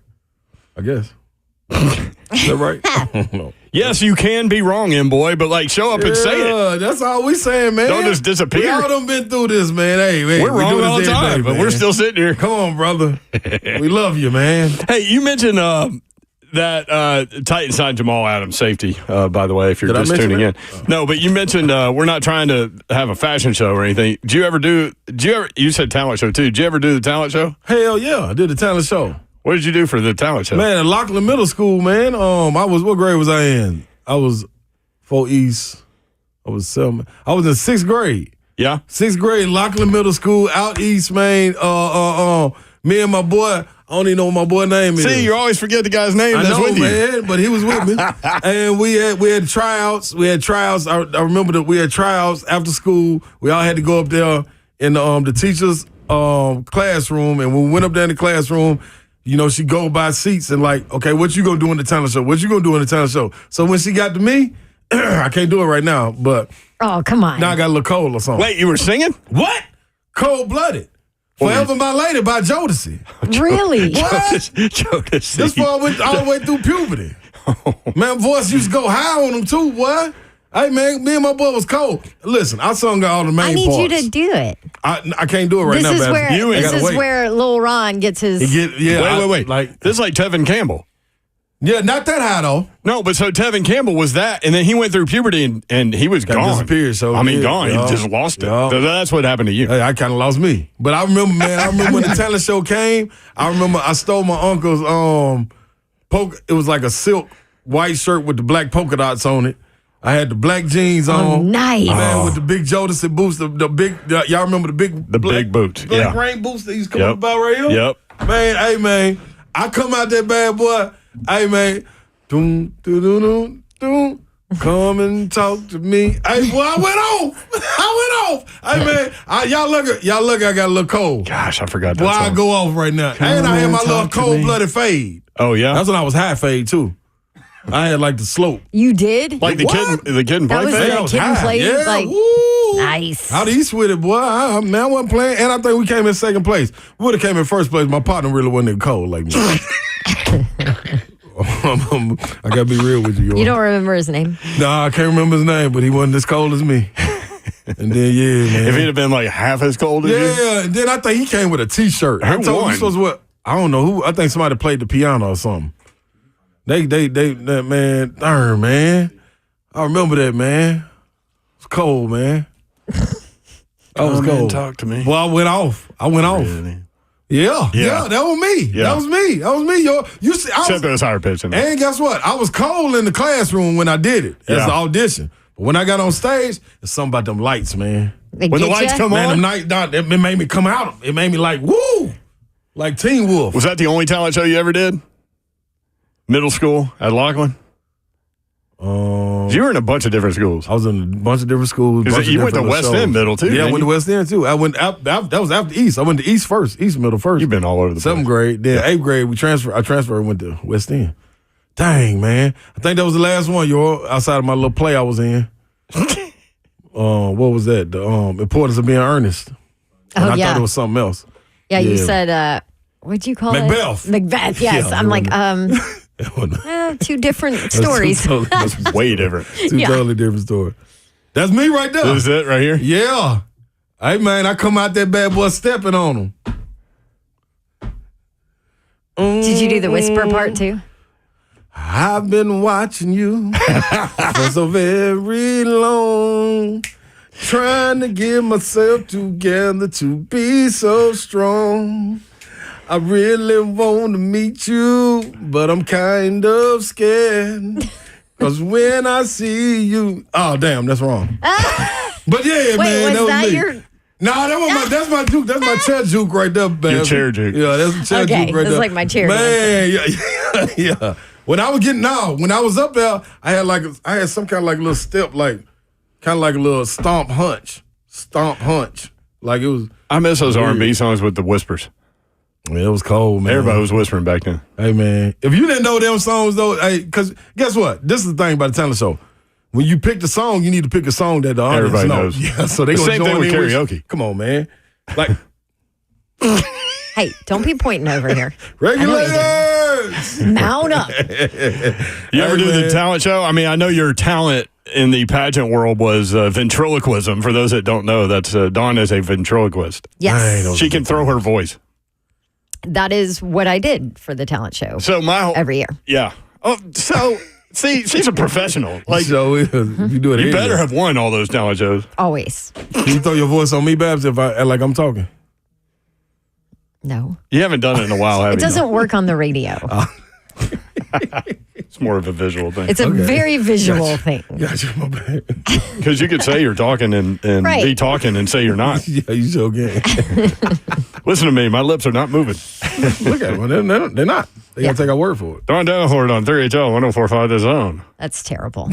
I guess. Is that right? No. Yes, you can be wrong, M-Boy, but, like, show up and say it. Yeah, that's all we saying, man. Don't just disappear. We all done been through this, man. Hey, we're wrong all the time, but we're still sitting here. Come on, brother. We love you, man. Hey, you mentioned that Titans signed Jamal Adams, safety, by the way, if you're just tuning in. No, but you mentioned we're not trying to have a fashion show or anything. You said talent show, too. Did you ever do the talent show? Hell yeah, I did the talent show. What did you do for the talent show? Man, at Lockland Middle School, man. What grade was I in? I was 4 East. I was 7. I was in 6th grade. Yeah? 6th grade, Lockland Middle School, out east, man. Me and my boy, I don't even know what my boy's name is. See, you always forget the guy's name. I that's know, with you. man, but he was with me. And we had tryouts. We had tryouts. I remember that we had tryouts after school. We all had to go up there in the teacher's classroom. And when we went up there in the classroom, you know, she go by seats and like, okay, what you gonna do in the talent show? What you gonna do in the talent show? So when she got to me, I can't do it right now, but oh, come on. now I got a little cold or something. Wait, you were singing? What? Cold-blooded. Forever My Lady by Jodeci. Really? What? Jodeci. This boy went all the way through puberty. Man, voice used to go high on him too, boy. Hey, man, me and my boy was cold. Listen, I sung all the main parts. I need you to do it. I can't do it right now, man. This is where Lil Ron gets his... Wait. Like, this is like Tevin Campbell. Yeah, not that high, though. No, but so Tevin Campbell was that, and then he went through puberty, and he was gone. Disappeared, so gone. Yeah. He just lost it. So that's what happened to you. Hey, I kind of lost me. But I remember, man, when the talent show came, I remember I stole my uncle's it was like a silk white shirt with the black polka dots on it. I had the black jeans on. Oh, nice. Man, with the big Jodeci boots, the big, y'all remember the big boots. Black rain boots that used to come about right here? Yep. Man, hey, man, I come out that bad boy. Hey, man, doom, doom, doom, doom, doom. Come and talk to me. Hey, boy, I went off. Hey, man, y'all look, I got a little cold. Gosh, I forgot that Boy, song. I go off right now. And I had my little cold-blooded fade. Oh, yeah? That's when I was high fade, too. I had like the slope. You did? Like the kid and play fade? That was the kid and play? Yeah, like, woo. Nice. Out east with it, boy. I wasn't playing. And I think we came in second place. We would have came in first place. My partner really wasn't even cold like me. I got to be real with you. You don't remember his name? Nah, I can't remember his name, but he wasn't as cold as me. And then, yeah, man. If he'd have been like half as cold as you? Yeah, and then I think he came with a T-shirt. I told him he supposed to what? I don't know who. I think somebody played the piano or something. That man, darn, man. I remember that, man. It was cold, man. I was cold. Talk to me. Well, I went off. Really? Yeah, that was me. Yeah. That was me. Yo, you see, Except it was higher pitch. And guess what? I was cold in the classroom when I did it as the audition. But when I got on stage, it's something about them lights, man. When the lights come on, it made me come out. It made me like, woo, like Teen Wolf. Was that the only talent show you ever did? Middle school at Laughlin? You were in a bunch of different schools. I was in a bunch of different schools. You went to West End Middle, too. Yeah, I went to West End, too. I went that was after East. I went to East first, East Middle first. You've been all over the place. 7th grade. Then 8th grade, I transferred and went to West End. Dang, man. I think that was the last one, outside of my little play I was in. What was that? The Importance of Being Earnest. Oh, I thought it was something else. Yeah, you said, what'd you call Macbeth. it? Macbeth, yes. Yeah, I'm like, two different stories. That's way different. Two totally different stories. That's me right there. This is it right here? Yeah. Hey, man, I come out that bad boy stepping on him. Did you do the whisper part, too? I've been watching you for so very long. Trying to get myself together to be so strong. I really want to meet you, but I'm kind of scared. Because when I see you... Oh, damn, that's wrong. But yeah, Wait, man. was that me. your... No, that's my juke. That's my chair juke right there, man. Your chair juke. Yeah, that's the chair Okay, juke right that's there. like my chair Man, yeah. When I was up there, I had some kind of like little step, like kind of like a little stomp hunch. Like it was. I miss those R&B songs with the whispers. Yeah, it was cold, man. Everybody was whispering back then. Hey, man, if you didn't know them songs though, because guess what? This is the thing about the talent show. When you pick the song, you need to pick a song that the audience Everybody knows. Yeah, so they The gonna same join thing with in karaoke. Come on, man. Like Hey, don't be pointing over here. regulators. Mount up. You ever do the man. talent show? I mean, I know your talent in the pageant world was ventriloquism. For those that don't know, that's Dawn is a ventriloquist. Yes. She can throw her voice. That is what I did for the talent show So my whole, every year. yeah. Oh, so see, she's a professional. Like So if you do it, you here, better have won all those talent shows. Always. Can you throw your voice on me, Babs, if I act like I'm talking? No. You haven't done it in a while, have It you? doesn't work on the radio. It's more of a visual thing. It's a very visual thing. Gotcha, my bad. Because you could say you're talking and Right. be talking and say you're not. Yeah, you so gay. Listen to me. My lips are not moving. Look at them. They're not. They Yeah. gotta take our word for it. Dawn Danforth on 3HL 1045 The Zone. That's terrible.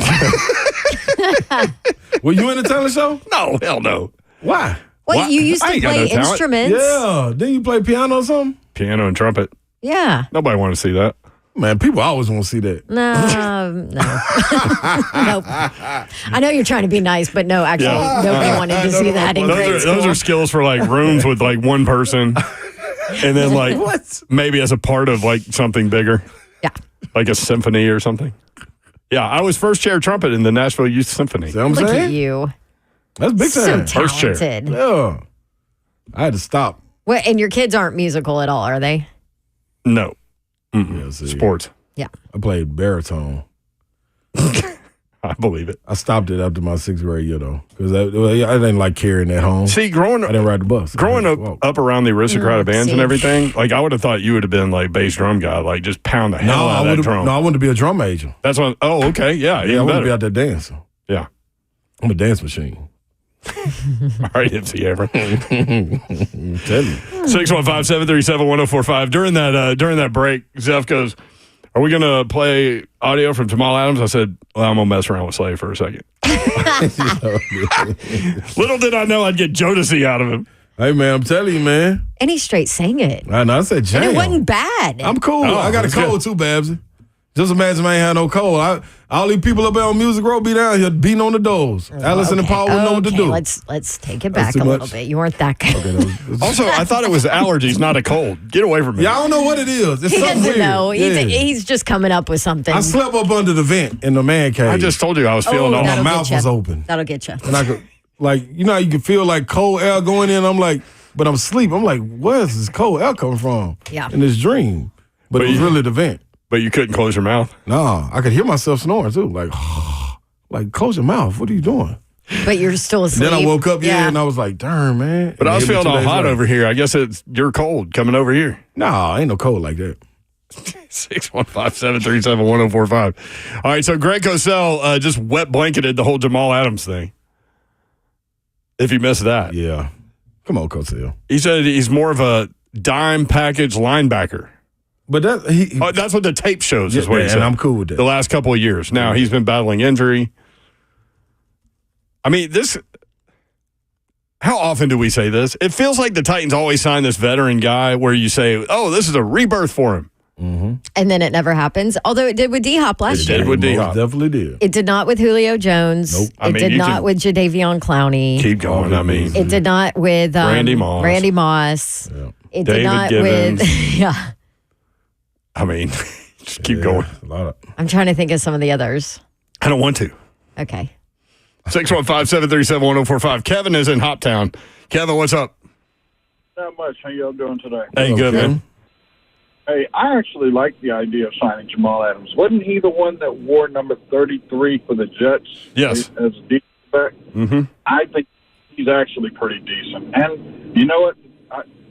Were you in the talent show? No, hell no. Why? Well, What? you used I to ain't got play no talent. instruments. Yeah. Didn't you play piano or something? Piano and trumpet. Yeah. Nobody want to see that. Man, people always want to see that. No. Nope. I know you're trying to be nice, but no, actually, nobody wanted to see that in grade Those school. are skills for like rooms with like one person. And then like maybe as a part of like something bigger. Yeah. Like a symphony or something. Yeah, I was first chair trumpet in the Nashville Youth Symphony. See what I'm Look saying? at you. That's big So time. First chair. talented. Yeah. I had to stop. What, and your kids aren't musical at all, are they? No. Yeah, see, Sports. Yeah. I played baritone. I believe it. I stopped it after my 6th grade year, though, because I didn't like carrying that home. See, I didn't ride the bus. growing I had to walk. up around the aristocrat of bands and see. everything, like I would have thought you would have been like bass drum guy, like just pound the hell out of that drum. I wanted to be a drum major. That's what. Oh, okay, yeah, Yeah, I even want to better. be out there dancing. Yeah. I'm a dance machine. All right, MC Ever. I'm telling you. 615-737-1045. During that break, Zeph goes, "Are we going to play audio from Jamal Adams?" I said, "Well, I'm going to mess around with Slave for a second." Little did I know I'd get Jodeci out of him. Hey, man, I'm telling you, man. And he straight sang it. I said, jam. And it wasn't bad. I'm cool. Oh, I got a that's cold too, Babsy. Just imagine I ain't had no cold. All these people up there on Music Row be down here beating on the doors. Allison and Paul wouldn't know what to do. Let's take it back too a little much. bit. You weren't that good. Also, I thought it was allergies, not a cold. Get away from me. Yeah, I don't know what it is. It's He something doesn't weird. know. Yeah. He's just coming up with something. I slept up under the vent in the man cave. I just told you I was feeling all that'll my get mouth ya. was open. That'll get you. And I could, like, you know how you can feel like cold air going in? I'm like, but I'm asleep. I'm like, where's this cold air coming from? Yeah. In this dream. But it was really the vent. But you couldn't close your mouth. No, I could hear myself snoring too. Like, close your mouth. What are you doing? But you're still asleep. Then I woke up, and I was like, darn, man. But I was feeling all hot over. over here. I guess it's you're cold coming over here. No, ain't no cold like that. 615-737-1045. All right, so Greg Cosell just wet blanketed the whole Jamal Adams thing. If you missed that. Yeah. Come on, Cosell. He said he's more of a dime package linebacker. But That's what the tape shows, is what he said. and I'm cool with that. The last couple of years. Now, he's been battling injury. I mean, how often do we say this? It feels like the Titans always sign this veteran guy where you say, oh, this is a rebirth for him. And then it never happens. Although it did with D-Hop last year. did with Most D-Hop. definitely did. It did not with Julio Jones. Nope. I It mean, did you not can with Jadeveon Clowney. Keep going. I mean, It did not with Randy Moss. Yeah. It David did not Givens. with yeah. I mean, just keep going. A lot of. I'm trying to think of some of the others. I don't want to. Okay. 615-737-1045. Kevin is in Hoptown. Kevin, what's up? Not much. How y'all doing today? Hey, good, Okay. man. Hey, I actually like the idea of signing Jamal Adams. Wasn't he the one that wore number 33 for the Jets? Yes. As a defensive back? Mm-hmm. I think he's actually pretty decent. And you know what?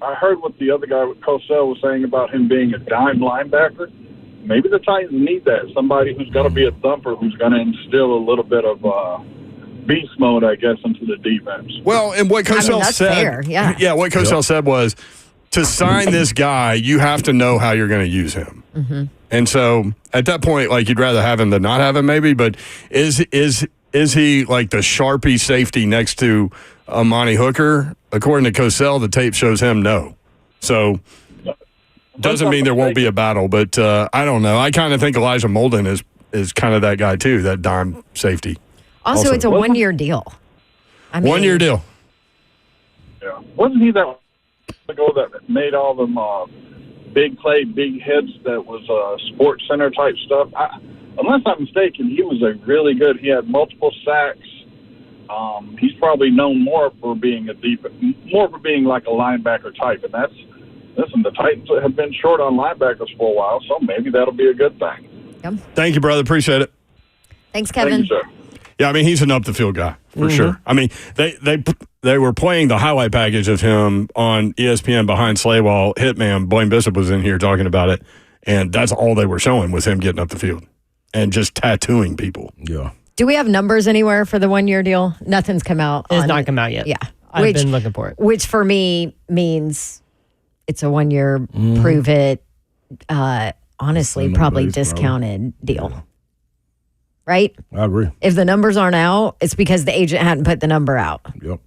I heard what the other guy with Cosell was saying about him being a dime linebacker. Maybe the Titans need that. Somebody who's going to be a thumper, who's going to instill a little bit of beast mode, I guess, into the defense. Well, and what Cosell said, fair, yeah. Yeah, what Cosell said was, to sign this guy, you have to know how you're going to use him. Mm-hmm. And so at that point, like, you'd rather have him than not have him, maybe. But is he like the Sharpie safety next to Amani Hooker? According to Cosell, the tape shows him no. So doesn't mean there won't be a battle. But I don't know. I kind of think Elijah Molden is kind of that guy too, that dime safety. Also, it's a 1-year deal. I mean, 1-year deal. Yeah, wasn't he that ago that made all them big play, big hits? That was Sports Center type stuff. Unless I'm mistaken, he was a really good. He had multiple sacks. He's probably known more for being like a linebacker type, and listen. The Titans have been short on linebackers for a while, so maybe that'll be a good thing. Yep. Thank you, brother. Appreciate it. Thanks, Kevin. Thank you, sir. Yeah, I mean, he's an up the field guy for sure. I mean, they were playing the highlight package of him on ESPN behind Slaywall. Hitman Blaine Bishop was in here talking about it, and that's all they were showing was him getting up the field and just tattooing people. Yeah. Do we have numbers anywhere for the 1-year deal? Nothing's come out. It's not come out yet. Yeah. I've been looking for it. Which for me means it's a 1-year prove it, honestly, probably discounted deal. Yeah. Right? I agree. If the numbers aren't out, it's because the agent hadn't put the number out. Yep.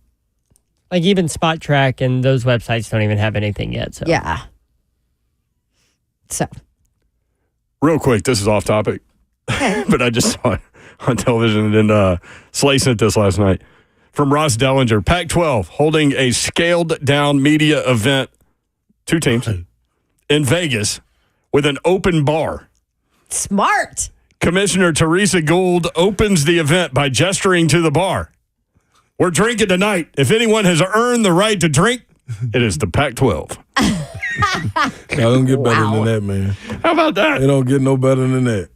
Like even Spot Track and those websites don't even have anything yet. So Yeah. So. Real quick, this is off topic, but I just saw it on television, and Slay sent this last night. From Ross Dellinger, Pac-12 holding a scaled-down media event, 2 teams, in Vegas with an open bar. Smart. Commissioner Teresa Gould opens the event by gesturing to the bar. We're drinking tonight. If anyone has earned the right to drink, it is the Pac-12. I don't get better than that, man. How about that? They don't get no better than that.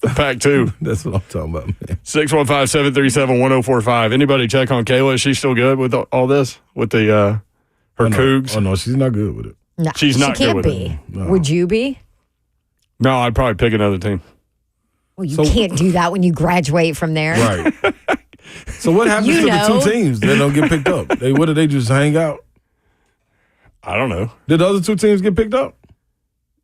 The Pac-2. That's what I'm talking about, man. 615-737-1045. Anybody check on Kayla? Is she still good with all this? With the her Cougs? Oh, no, she's not good with it. No, She's not she good can't with be. it. No. Would you be? No, I'd probably pick another team. Well, you can't do that when you graduate from there. Right. So what happens to the 2 teams that don't get picked up? What did they just hang out? I don't know. Did the other 2 teams get picked up?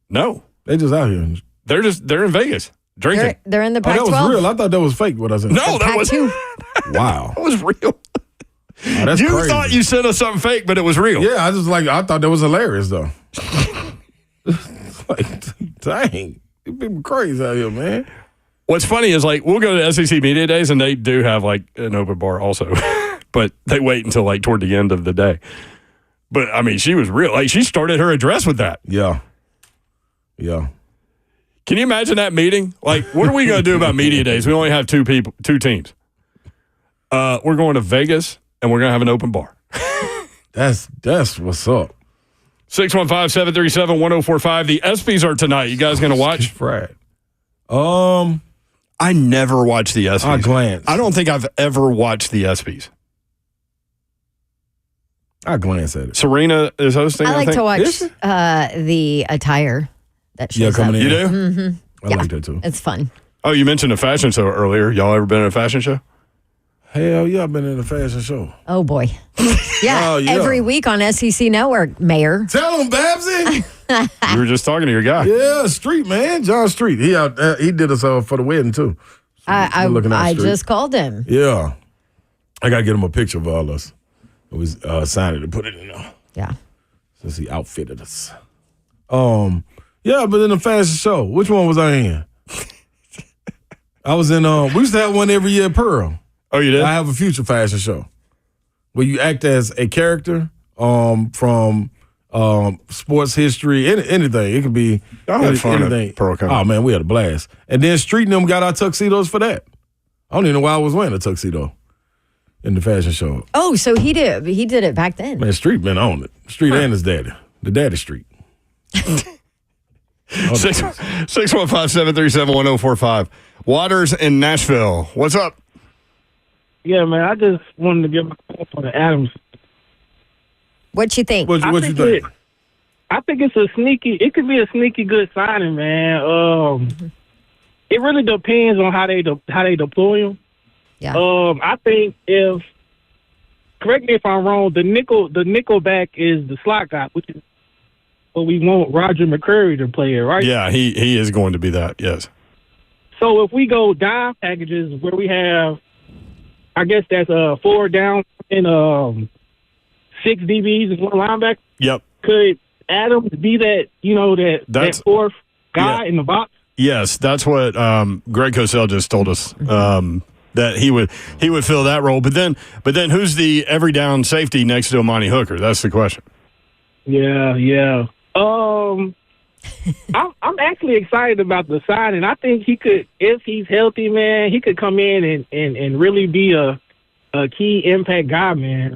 No. They just out here. They're in Vegas drinking. They're in the Oh, Pac-12. that was real. I thought that was fake. What I said. No, that was Pac-2. Wow. that was real. Oh, that's You crazy. thought you sent us something fake, but it was real. Yeah, I thought that was hilarious though. Like, dang, you people crazy out here, man. What's funny is, like, we'll go to SEC Media Days, and they do have, like, an open bar also. But they wait until, like, toward the end of the day. But, I mean, she was real. Like, she started her address with that. Yeah. Yeah. Can you imagine that meeting? Like, what are we going to do about Media Days? We only have 2 teams. We're going to Vegas, and we're going to have an open bar. That's what's up. 615-737-1045. The ESPYs are tonight. You guys going to watch? Fried. I never watched the ESPYs. I glanced. I don't think I've ever watched the ESPYs. I glance at it. Serena is hosting. I like think. to watch Is she? the attire that shows Yeah, coming up. in. You do? Mm-hmm. I like that too. It's fun. Oh, you mentioned a fashion show earlier. Y'all ever been in a fashion show? Hell yeah, I've been in a fashion show. Oh, boy. Yeah, Oh, yeah. every week on SEC Network, Mayor. Tell him, Babsy. You were just talking to your guy. Yeah, Street, man. John Street. He did us for the wedding too. I looking at Street. just called him. Yeah. I got to get him a picture of all us. It was signed it and put it in there. Yeah. Since he outfitted us. Yeah, but in the fashion show, which one was I in? I was in, we used to have one every year at Pearl. Oh, you did? I have a future fashion show where you act as a character from sports history, anything. It could be Y'all had fun at anything. Pearl Company. Oh, man, we had a blast. And then Street and them got our tuxedos for that. I don't even know why I was wearing a tuxedo in the fashion show. Oh, so he did it back then. Man, Street been on it. Street and his daddy. The daddy Street. 615-737-1045. Waters in Nashville. What's up? Yeah, man. I just wanted to give my call for the Adams. What you think? What you think? I think it's it could be a sneaky good signing, man. It really depends on how they deploy him. Yeah. I think correct me if I'm wrong, the nickel back is the slot guy, which is what we want Roger McCreary to play it, right? Yeah, he is going to be that, yes. So if we go dime packages where we have, I guess that's 4 down and 6 DBs and 1 linebacker. Yep. Could Adams be that that fourth guy in the box? Yes, that's what Greg Cosell just told us. That he would fill that role. But then who's the every down safety next to Amani Hooker? That's the question. Yeah. I'm actually excited about the signing. I think he could, if he's healthy, man, he could come in and really be a key impact guy, man.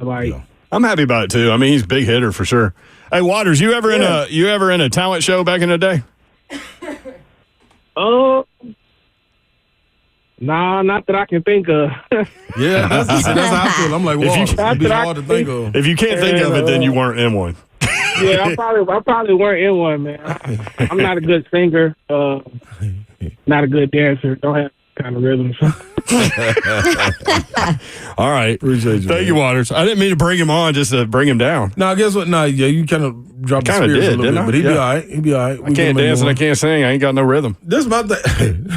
I'm happy about it too. I mean, he's a big hitter for sure. Hey, Waters, you ever in a talent show back in the day? Nah, not that I can think of. Yeah, that's how I feel. I'm like, wow, it'd be hard to think of. If you can't think of it, then you weren't in one. Yeah, I probably weren't in one, man. I'm not a good singer, not a good dancer. Don't have kind of rhythm. All right. Appreciate you. Thank you, Waters. I didn't mean to bring him on just to bring him down. No, guess what? No, yeah, you kind of dropped the spirits a little bit, but he'd be all right. He'd be all right. I can't dance and I can't sing. I ain't got no rhythm. This is my thing.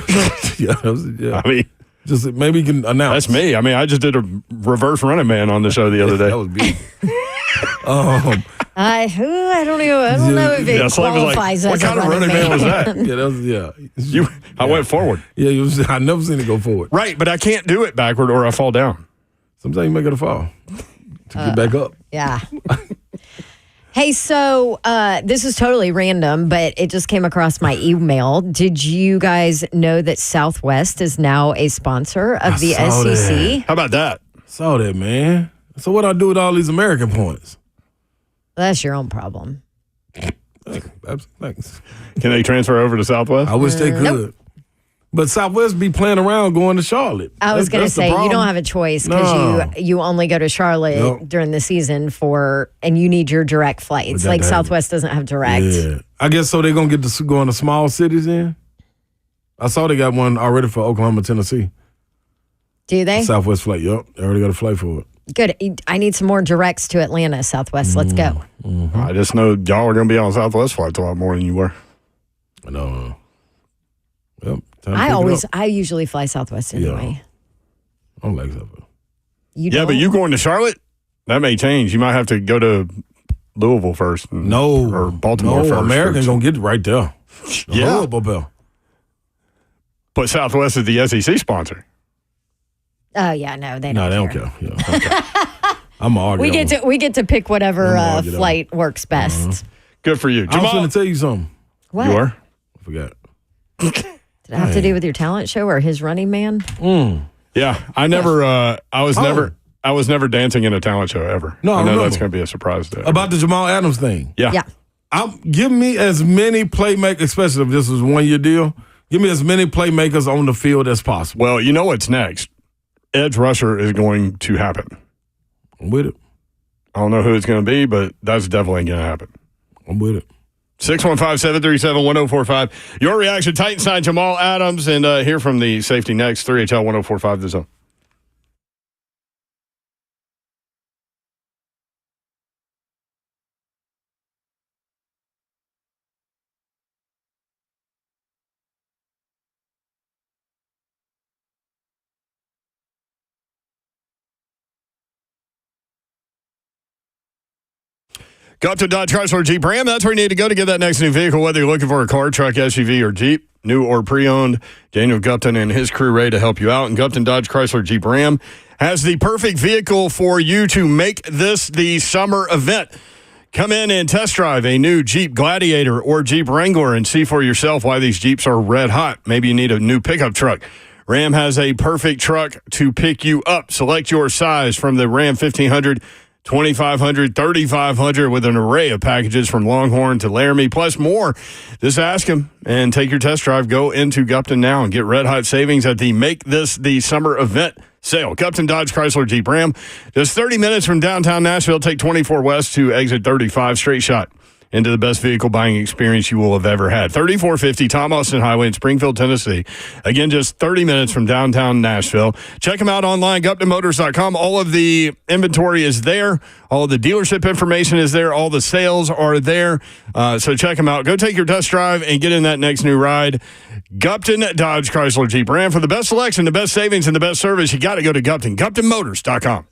yeah. I mean, just maybe you can announce. That's me. I mean, I just did a reverse running man on the show the other day. That was beautiful. I don't know if it qualifies what as kind a of running man was that? I went forward. Yeah, I never seen it go forward. Right, but I can't do it backward or I fall down. Sometimes you make it a fall to get back up. Yeah. Hey, so this is totally random, but it just came across my email. Did you guys know that Southwest is now a sponsor of the SEC? That. How about that? Saw that, man. So what I do with all these American points? That's your own problem. Thanks. Can they transfer over to Southwest? I wish they could. Nope. But Southwest be playing around going to Charlotte. I was going to say, you don't have a choice because you only go to Charlotte during the season and you need your direct flights. Like Southwest doesn't have direct. Yeah. I guess so they're going to get to go into small cities then? I saw they got one already for Oklahoma, Tennessee. Do they? Southwest flight, yep. They already got a flight for it. Good. I need some more directs to Atlanta, Southwest. Let's go. Mm-hmm. I just know y'all are going to be on Southwest flights a lot more than you were. I know. Yep. I usually fly Southwest anyway. I don't like Southwest. But you going to Charlotte? That may change. You might have to go to Louisville first. Or Baltimore first. American going to get it right there. But Southwest is the SEC sponsor. Oh yeah, no, they don't care. Yeah, I'm arguing. We get to pick whatever flight works best. Good for you, Jamal. I was going to tell you something. What? You are? I forgot. Did it have to do with your talent show or his running man? Yeah, I was never dancing in a talent show ever. No, I know that's going to be a surprise to about the Jamal Adams thing. Yeah. Give me as many playmakers, especially if this was a 1-year deal. Give me as many playmakers on the field as possible. Well, you know what's next? Edge rusher is going to happen. I'm with it. I don't know who it's going to be, but that's definitely going to happen. I'm with it. 615-737-1045. Your reaction, Titan sign Jamal Adams, and hear from the safety next. 3HL 1045 The Zone. Go up to Dodge Chrysler Jeep Ram. That's where you need to go to get that next new vehicle, whether you're looking for a car, truck, SUV, or Jeep, new or pre-owned. Daniel Gupton and his crew ready to help you out. And Gupton Dodge Chrysler Jeep Ram has the perfect vehicle for you to make this the summer event. Come in and test drive a new Jeep Gladiator or Jeep Wrangler and see for yourself why these Jeeps are red hot. Maybe you need a new pickup truck. Ram has a perfect truck to pick you up. Select your size from the Ram 1500, 2500, 3500 with an array of packages from Longhorn to Laramie, plus more. Just ask him and take your test drive. Go into Gupton now and get red hot savings at the Make This the Summer event sale. Gupton Dodge Chrysler Jeep Ram. Just 30 minutes from downtown Nashville. Take 24 west to exit 35. Straight shot into the best vehicle buying experience you will have ever had. 3450 Tom Austin Highway in Springfield, Tennessee. Again, just 30 minutes from downtown Nashville. Check them out online, GuptonMotors.com. All of the inventory is there. All of the dealership information is there. All the sales are there. So check them out. Go take your test drive and get in that next new ride. Gupton Dodge Chrysler Jeep Ram. For the best selection, the best savings, and the best service, you got to go to Gupton. GuptonMotors.com.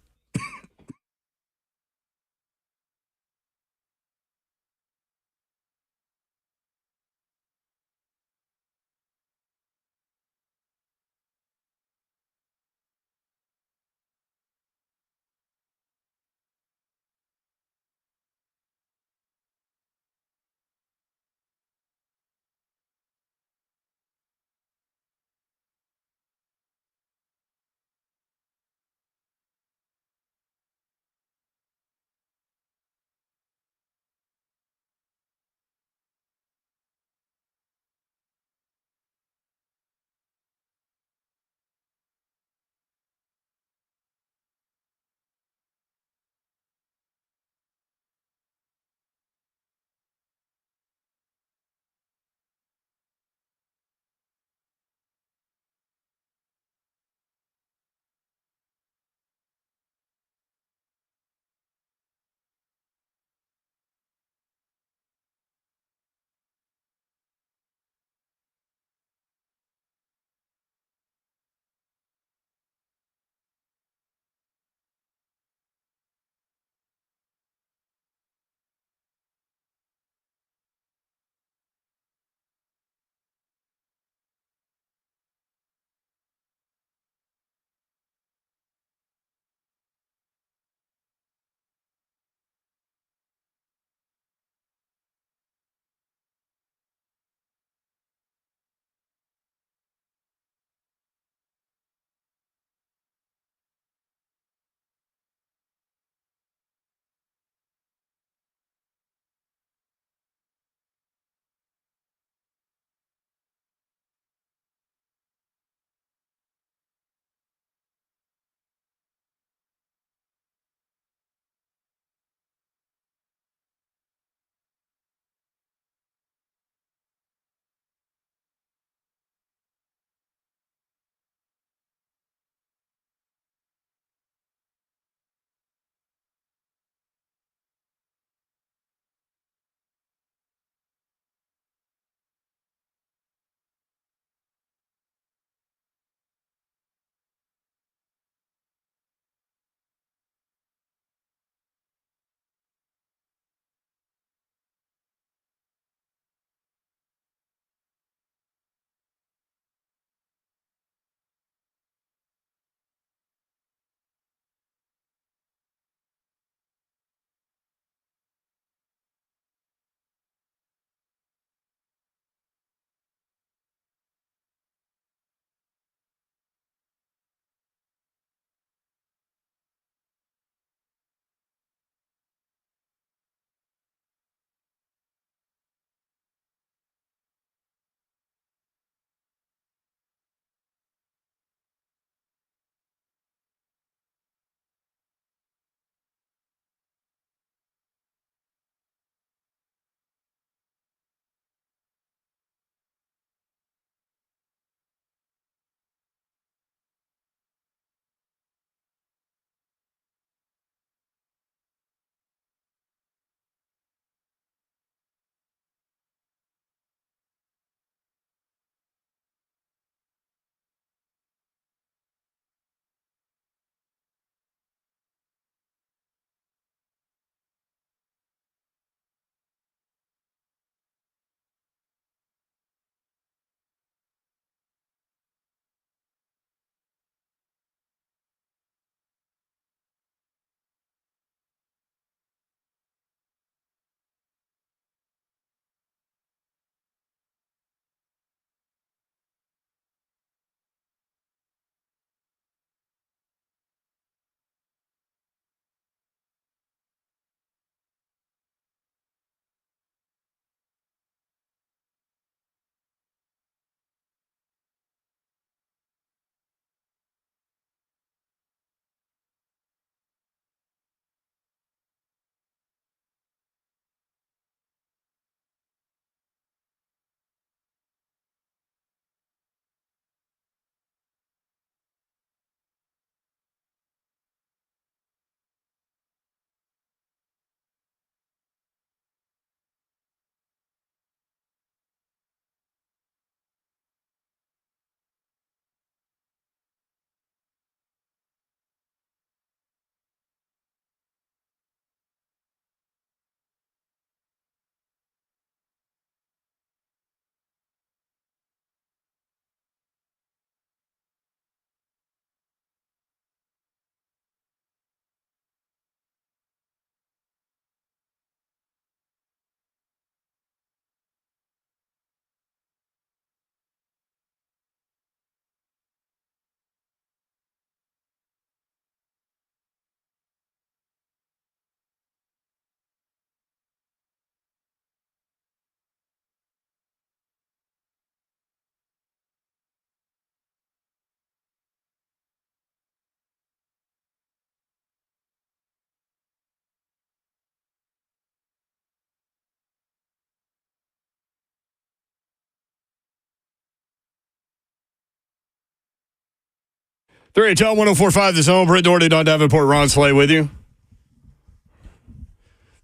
3HL 1045 The Zone. Britt Doherty, Don Davenport, Ron Slay with you.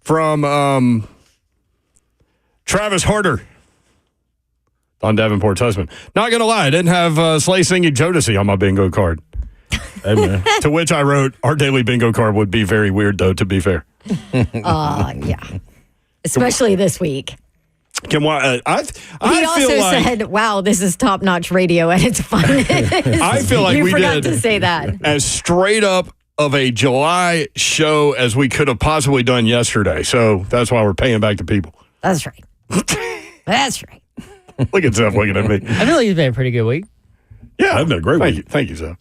From Travis Harder, Don Davenport's husband. Not going to lie, I didn't have Slay singing Jodeci on my bingo card. Hey, man. To which I wrote, our daily bingo card would be very weird, though, to be fair. Yeah. Especially this week. He also said, wow, this is top-notch radio at its finest. I feel like you we forgot did to say that. as straight up of a July show as we could have possibly done yesterday. So that's why we're paying back to people. That's right. That's right. Look at Zeph looking at me. I feel like it's been a pretty good week. Yeah. I've been a great week. Thank you, Zeph.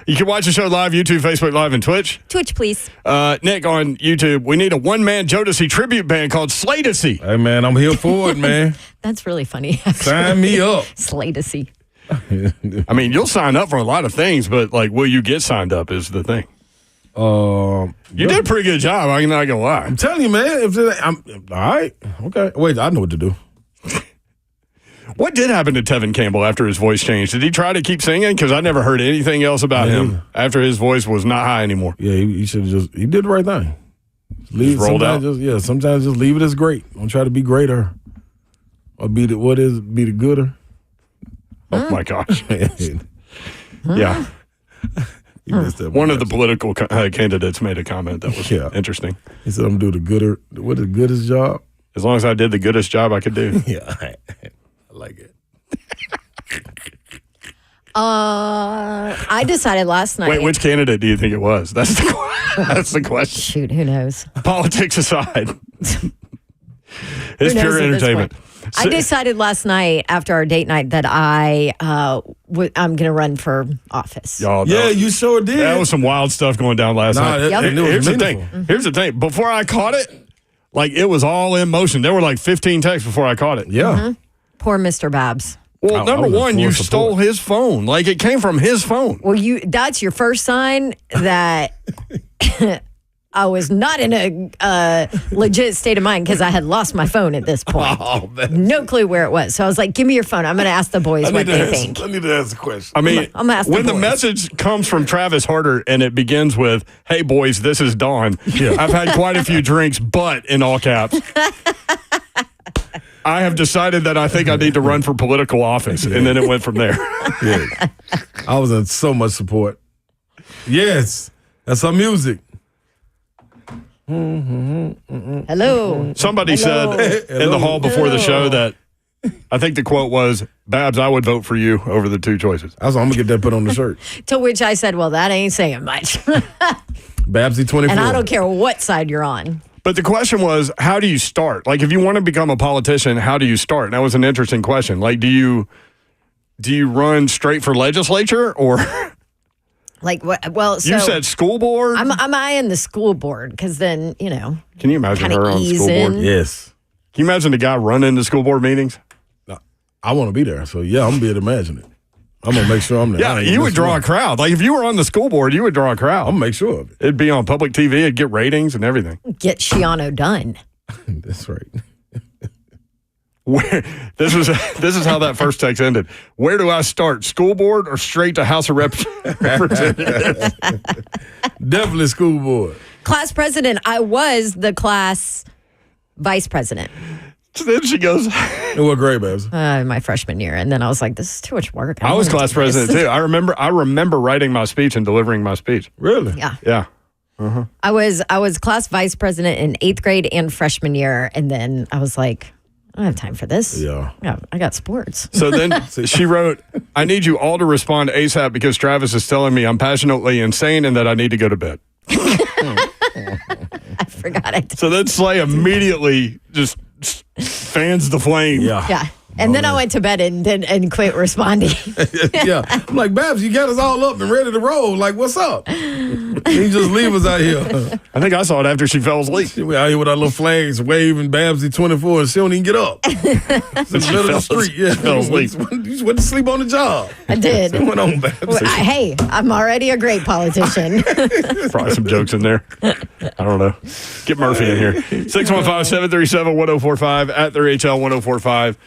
You can watch the show live, YouTube, Facebook Live, and Twitch. Twitch, please. Nick, on YouTube, we need a one-man Jodeci tribute band called Slateacy. Hey, man, I'm here for it, man. That's really funny. Sign me up. Slateacy. I mean, you'll sign up for a lot of things, but, like, will you get signed up is the thing. You did a pretty good job. I'm not going to lie. I'm telling you, man. All right. Okay. Wait, I know what to do. What did happen to Tevin Campbell after his voice changed? Did he try to keep singing? Because I never heard anything else about him after his voice was not high ananymore. Yeah, he should have he did the right thing. Rolled out. Sometimes just leave it as great. Don't try to be greater or be the gooder. Oh, my gosh. Yeah. One of the political candidates made a comment that was interesting. He said, I'm going to do the goodest job. As long as I did the goodest job I could do. Yeah, I like it. I decided last night. Wait, which candidate do you think it was? That's the question. Shoot, who knows? Politics aside. It's pure entertainment. I decided last night after our date night that I'm going to run for office. Y'all, you sure did. That was some wild stuff going down last night. Here's the thing. Here's the thing. Before I caught it, like, it was all in motion. There were like 15 texts before I caught it. Yeah. Mm-hmm. Poor Mr. Babs. Well, number one, you stole his phone. Like, it came from his phone. Well, that's your first sign that I was not in a legit state of mind because I had lost my phone at this point. Oh, no clue where it was. So I was like, give me your phone. I'm going to ask the boys what they think. I need to ask a question. I mean, I'm gonna ask when the boys. message comes from Travis Harder and it begins with, hey, boys, this is Dawn. I've had quite a few drinks, but in all caps. I have decided that I think I need to run for political office. And then it went from there. Yeah. I was in so much support. Yes. That's our music. Hello. Somebody said in the hall before the show that I think the quote was, Babs, I would vote for you over the two choices. I'm going to get that put on the shirt. To which I said, well, that ain't saying much. Babsy 24. And I don't care what side you're on. But the question was, how do you start? Like, if you want to become a politician, how do you start? And that was an interesting question. Like, do you run straight for legislature or? Like what? Well, so you said school board. I'm eyeing the school board because then Can you imagine her on ease school board? in. Yes. Can you imagine the guy running the school board meetings? No, I want to be there. So, yeah, I'm going to be able to imagine it. I'm going to make sure I'm there. Yeah, you would draw a crowd. Like, if you were on the school board, you would draw a crowd. I'm going to make sure of it. It'd be on public TV. It'd get ratings and everything. Get Shiano done. That's right. This is how that first text ended. Where do I start? School board or straight to House of Representatives? Definitely school board. Class president. I was the class vice president. So then she goes, In what grade, Babs? My freshman year. And then I was like, this is too much work. I was class president too. I remember writing my speech and delivering my speech. Really? Yeah. Yeah. I was class vice president in 8th grade and freshman year. And then I was like, I don't have time for this. Yeah. I got sports. So then she wrote, I need you all to respond ASAP because Travis is telling me I'm passionately insane and that I need to go to bed. I forgot I did. So then Slay immediately just fans the flame. Yeah. And then I went to bed and quit responding. Yeah. I'm like, Babs, you got us all up and ready to roll. Like, what's up? You just leave us out here. I think I saw it after she fell asleep. We out here with our little flags waving Babsy 24 and she don't even get up. It's in the middle of the street. Yeah. Fell asleep. You just went to sleep on the job. I did. What's going on, Babs? Well, hey, I'm already a great politician. Probably some jokes in there. I don't know. Get Murphy in here. 615-737-1045 at 3HL 1045.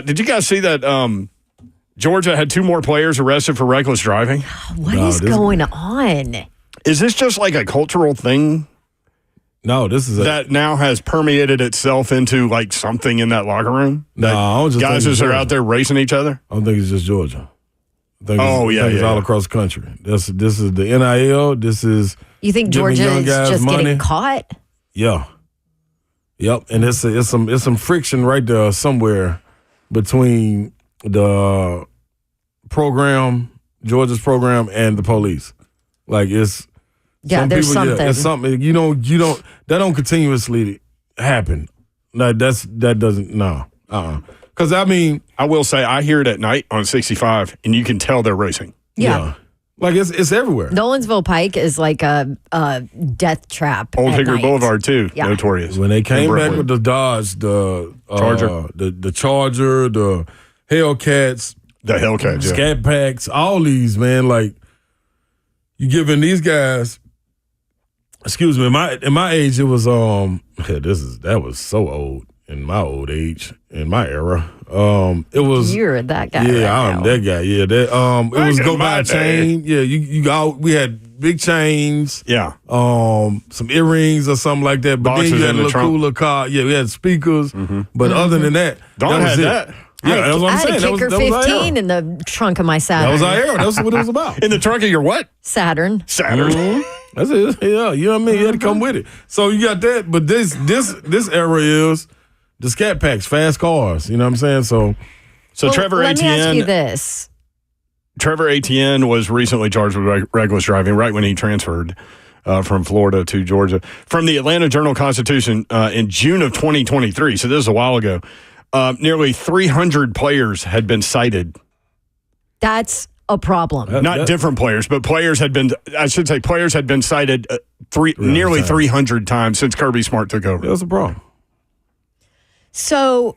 Did you guys see that Georgia had 2 more players arrested for reckless driving. What is going on? Is this just like a cultural thing? No, this is that now has permeated itself into like something in that locker room. No, I don't just guys think it's are Georgia. out there racing each other. I don't think it's just Georgia. I think it's all across the country. This is the NIL. This is You think giving Georgia young is guys just money. getting caught? Yeah. Yep, and it's some friction right there somewhere between the program, Georgia's program, and the police. Like it's there's something. it's something you don't that don't continuously happen. Like that doesn't Because I mean, I will say I hear it at night on 65, and you can tell they're racing. Yeah. Like it's everywhere. Nolensville Pike is like a death trap. Old at Hickory night. Boulevard too, Yeah. notorious. When they came back Brooklyn. with the Dodge, the Charger. the Charger, the Hellcats, The Hellcats, yeah. Scat Packs, all these, man, like you giving these guys. Excuse me, in my age, it was that was so old in my old age, in my era. It was You're that guy. yeah, right I'm now. that guy. Yeah, that it was in go my buy a chain. day. Yeah, you got we had big chains. Yeah. Some earrings or something like that. But Boxes then you had in a the little trunk. cooler car. Yeah, we had speakers. But other than that, Don that was had it. that. Yeah, that's what I I'm had saying. a That was Kicker our 15 era. in the trunk of my Saturn. That was our era. That's what it was about. In the trunk of your what? Saturn. Saturn. That's it. Yeah, you know what I mean? You had to come with it. So you got that. But this era is the Scat Packs, fast cars. You know what I'm saying? So So Trevor let me ask you Etienne. this. Trevor Etienne was recently charged with reckless driving right when he transferred from Florida to Georgia. From the Atlanta Journal-Constitution in June of 2023, so this is a while ago, nearly 300 players had been cited. That's a problem. Not different players, but players had been cited nearly 300 times since Kirby Smart took over. that's a problem. So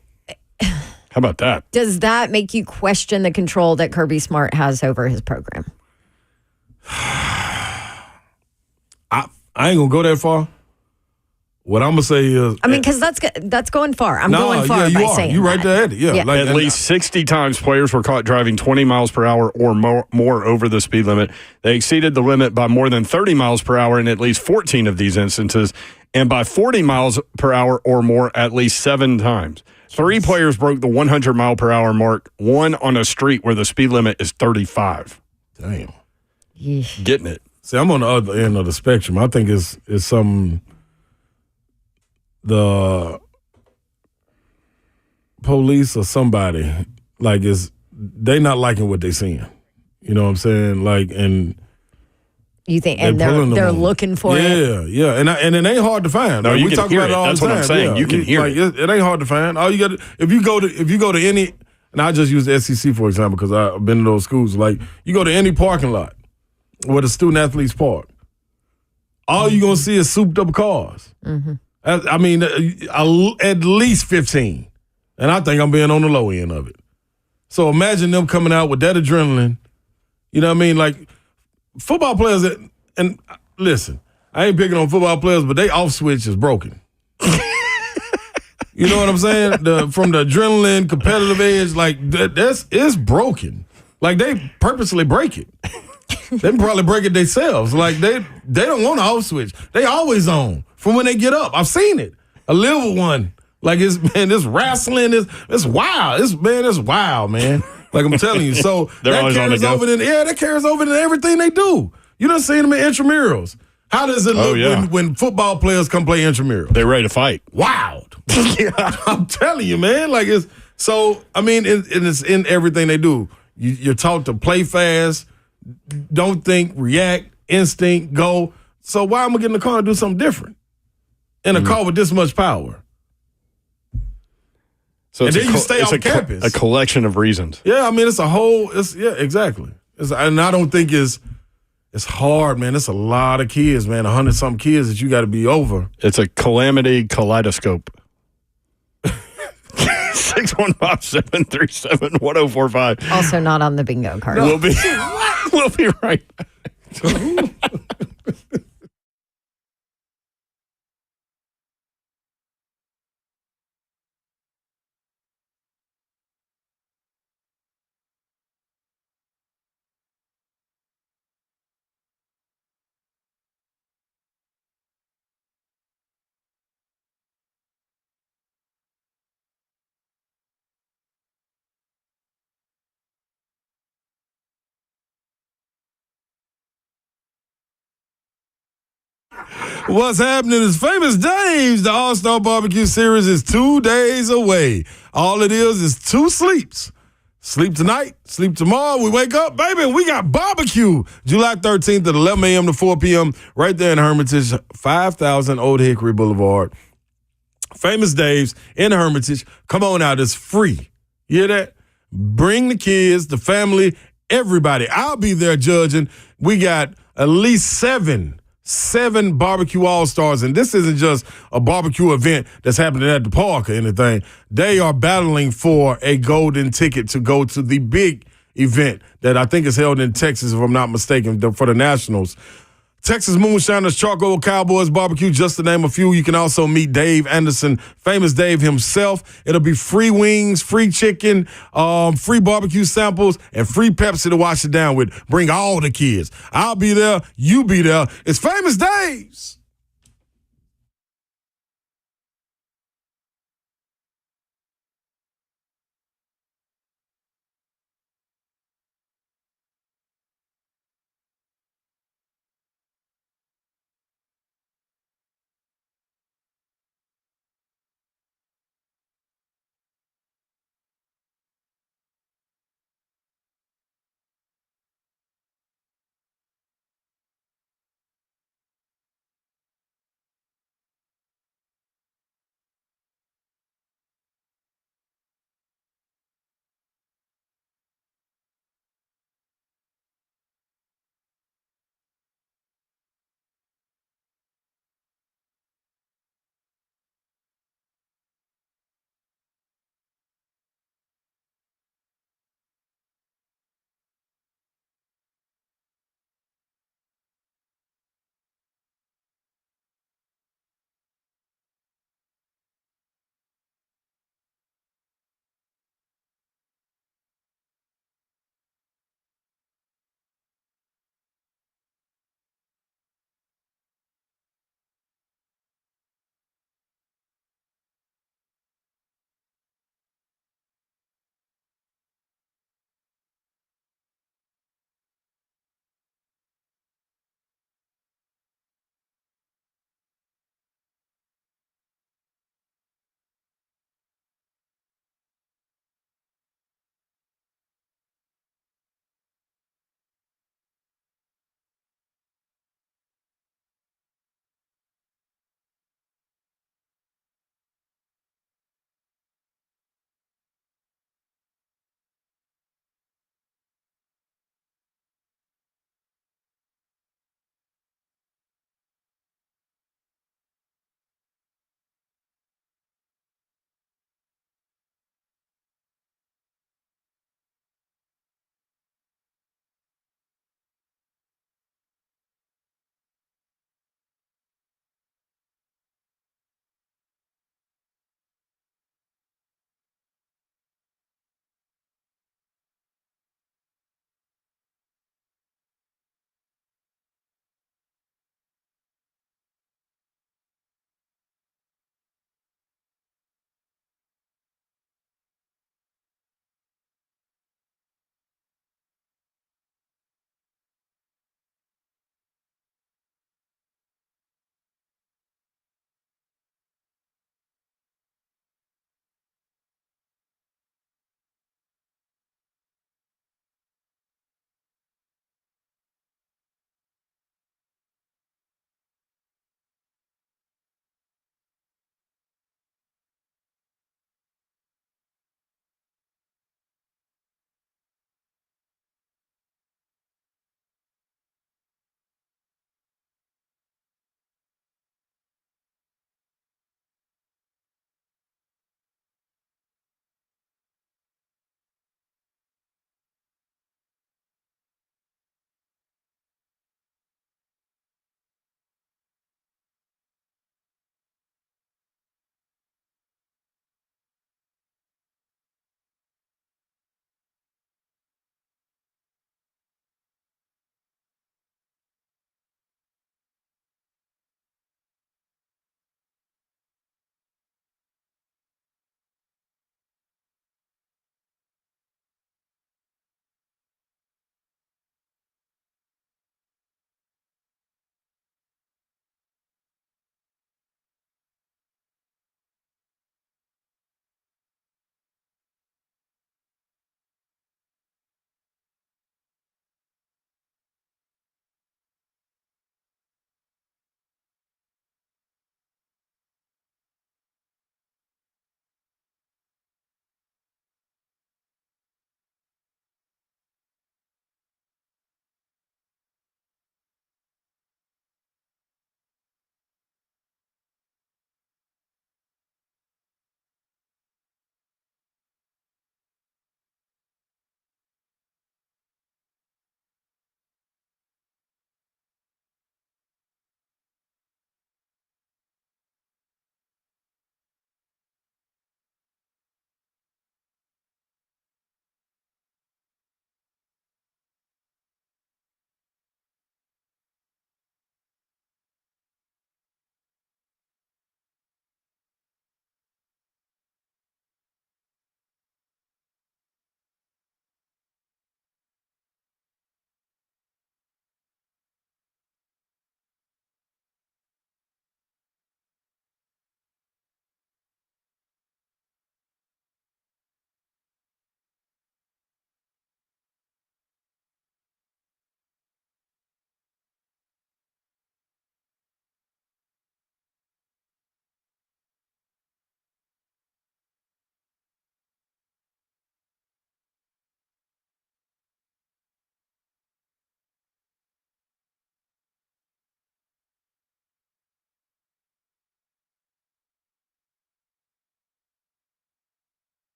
How about that? does that make you question the control that Kirby Smart has over his program? I ain't going to go that far. What I'm going to say is... I mean, because that's going far. I'm going far you by are. saying You right that. there at it. Yeah. Yeah. Like, At least 60 times players were caught driving 20 miles per hour or more over the speed limit. They exceeded the limit by more than 30 miles per hour in at least 14 of these instances, and by 40 miles per hour or more at least 7 times. 3 players broke the 100 mile per hour mark, one on a street where the speed limit is 35. Damn. Getting it. See, I'm on the other end of the spectrum. I think it's some the police or somebody like they not liking what they seeing. You know what I'm saying? Like, and You think, and pulling them they're on. looking for it. Yeah, and it ain't hard to find. No, Like, you we can talk hear about it. all That's the what I'm time. saying. Yeah. You can hear like, it. It ain't hard to find. All you got if you go to any, and I just use the SEC for example because I've been to those schools. Like, you go to any parking lot where the student athletes park, all you gonna see is souped up cars. Mm-hmm. I mean, at least 15, and I think I'm being on the low end of it. So imagine them coming out with that adrenaline. You know what I mean? Like football players and listen, I ain't picking on football players, but they off switch is broken. You know what I'm saying? From the adrenaline, competitive edge, like it's broken. Like they purposely break it. They probably break it themselves. Like they don't want to off switch. They always on from when they get up. I've seen it. A little one. Like this wrestling it's wild. It's wild, man. Like I'm telling you. So They're that always on the carries go. over that carries over to everything they do. You done seen them in intramurals. How does it look when football players come play intramurals? They're ready to fight. Wild. I'm telling you, man. Like it's so. I mean, it's in everything they do. You're taught to play fast, don't think, react, instinct, go. So why am I getting in the car and do something different in a car with this much power? So And it's then you stay off campus. A collection of reasons. Yeah, I mean it's a whole. Exactly. And I don't think it's hard, man. It's a lot of kids, man. 100-something kids that you got to be over. It's a calamity kaleidoscope. 615-737-1045. Also not on the bingo card. We'll be right back. What's happening is Famous Dave's. The All-Star Barbecue Series is 2 days away. All it is 2 sleeps. Sleep tonight, sleep tomorrow. We wake up, baby, and we got barbecue. July 13th at 11 a.m. to 4 p.m. right there in Hermitage, 5000 Old Hickory Boulevard. Famous Dave's in Hermitage. Come on out. It's free. You hear that? Bring the kids, the family, everybody. I'll be there judging. We got at least seven barbecue all-stars, and this isn't just a barbecue event that's happening at the park or anything. They are battling for a golden ticket to go to the big event that I think is held in Texas, if I'm not mistaken, for the Nationals. Texas Moonshiners, Charcoal Cowboys Barbecue, just to name a few. You can also meet Dave Anderson, Famous Dave himself. It'll be free wings, free chicken, free barbecue samples, and free Pepsi to wash it down with. Bring all the kids. I'll be there. You be there. It's Famous Dave's.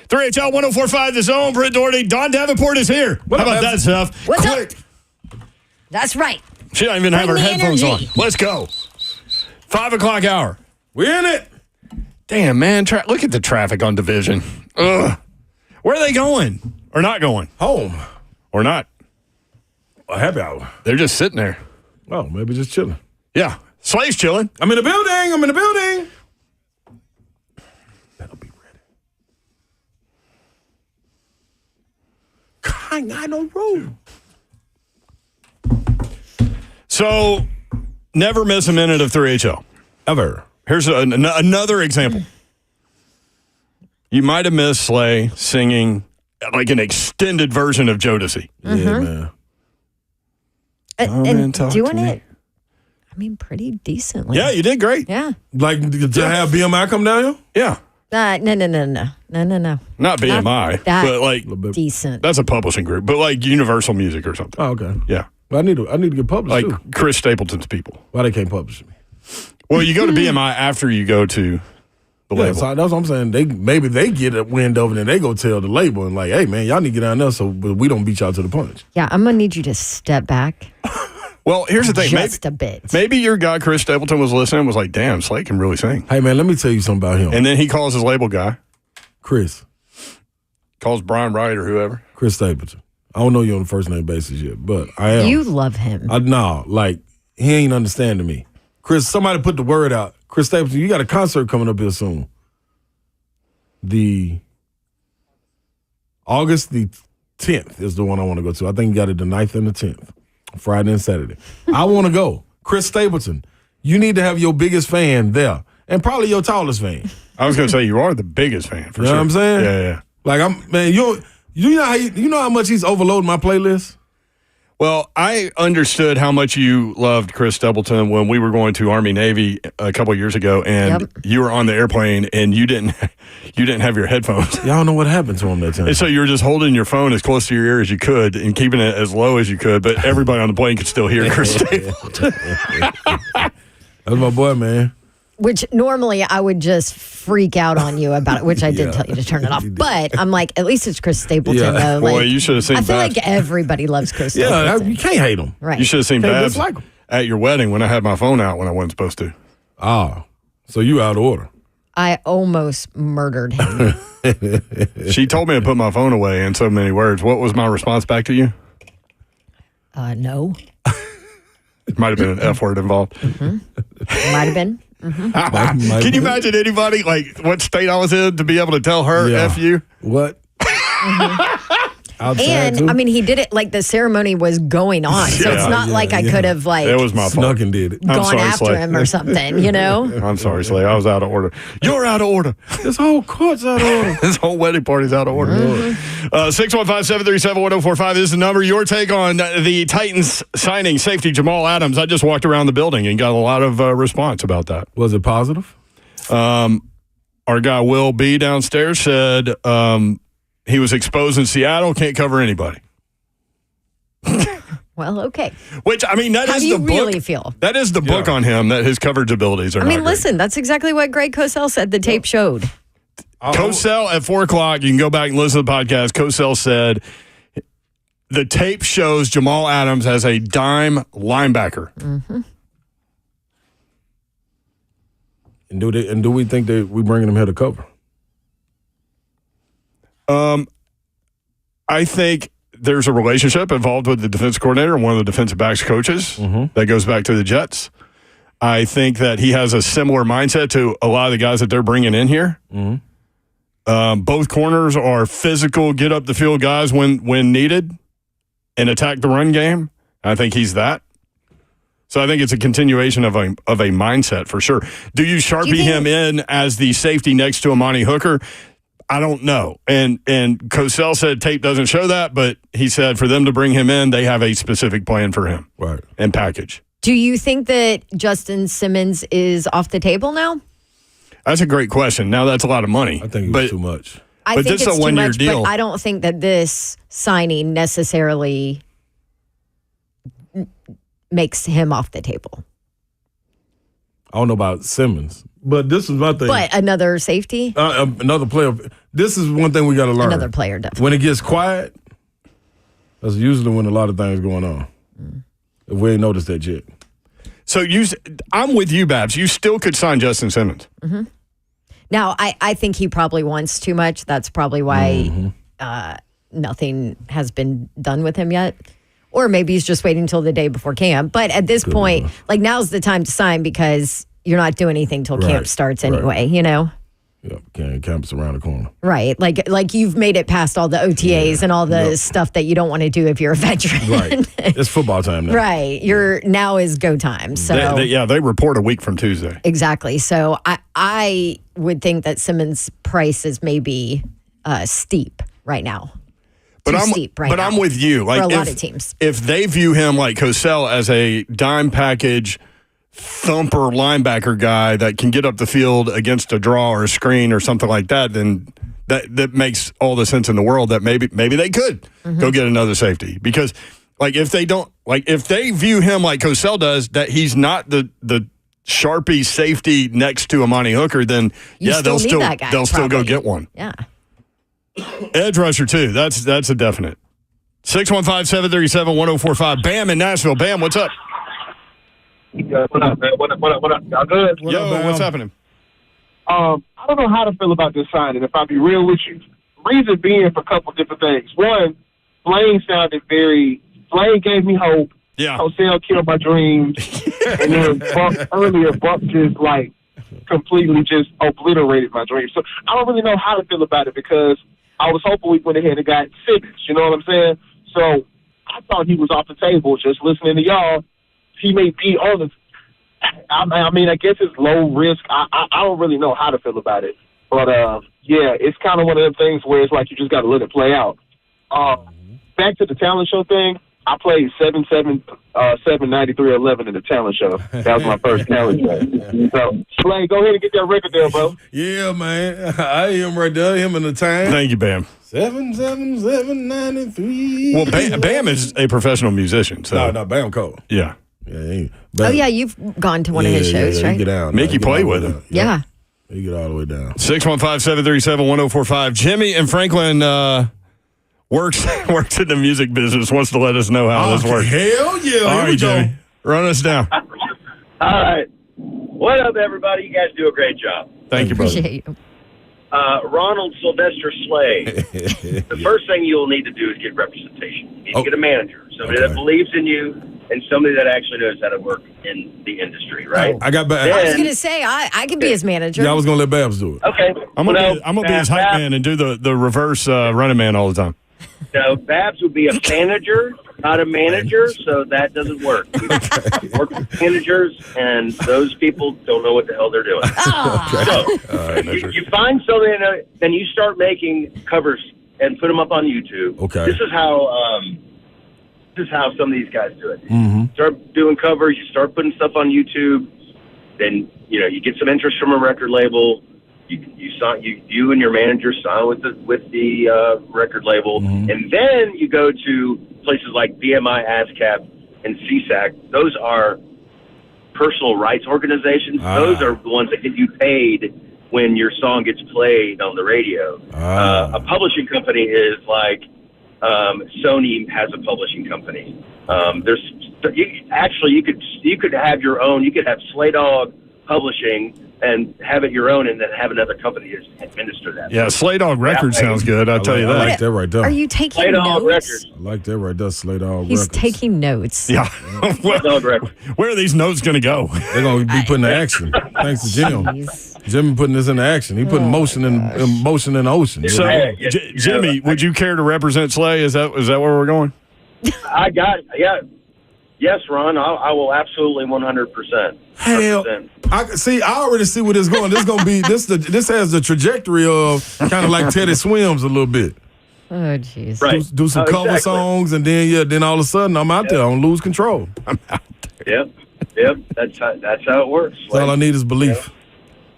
3HL 1045 The Zone. Britt Doherty. Don Davenport is here. How about that stuff? What's Quick. up? That's right. She don't even have her Bring the headphones energy. on. Let's go. 5 o'clock hour. We're in it. Damn, man. Look at the traffic on Division. Ugh. Where are they going? Or not going? Home. Or not? A happy hour. They're just sitting there. Oh, maybe just chilling. Yeah. Slay's chilling. I'm in the building. That'll be ready. I don't roll. So, never miss a minute of 3HL. Ever. Here's another example. You might have missed Slay singing like an extended version of Jodeci. Yeah, man. And talk doing to me. it, I mean, pretty decently. Yeah, you did great. Yeah. Like to have BMI come down here? Yeah. No. Not BMI, that but like decent. that's a publishing group, but like Universal Music or something. Oh, okay. Yeah. Well, I need to get published Like too. Chris Stapleton's people. Why they can't publish me? Well, you go to BMI after you go to the Yeah, label. so that's what I'm saying. Maybe they get a wind over and then they go tell the label and like, hey man, y'all need to get down there so we don't beat y'all to the punch. Yeah, I'm gonna need you to step back Well, here's the thing. just a bit. Maybe your guy, Chris Stapleton, was listening and was like, damn, Slay can really sing. Hey man, let me tell you something about him. And then he calls his label guy, Chris Brian Wright or whoever. Chris Stapleton. I don't know you on the first name basis yet, but I am. You love him. Like he ain't understanding me. Chris, somebody put the word out. Chris Stapleton, you got a concert coming up here soon. The August the 10th is the one I want to go to. I think you got it the 9th and the 10th, Friday and Saturday. I want to go. Chris Stapleton, you need to have your biggest fan there and probably your tallest fan. I was going to say, you are the biggest fan, for You know sure. what I'm saying? Yeah. Like, you know how much he's overloading my playlist? Well, I understood how much you loved Chris Stapleton when we were going to Army Navy a couple of years ago, and you were on the airplane and you didn't have your headphones. Y'all know what happened to him that time. And so you were just holding your phone as close to your ear as you could and keeping it as low as you could, but everybody on the plane could still hear Chris Stapleton. That's my boy, man. Which normally I would just freak out on you about it, which I did tell you to turn it off. But I'm like, at least it's Chris Stapleton, though. Boy, Like, you should have seen I feel Babs. like everybody loves Chris Yeah, Stapleton. you can't hate him. Right. You should have seen Can't Babs dislike him. at your wedding when I had my phone out when I wasn't supposed to. Ah, so you out of order. I almost murdered him. She told me to put my phone away in so many words. What was my response back to you? No. It might have been an F word involved. Might have been. Can you imagine anybody, like, what state I was in to be able to tell her F you? What? Outside, And too? I mean, he did it like the ceremony was going on. So it's not like I could have like It was my fault. Snuck and did it. I'm gone sorry, after Slay. him or something, you know? I'm sorry, Slay. I was out of order. You're out of order. This whole court's out of order. This whole wedding party's out of order. 615-737-1045 is the number. Your take on the Titans signing safety Jamal Adams. I just walked around the building and got a lot of response about that. Was it positive? Our guy Will B downstairs said he was exposed in Seattle, can't cover anybody. Well, okay. Which, I mean, that How is do you the really book. feel? That is the book on him, that his coverage abilities are I mean, not great. listen, that's exactly what Greg Cosell said the tape showed. Cosell at 4 o'clock, you can go back and listen to the podcast. Cosell said the tape shows Jamal Adams as a dime linebacker. Mm-hmm. And do we think that we bringing him here to cover? I think there's a relationship involved with the defense coordinator and one of the defensive backs coaches that goes back to the Jets. I think that he has a similar mindset to a lot of the guys that they're bringing in here. Both corners are physical, get up the field guys when needed and attack the run game. I think he's that. So I think it's a continuation of a mindset for sure. Do you Sharpie him in as the safety next to Amani Hooker? I don't know. And Cosell said tape doesn't show that, but he said for them to bring him in, they have a specific plan for him. Right. And package. Do you think that Justin Simmons is off the table now? That's a great question. Now that's a lot of money. I think it was too much. I But think this is it's a too one-year much, deal. but I don't think that this signing necessarily makes him off the table. I don't know about Simmons, But this is my thing. But another safety? Another player. This is one thing we got to learn. Another player, definitely. When it gets quiet, that's usually when a lot of things going on. If we ain't noticed that yet. So I'm with you, Babs. You still could sign Justin Simmons. Mm-hmm. Now, I think he probably wants too much. That's probably why nothing has been done with him yet. Or maybe he's just waiting until the day before camp. But at this point, like, now's the time to sign because you're not doing anything till camp starts anyway, you know? Yep, camp's around the corner. Right. Like you've made it past all the OTAs and all the stuff that you don't want to do if you're a veteran. Right. It's football time now. Right. Now is go time. So they report a week from Tuesday. Exactly. So I would think that Simmons' price is maybe steep right now. I'm with you. Like, for a lot of teams. If they view him like Cosell as a dime package thumper linebacker guy that can get up the field against a draw or a screen or something like that, then that makes all the sense in the world that maybe they could go get another safety. Because if they view him like Cosell does, that he's not the Sharpie safety next to Amani Hooker, then they'll still go get one. Yeah. Edge rusher too. That's a definite. 615-737-1045. Bam in Nashville. Bam, what's up? What up, man? What up? Y'all good? What's happening? I don't know how to feel about this signing, if I'll be real with you. Reason being for a couple different things. One, Blaine gave me hope. Yeah. Cosell killed my dreams. And then Buck just, completely just obliterated my dreams. So I don't really know how to feel about it because I was hoping we went ahead and got Simmons. You know what I'm saying? So I thought he was off the table just listening to y'all. He may be on the I guess it's low risk. I don't really know how to feel about it. But, it's kind of one of them things where it's like you just got to let it play out. Back to the talent show thing, I played 7'7", 7'93", in the talent show. That was my first talent show. So, Blaine, go ahead and get that record there, bro. Yeah, man. I am right there. Him in the time. Thank you, Bam. 7'7", 7'93". Well, Bam is a professional musician. So. No, Bam Cole. Yeah. You've gone to one of his shows, right? He get down. Mickey played with him. Yeah. He get all the way down. 615-737-1045. Jimmy in Franklin works in the music business, wants to let us know how this works. Hell yeah. All right, Jimmy. Run us down. All right. What up, everybody? You guys do a great job. Thank you, brother. Appreciate you. Ronald Sylvester Slay. The first thing you'll need to do is get representation. You need to get a manager, somebody that believes in you, and somebody that actually knows how to work in the industry, right? I was going to say, I could be his manager. Yeah, I was going to let Babs do it. Okay. I'm gonna be his hype man and do the reverse running man all the time. No, Babs would be a manager, not a manager, so that doesn't work. We work with managers, and those people don't know what the hell they're doing. So you find something, and you start making covers and put them up on YouTube. Okay. This is how some of these guys do it. Mm-hmm. Start doing covers. You start putting stuff on YouTube. Then you get some interest from a record label. You and your manager sign with the record label, and then you go to places like BMI, ASCAP, and CSAC. Those are personal rights organizations. Those are the ones that get you paid when your song gets played on the radio. A publishing company is like Sony has a publishing company. You could have your own. You could have Slay Dog Publishing and have it your own, and then have another company administer that. Yeah, Slay Dog Records sounds good. I'll tell you that. I like that right there. Are you taking Slay Dog notes? Records. I like that right there, Slay Dog He's Records. taking notes. Yeah. Slay Dog Records. Where are these notes going to go? They're going to be putting to action. Thanks to Jim. Jim putting this into action. He putting motion in the ocean. So, Jimmy, would you care to represent Slay? Is that where we're going? I got it. Yeah. Yes, Ron, I will absolutely 100%. Hell, I already see where this is going. This is going to be this has the trajectory of kind of like Teddy Swims a little bit. Oh, jeez. Right. Do some cover songs, and then all of a sudden I'm out there. I don't lose control. I'm out there. Yep. That's how it works. All I need is belief.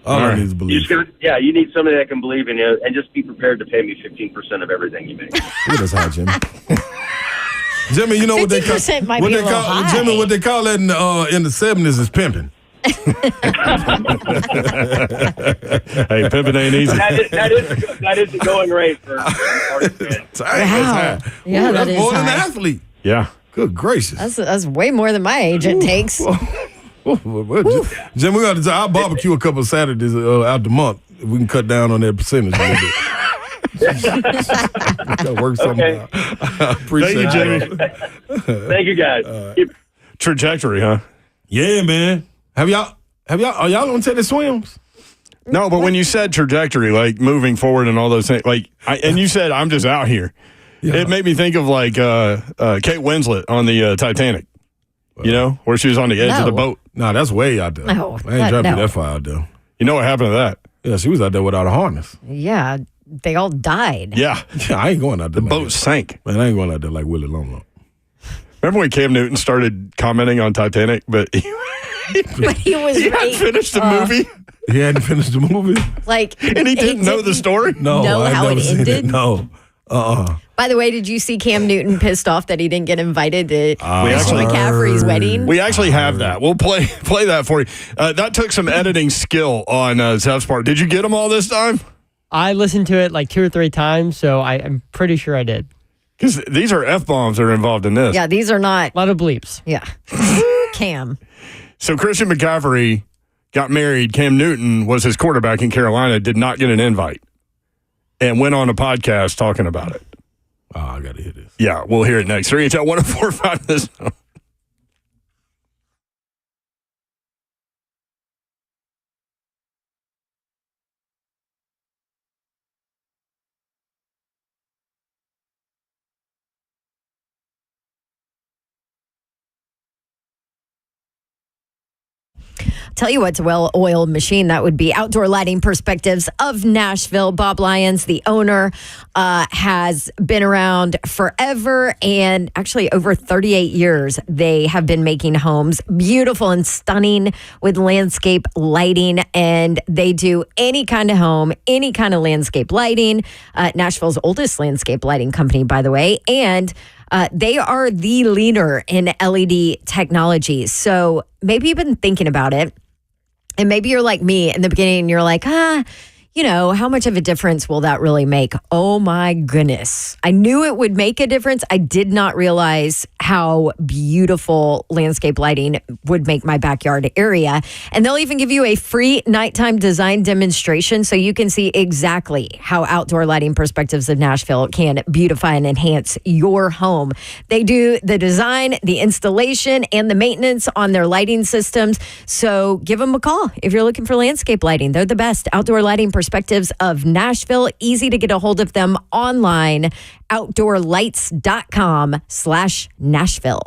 All I need is belief. You need somebody that can believe in you, and just be prepared to pay me 15% of everything you make. Look at high, Jimmy. Jimmy, you know what they call might be a little high. Jimmy, what they call that in the 70s is pimping. Hey, pimping ain't easy. That is the going rate for artist fans. Wow. Yeah, that's that is more than an high. athlete. Yeah. Good gracious. That's way more than my agent takes. Jim, I'll barbecue a couple of Saturdays out the month if we can cut down on that percentage a little bit. That works something out. I appreciate Thank you, Jimmy. Thank you, guys. Trajectory, huh? Yeah, man. Are y'all on tennis swims? No, but when you said trajectory, like moving forward and all those things, and you said I'm just out here, it made me think of like Kate Winslet on the Titanic. You know, where she was on the edge of the boat. Nah, that's way out there. No, I ain't driving no. that far out there. You know what happened to that? Yeah, she was out there without a harness. Yeah, they all died. Yeah. Yeah, I ain't going out there. The boat sank. Man, I ain't going out there like Willie Longlow. Remember when Cam Newton started commenting on Titanic, but he hadn't finished the movie? He hadn't finished the movie? And he didn't know the story? No, know I ain't how never it seen ended? No. By the way, did you see Cam Newton pissed off that he didn't get invited to Christian actually- McCaffrey's wedding? We actually have that. We'll play that for you. That took some editing skill on Zeph's part. Did you get them all this time? I listened to it like 2 or 3 times, so I'm pretty sure I did. Because these are F-bombs that are involved in this. Yeah, these are not. A lot of bleeps. Yeah. Cam. So Christian McCaffrey got married. Cam Newton was his quarterback in Carolina, did not get an invite, and went on a podcast talking about it. Oh, I got to hear this. Yeah, we'll hear it next. 3HL 1045 this. Tell you what's a well-oiled machine, that would be Outdoor Lighting Perspectives of Nashville. Bob Lyons, the owner, has been around forever, and actually over 38 years they have been making homes beautiful and stunning with landscape lighting, and they do any kind of home, any kind of landscape lighting. Nashville's oldest landscape lighting company, by the way, and they are the leader in LED technology. So maybe you've been thinking about it, and maybe you're like me in the beginning, and you're like, how much of a difference will that really make? Oh my goodness. I knew it would make a difference. I did not realize how beautiful landscape lighting would make my backyard area. And they'll even give you a free nighttime design demonstration so you can see exactly how Outdoor Lighting Perspectives of Nashville can beautify and enhance your home. They do the design, the installation, and the maintenance on their lighting systems. So give them a call if you're looking for landscape lighting. They're the best. Outdoor Lighting Perspectives of Nashville. Easy to get a hold of them online. outdoorlights.com/Nashville.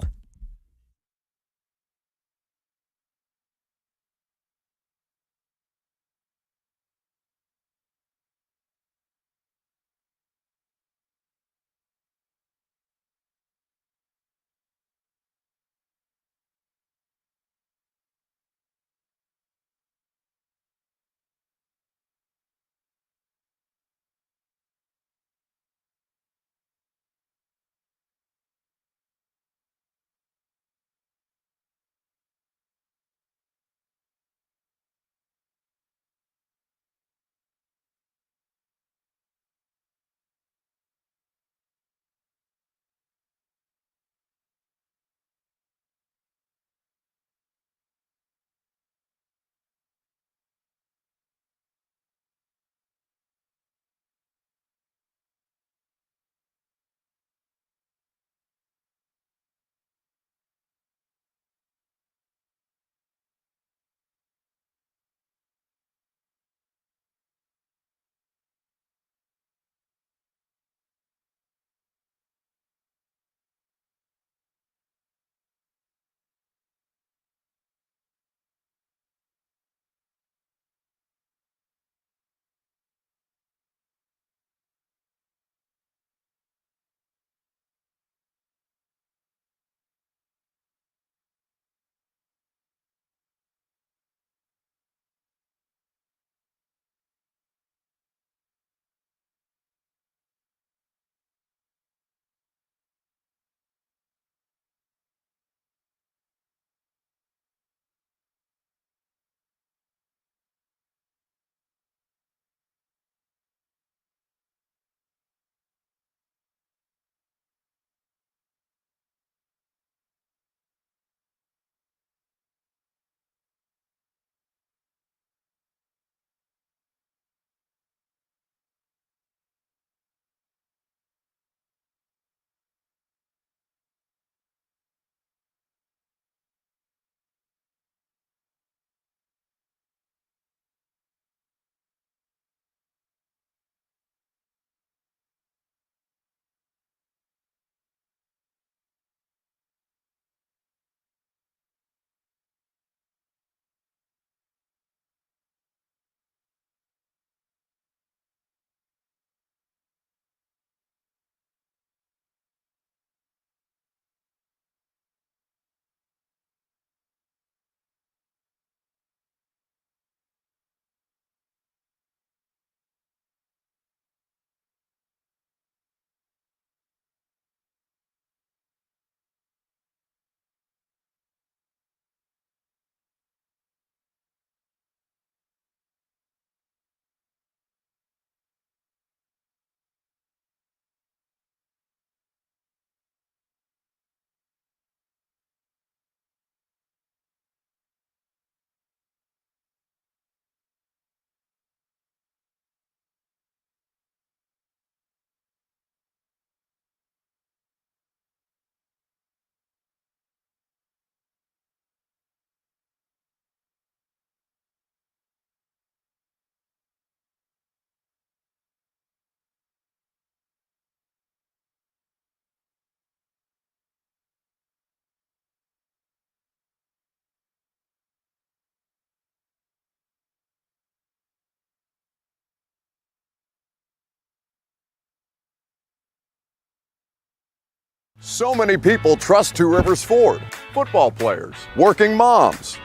So many people trust Two Rivers Ford. Football players, working moms,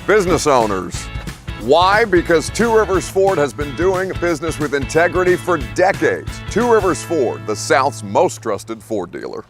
business owners. Why? Because Two Rivers Ford has been doing business with integrity for decades. Two Rivers Ford, the South's most trusted Ford dealer.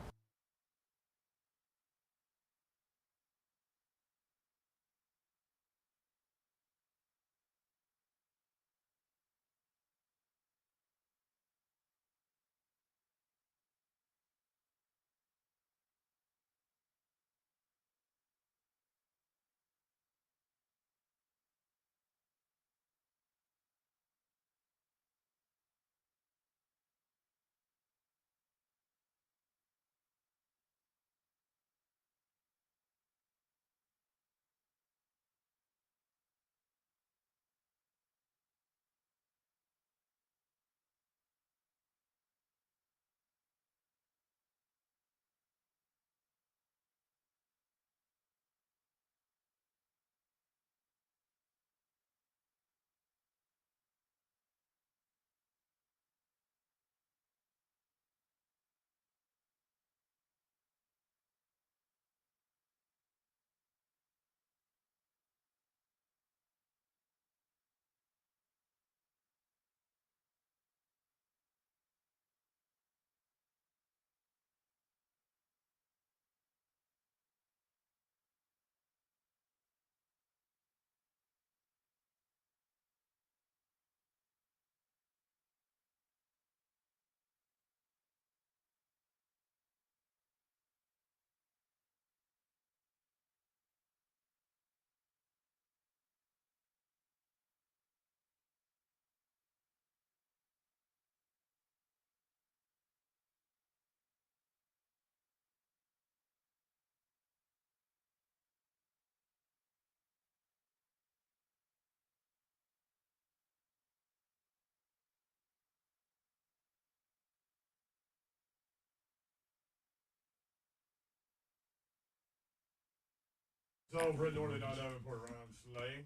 So, Brett Norley, not Davenport, Ryan Slay.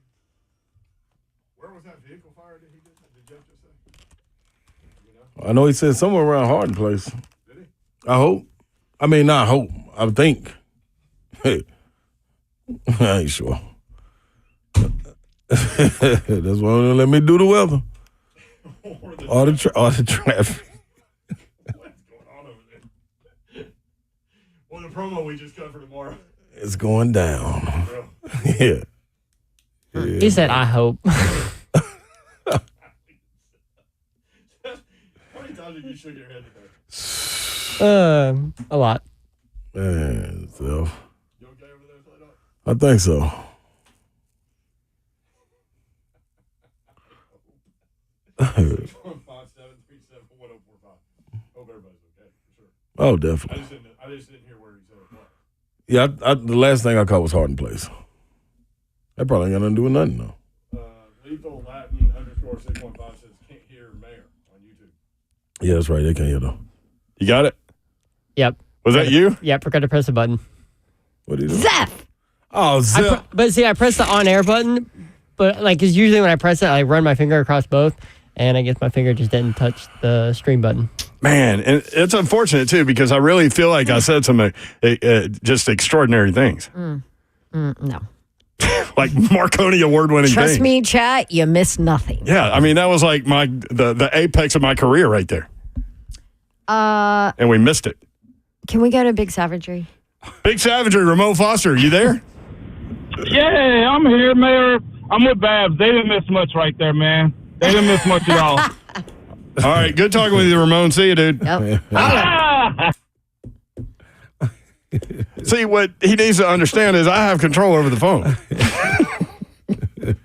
Where was that vehicle fire that he did? Did Jeff just say? You know? I know he said somewhere around Hardin Place. Did he? I hope. I mean, not hope. I think. Hey, I ain't sure. That's why they let me do the weather. All the traffic. What's going on over there? Well, the promo we just cut for tomorrow. It's going down. Yeah. He said, I hope. How many times have you shook your head today? A lot. Man, so. You okay over there, Slay Dog? I think so. Hope everybody's okay, for sure. Oh, definitely. I just didn't hear where he said it was. Yeah, the last thing I caught was Hardin Place. That probably ain't got nothing to do with nothing, though. Lethal Latin _615 says can't hear Mayor on YouTube. Yeah, that's right. They can't hear, though. You got it? Yep. Was that you? Yep, forgot to press the button. What did you do? Zeph! Oh, Zeph. But see, I pressed the on-air button, but because usually when I press it, I run my finger across both, and I guess my finger just didn't touch the stream button. Man, and it's unfortunate, too, because I really feel like I said some just extraordinary things. No. Like Marconi award-winning Trust things. me, chat, you missed nothing. Yeah, I mean, that was like the apex of my career right there. And we missed it. Can we go to Big Savagery? Big Savagery, Ramon Foster, you there? Yeah, I'm here, Mayor. I'm with Babs. They didn't miss much right there, man. They didn't miss much at all. All right, good talking with you, Ramon. See you, dude. Yep. See, what he needs to understand is I have control over the phone.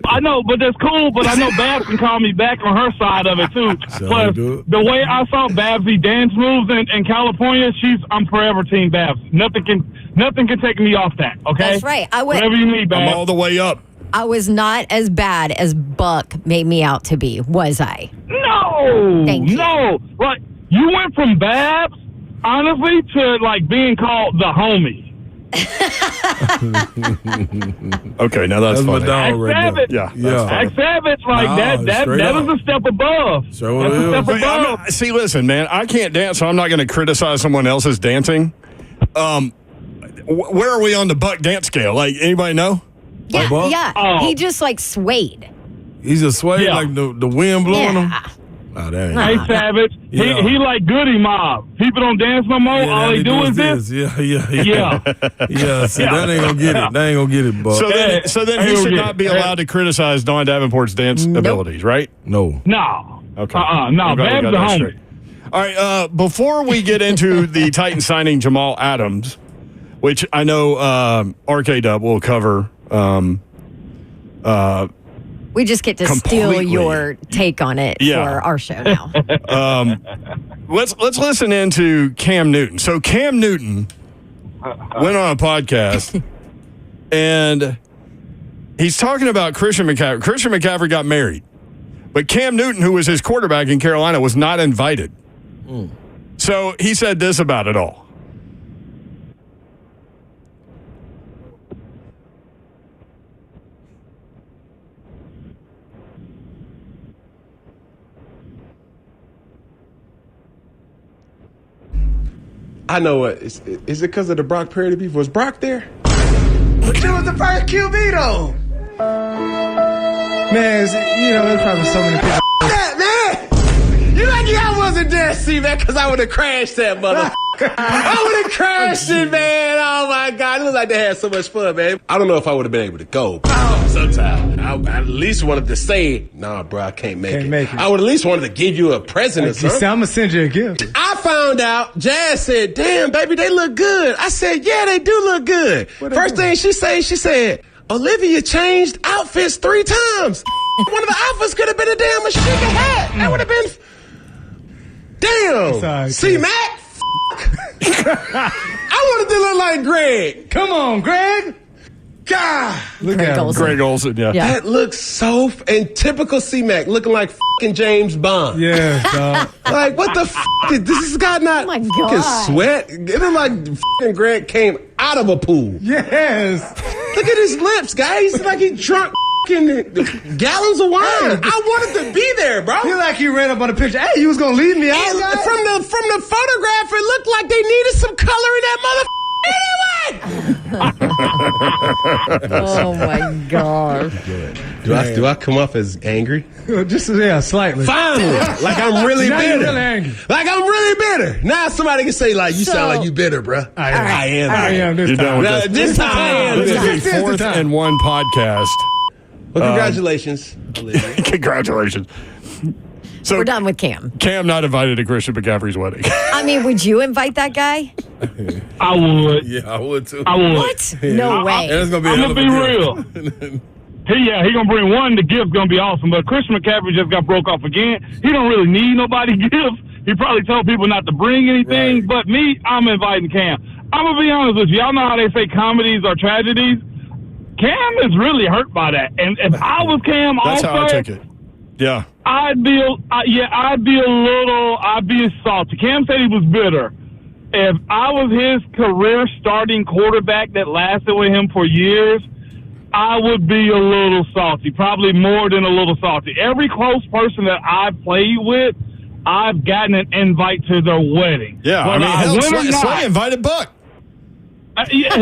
I know, but that's cool. But I know Babs can call me back on her side of it too. Plus, the way I saw Babsy dance moves in California, I'm forever Team Babs. Nothing can take me off that. Okay, That's right. Whatever you need, Babs. I'm all the way up. I was not as bad as Buck made me out to be, was I? No, Thank you. no. Like you went from Babs, honestly, to like being called the homie. Okay, now that's funny. my dog right there. Yeah, Act Savage, like that is a step above. So that's a step But above. see, listen, man, I can't dance, so I'm not going to criticize someone else's dancing. where are we on the Buck dance scale? Like, anybody know? Yeah, Buck? yeah. He just like swayed. He's a sway like the wind blowing him. Oh, that ain't Hey, Savage. Yeah. He like Goody Mob. People don't dance no more. All they do is this. Yeah. Yeah. Yeah, see, that ain't gonna get it. They ain't gonna get it, Buck. So then he should not be allowed to criticize Don Davenport's dance abilities, right? No. No. Okay. No. I'm glad we Bab's got the that homie. straight. All right. Before we get into the Titans signing Jamal Adams, which I know RK Dub will cover. We just get to steal your take on it for our show now. Let's listen into Cam Newton. So Cam Newton went on a podcast and he's talking about Christian McCaffrey. Christian McCaffrey got married, but Cam Newton, who was his quarterback in Carolina, was not invited. So he said this about it all. I know what. Is it because of the Brock Purdy beef? Was Brock there? But you was the first QB, though. Man, there's probably so many people. Yeah, man! You lucky I wasn't there, see, man, because I would have crashed that motherfucker. I would have crashed it, man. Oh, my God. It looked like they had so much fun, man. I don't know if I would have been able to go. Sometimes. I at least wanted to say, nah, bro, I can't make it. I would at least wanted to give you a present or something. I'm going to send you a gift. I found out, Jazz said, damn, baby, they look good. I said, yeah, they do look good. First thing she said, Olivia changed outfits 3 times. One of the outfits could have been a damn Ashika hat. That would have been... Damn. See, Mac? I wanted to look like Greg. Come on, Greg. God. Look at him. Greg Olsen, yeah. That looks so... And typical C-Mac, looking like fucking James Bond. Yeah, dog. Like, what the is this guy not fucking sweat? It looked like fucking Greg came out of a pool. Yes. Look at his lips, guys. Like he drunk fucking gallons of wine. I wanted to be there, bro. You like you read up on the picture. Hey, you was going to leave me out, guys? From the photograph, it looked like they needed some color in that motherfucker. Anyway! Oh my God. Do I come off as angry? Just slightly. Finally, like I'm really now bitter. You're really angry. Like I'm really bitter. Now somebody can say like you sound like you bitter, bro. I am. This time. This time I am. This is the 4th and 1 podcast. Well, congratulations. Congratulations. So we're done with Cam. Cam not invited to Christian McCaffrey's wedding. I mean, would you invite that guy? I would. Yeah, I would too. I would. What? No way. And it's gonna be I'm gonna be real. He gonna bring one. The gift's gonna be awesome. But Christian McCaffrey just got broke off again. He don't really need nobody gifts. He probably told people not to bring anything. Right. But me, I'm inviting Cam. I'm gonna be honest with you. Y'all know how they say comedies are tragedies. Cam is really hurt by that. And if I was Cam, That's also, how I took it. Yeah. I'd be salty. Cam said he was bitter. If I was his career starting quarterback that lasted with him for years, I would be a little salty, probably more than a little salty. Every close person that I've played with, I've gotten an invite to their wedding. Yeah, Whether I mean, Slay invited Buck. Yeah.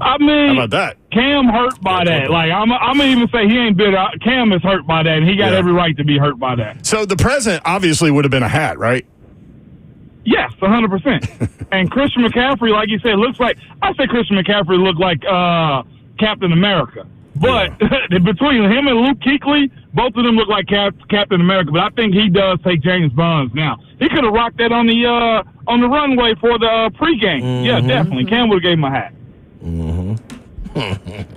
I mean, how about that? Cam hurt by that. Like I'm gonna even say he ain't bitter. Cam is hurt by that, and he got every right to be hurt by that. So the present obviously would have been a hat, right? Yes, 100%. And Christian McCaffrey, like you said, I say Christian McCaffrey looked like Captain America. But between him and Luke Kuechly, both of them look like Captain America. But I think he does take James Bonds now. He could have rocked that on the runway for the pregame. Mm-hmm. Yeah, definitely. Cam would have gave him a hat.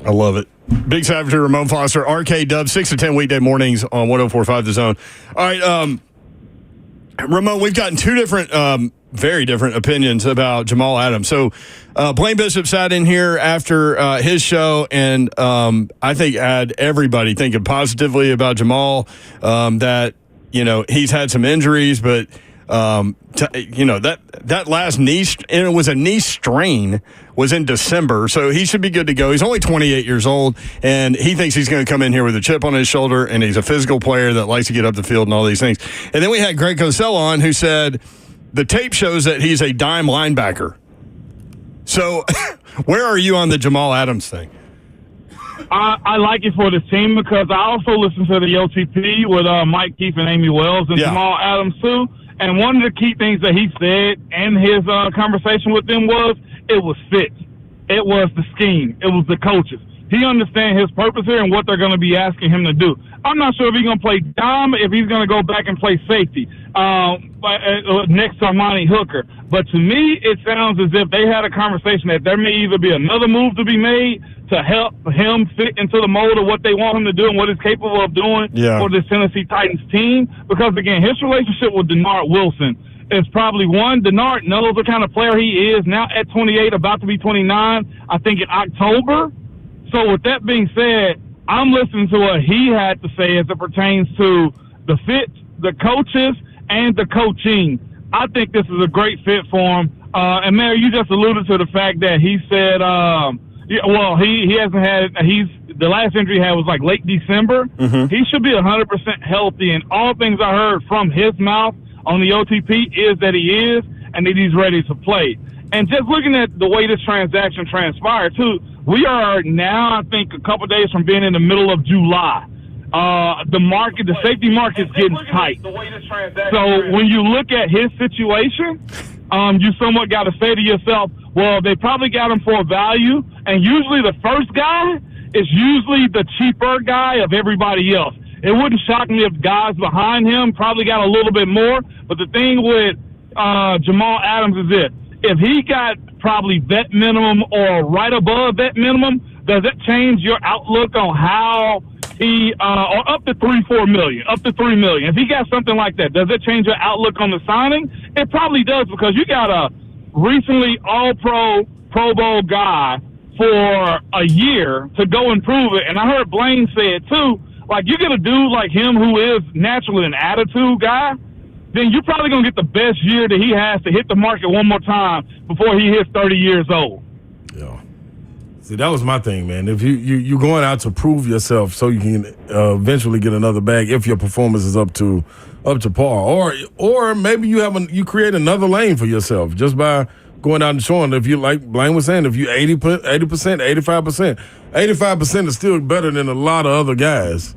I love it. Big shout out to Ramon Foster, RK Dub, 6 to 10 weekday mornings on 104.5 The Zone. All right, Ramon, we've gotten two different, very different opinions about Jamal Adams. So Blaine Bishop sat in here after his show, and I think had everybody thinking positively about Jamal, that, he's had some injuries, but, that last knee, and it was a knee strain, was in December, so he should be good to go. He's only 28 years old, and he thinks he's going to come in here with a chip on his shoulder, and he's a physical player that likes to get up the field and all these things. And then we had Greg Cosell on, who said the tape shows that he's a dime linebacker. So where are you on the Jamal Adams thing? I like it for this team because I also listen to the OTP with Mike Keefe and Amy Wells and Jamal Adams too. And one of the key things that he said in his conversation with them was it was fit. It was the scheme. It was the coaches. He understands his purpose here and what they're going to be asking him to do. I'm not sure if he's going to play dime, if he's going to go back and play safety next to Armani Hooker. But to me, it sounds as if they had a conversation that there may either be another move to be made to help him fit into the mold of what they want him to do and what he's capable of doing for this Tennessee Titans team. Because, again, his relationship with Denard Wilson is probably one. Denard knows what kind of player he is now at 28, about to be 29, I think in October. So with that being said, I'm listening to what he had to say as it pertains to the fit, the coaches, and the coaching. I think this is a great fit for him. And Mary, you just alluded to the fact that he said, he hasn't had. The last injury he had was like late December. Mm-hmm. He should be 100% healthy, and all things I heard from his mouth on the OTP is that he is, and that he's ready to play. And just looking at the way this transaction transpired, too, we are now, I think, a couple days from being in the middle of July. The safety market is getting tight. So when you look at his situation, you somewhat got to say to yourself, well, they probably got him for a value, and usually the first guy is usually the cheaper guy of everybody else. It wouldn't shock me if guys behind him probably got a little bit more, but the thing with Jamal Adams is this. If he got probably vet minimum or right above vet minimum, does that change your outlook on how he, or up to $3 million? If he got something like that, does it change your outlook on the signing? It probably does, because you got a recently All-Pro, Pro Bowl guy for a year to go and prove it. And I heard Blaine say it too. Like, you get a dude like him who is naturally an attitude guy, then you're probably going to get the best year that he has to hit the market one more time before he hits 30 years old. Yeah. See, that was my thing, man. If you're going out to prove yourself so you can eventually get another bag if your performance is up to par, or maybe you create another lane for yourself just by going out and showing. If you, like Blaine was saying, if you 80%, 85% is still better than a lot of other guys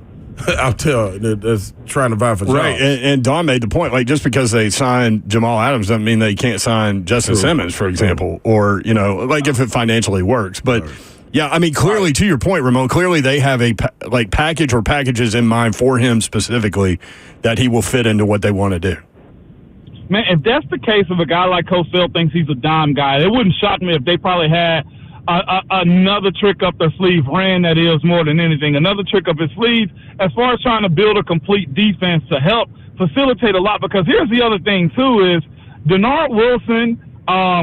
out there that's trying to vie for jobs. Right, and Don made the point, like, just because they signed Jamal Adams doesn't mean they can't sign Justin Simmons, for example, or, like if it financially works. But, yeah, I mean, clearly, to your point, Ramon, clearly they have a package or packages in mind for him specifically that he will fit into what they want to do. Man, if that's the case, if a guy like Cosell thinks he's a dime guy, it wouldn't shock me if they probably had another trick up their sleeve, that is, more than anything. Another trick up his sleeve as far as trying to build a complete defense to help facilitate a lot. Because here's the other thing, too, is Denard Wilson,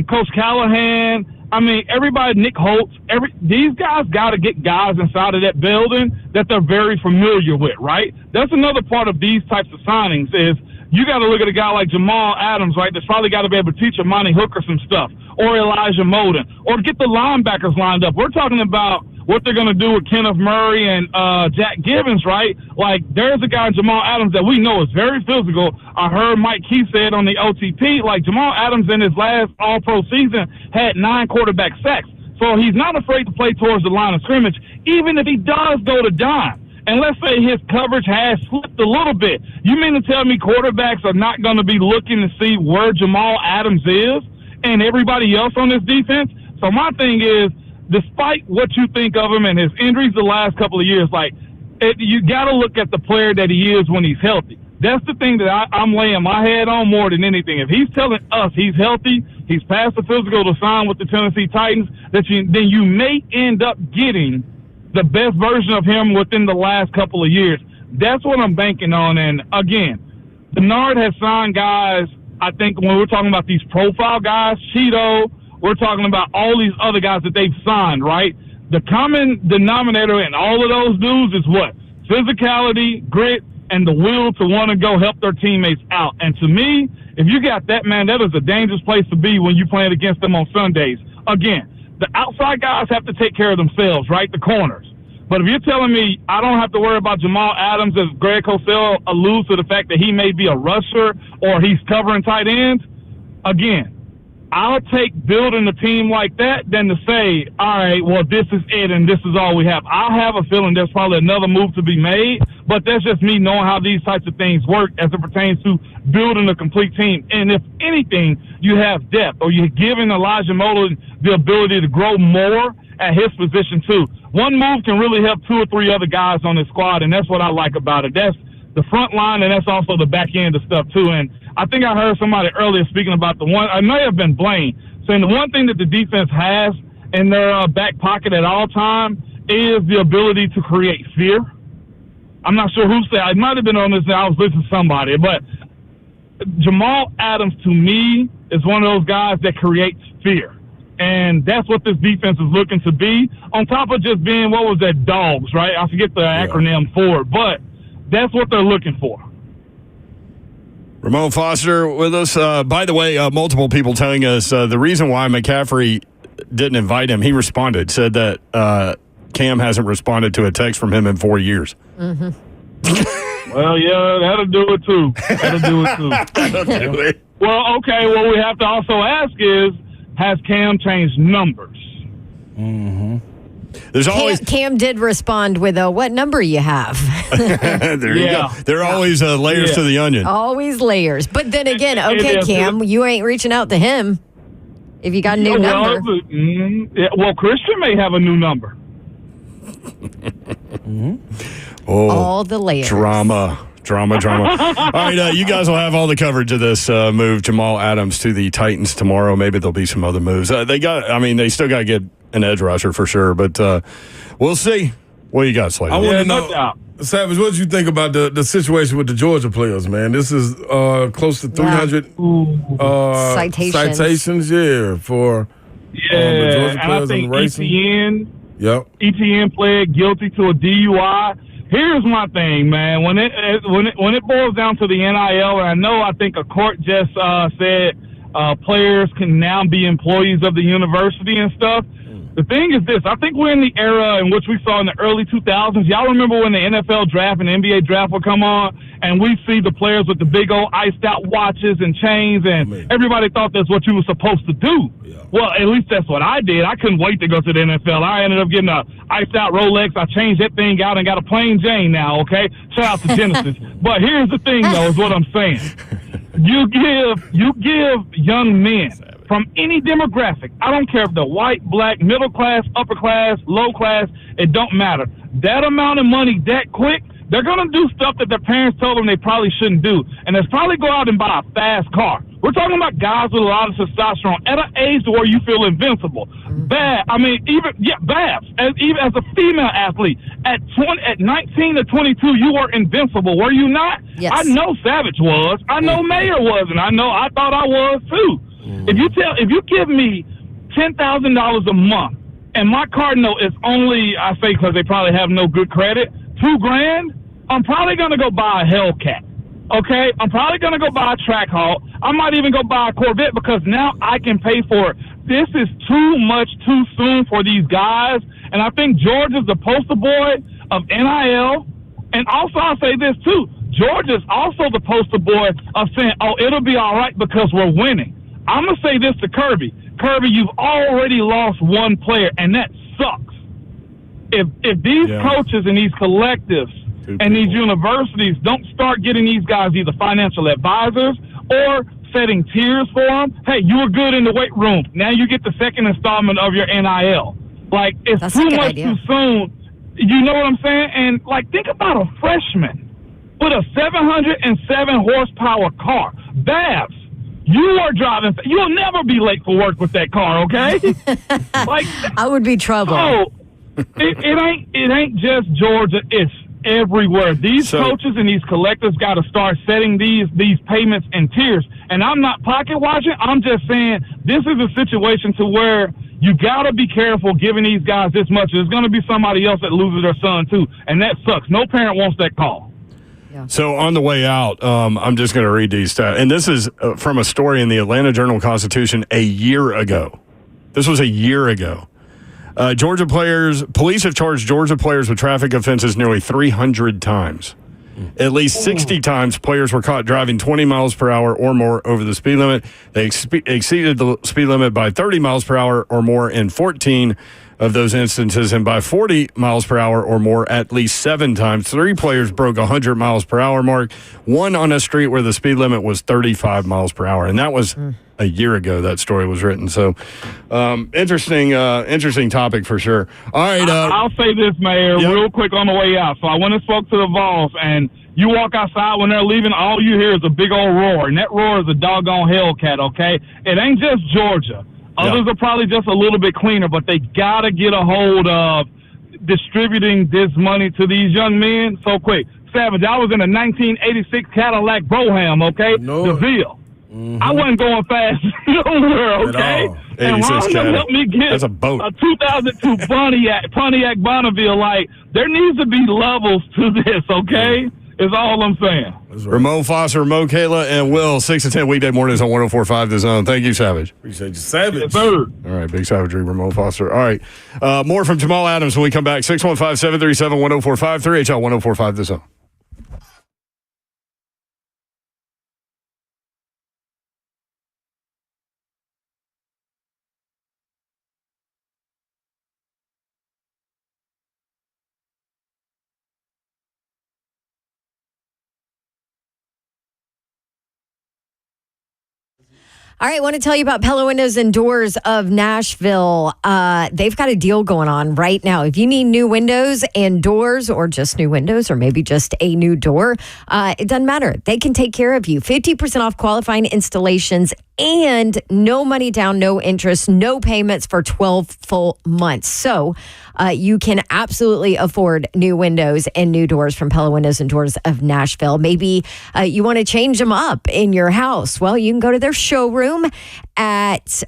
Coach Callahan, I mean, everybody, Nick Holtz, these guys got to get guys inside of that building that they're very familiar with, right? That's another part of these types of signings is you got to look at a guy like Jamal Adams, right, that's probably got to be able to teach Armani Hooker some stuff, or Elijah Molden, or get the linebackers lined up. We're talking about what they're going to do with Kenneth Murray and Jack Gibbons, right? Like, there's a guy, Jamal Adams, that we know is very physical. I heard Mike Keefe say it on the OTP. Like, Jamal Adams in his last All-Pro season had 9 quarterback sacks. So he's not afraid to play towards the line of scrimmage, even if he does go to dime. And let's say his coverage has slipped a little bit. You mean to tell me quarterbacks are not going to be looking to see where Jamal Adams is and everybody else on this defense? So my thing is, despite what you think of him and his injuries the last couple of years, you got to look at the player that he is when he's healthy. That's the thing that I'm laying my head on more than anything. If he's telling us he's healthy, he's passed the physical to sign with the Tennessee Titans, then you may end up getting the best version of him within the last couple of years. That's what I'm banking on. And again, Denard has signed guys, I think when we're talking about these profile guys, Cheeto, we're talking about all these other guys that they've signed, right? The common denominator in all of those dudes is what? Physicality, grit, and the will to want to go help their teammates out. And to me, if you got that, man, that is a dangerous place to be when you're playing against them on Sundays. Again, the outside guys have to take care of themselves, right? The corners. But if you're telling me I don't have to worry about Jamal Adams, as Greg Cosell alludes to the fact that he may be a rusher or he's covering tight ends, again, I'll take building a team like that than to say, all right, well, this is it and this is all we have. I have a feeling there's probably another move to be made, but that's just me knowing how these types of things work as it pertains to building a complete team. And if anything, you have depth, or you're giving Elijah Molden the ability to grow more at his position too. One move can really help 2 or 3 other guys on the squad, and that's what I like about it. That's the front line, and that's also the back end of stuff too. And I think I heard somebody earlier speaking about the one, I may have been Blaine, saying the one thing that the defense has in their back pocket at all time is the ability to create fear. I'm not sure who said, I might have been on this, I was listening to somebody, but Jamal Adams to me is one of those guys that creates fear. And that's what this defense is looking to be, on top of just being, what was that, dogs, right? I forget the acronym for it, but that's what they're looking for. Ramon Foster with us. By the way, multiple people telling us the reason why McCaffrey didn't invite him, he responded, said that Cam hasn't responded to a text from him in 4 years. Mm-hmm. Well, yeah, that'll do it too. That'll do it. Well, okay, what we have to also ask is, has Cam changed numbers? Mm-hmm. There's always Cam did respond with what number you have. There you go. There are always layers to the onion. Always layers. But then again, okay, Cam, you ain't reaching out to him if you got a new number. Well, Christian may have a new number. Oh, all the layers. Drama. All right, you guys will have all the coverage of this move, Jamal Adams to the Titans tomorrow. Maybe there'll be some other moves. They still got to get an edge rusher for sure, but we'll see. What you got, Slade? I want to know, Savage, what did you think about the situation with the Georgia players, man? This is close to 300 citations, for the Georgia players in the racing. ETN pled guilty to a DUI. Here's my thing, man. When it boils down to the NIL, and I think a court just said players can now be employees of the university and stuff. The thing is this, I think we're in the era in which we saw in the early 2000s. Y'all remember when the NFL draft and NBA draft would come on, and we see the players with the big old iced out watches and chains, and everybody thought that's what you were supposed to do. Well, at least that's what I did. I couldn't wait to go to the NFL. I ended up getting a iced out Rolex. I changed that thing out and got a plain Jane now, okay? Shout out to Genesis. But here's the thing, though, is what I'm saying. You give young men from any demographic, I don't care if they're white, black, middle class, upper class, low class, it don't matter. That amount of money that quick, they're going to do stuff that their parents told them they probably shouldn't do. And it's probably go out and buy a fast car. We're talking about guys with a lot of testosterone at an age to where you feel invincible. Babs, even as a female athlete, at 19 to 22, you were invincible, were you not? Yes. I know Savage was. I know Mayer was, and I thought I was too. If you give me $10,000 a month, and my car note is only, I say because they probably have no good credit, $2,000, I'm probably gonna go buy a Hellcat. Okay, I'm probably gonna go buy a Trackhawk. I might even go buy a Corvette because now I can pay for it. This is too much too soon for these guys, and I think George is the poster boy of NIL. And also, I'll say this too: George is also the poster boy of saying, "Oh, it'll be all right because we're winning." I'm going to say this to Kirby. Kirby, you've already lost one player, and that sucks. If these coaches and these collectives and these universities don't start getting these guys either financial advisors or setting tiers for them, hey, you were good in the weight room. Now you get the second installment of your NIL. Like, it's too much too soon. You know what I'm saying? And, think about a freshman with a 707 horsepower car. Babs. You are driving. You'll never be late for work with that car, okay? I would be trouble. Oh, it ain't just Georgia. It's everywhere. These coaches and these collectives got to start setting these payments in tiers. And I'm not pocket watching. I'm just saying this is a situation to where you got to be careful giving these guys this much. There's going to be somebody else that loses their son too, and that sucks. No parent wants that call. So on the way out, I'm just going to read these stats. And this is from a story in the Atlanta Journal-Constitution a year ago. This was a year ago. Police have charged Georgia players with traffic offenses nearly 300 times. At least 60 times, players were caught driving 20 miles per hour or more over the speed limit. They exceeded the speed limit by 30 miles per hour or more in 14 of those instances, and by 40 miles per hour or more at least 7 times. 3 players broke 100 miles per hour mark, one on a street where the speed limit was 35 miles per hour. And that was a year ago that story was written. So interesting topic for sure. All right. I'll say this, Mayor, real quick on the way out. So I went and spoke to the Vols, and you walk outside when they're leaving, all you hear is a big old roar, and that roar is a doggone Hellcat, okay? It ain't just Georgia. Others are probably just a little bit cleaner, but they got to get a hold of distributing this money to these young men so quick. Savage, I was in a 1986 Cadillac Brougham, okay? DeVille. I wasn't going fast nowhere, okay? And Rhonda helped me get a boat. A 2002 Pontiac Bonneville. Like, there needs to be levels to this, okay? Is all I'm saying. Right. Ramon Foster, Ramon, Kayla, and Will, 6 to 10 weekday mornings on 104.5 The Zone. Thank you, Savage. Appreciate you, Savage. Yes, sir. All right, big savagery, Ramon Foster. All right, more from Jamal Adams when we come back. 615-737-1045, 3HL 104.5 The Zone. All right, I want to tell you about Pella Windows and Doors of Nashville. They've got a deal going on right now. If you need new windows and doors, or just new windows, or maybe just a new door, it doesn't matter. They can take care of you. 50% off qualifying installations and no money down, no interest, no payments for 12 full months. So you can absolutely afford new windows and new doors from Pella Windows and Doors of Nashville. Maybe you want to change them up in your house. Well, you can go to their showroom at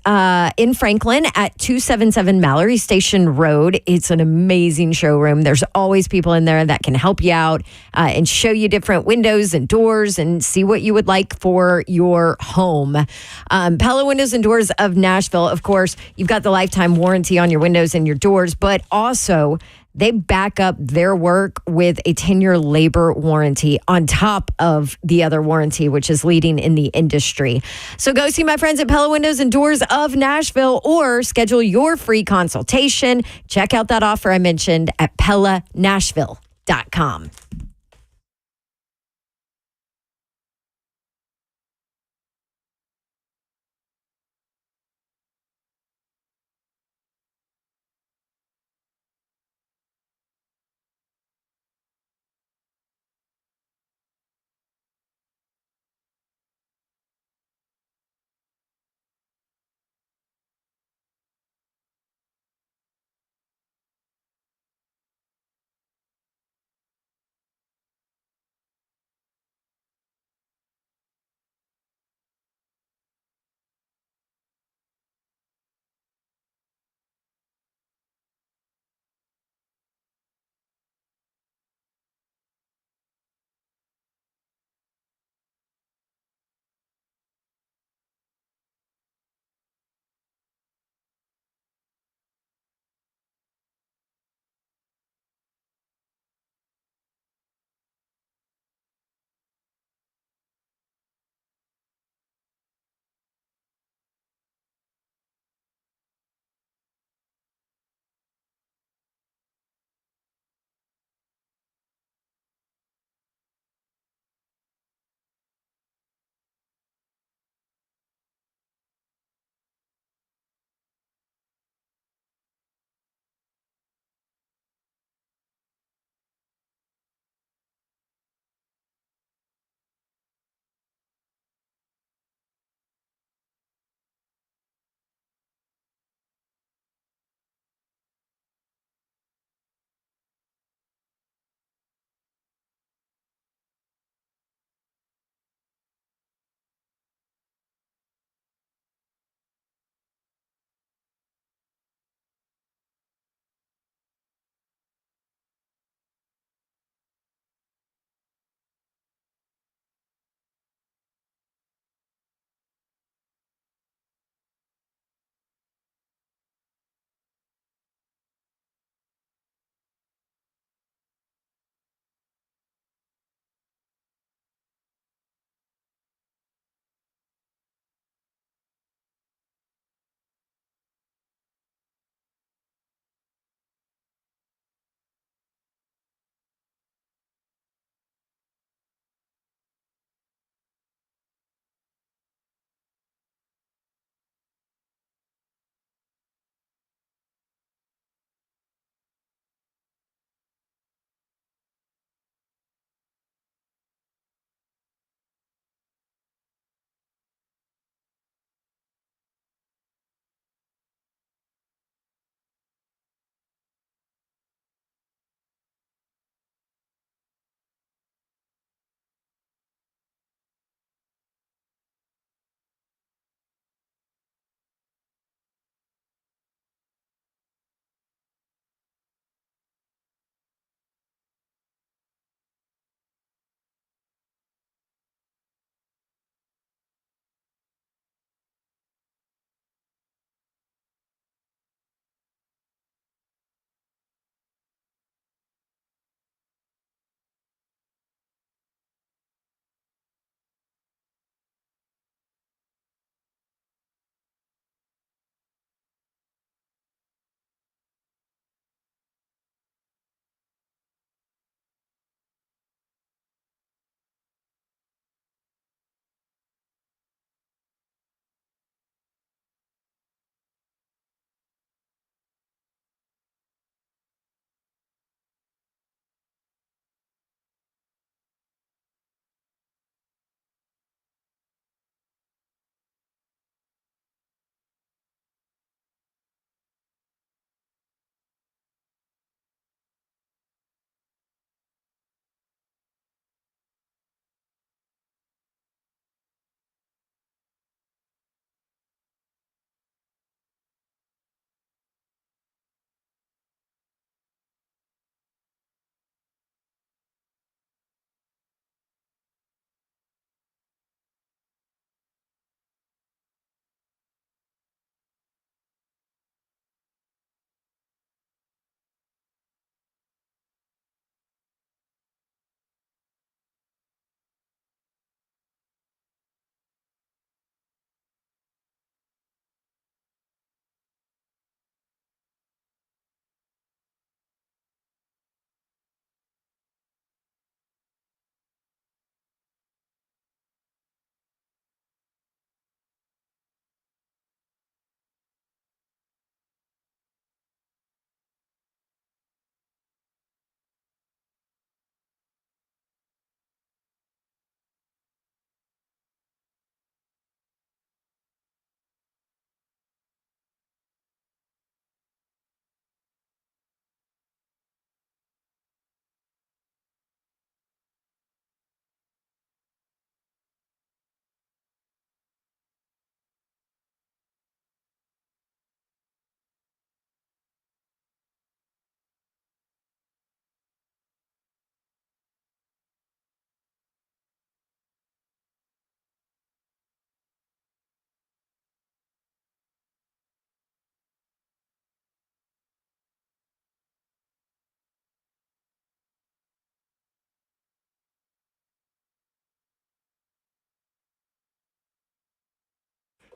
in Franklin at 277 Mallory Station Road. It's an amazing showroom. There's always people in there that can help you out and show you different windows and doors and see what you would like for your home. Pella Windows and Doors of Nashville, of course, you've got the lifetime warranty on your windows and your doors, but also they back up their work with a 10-year labor warranty on top of the other warranty, which is leading in the industry. So go see my friends at Pella Windows and Doors of Nashville or schedule your free consultation. Check out that offer I mentioned at PellaNashville.com.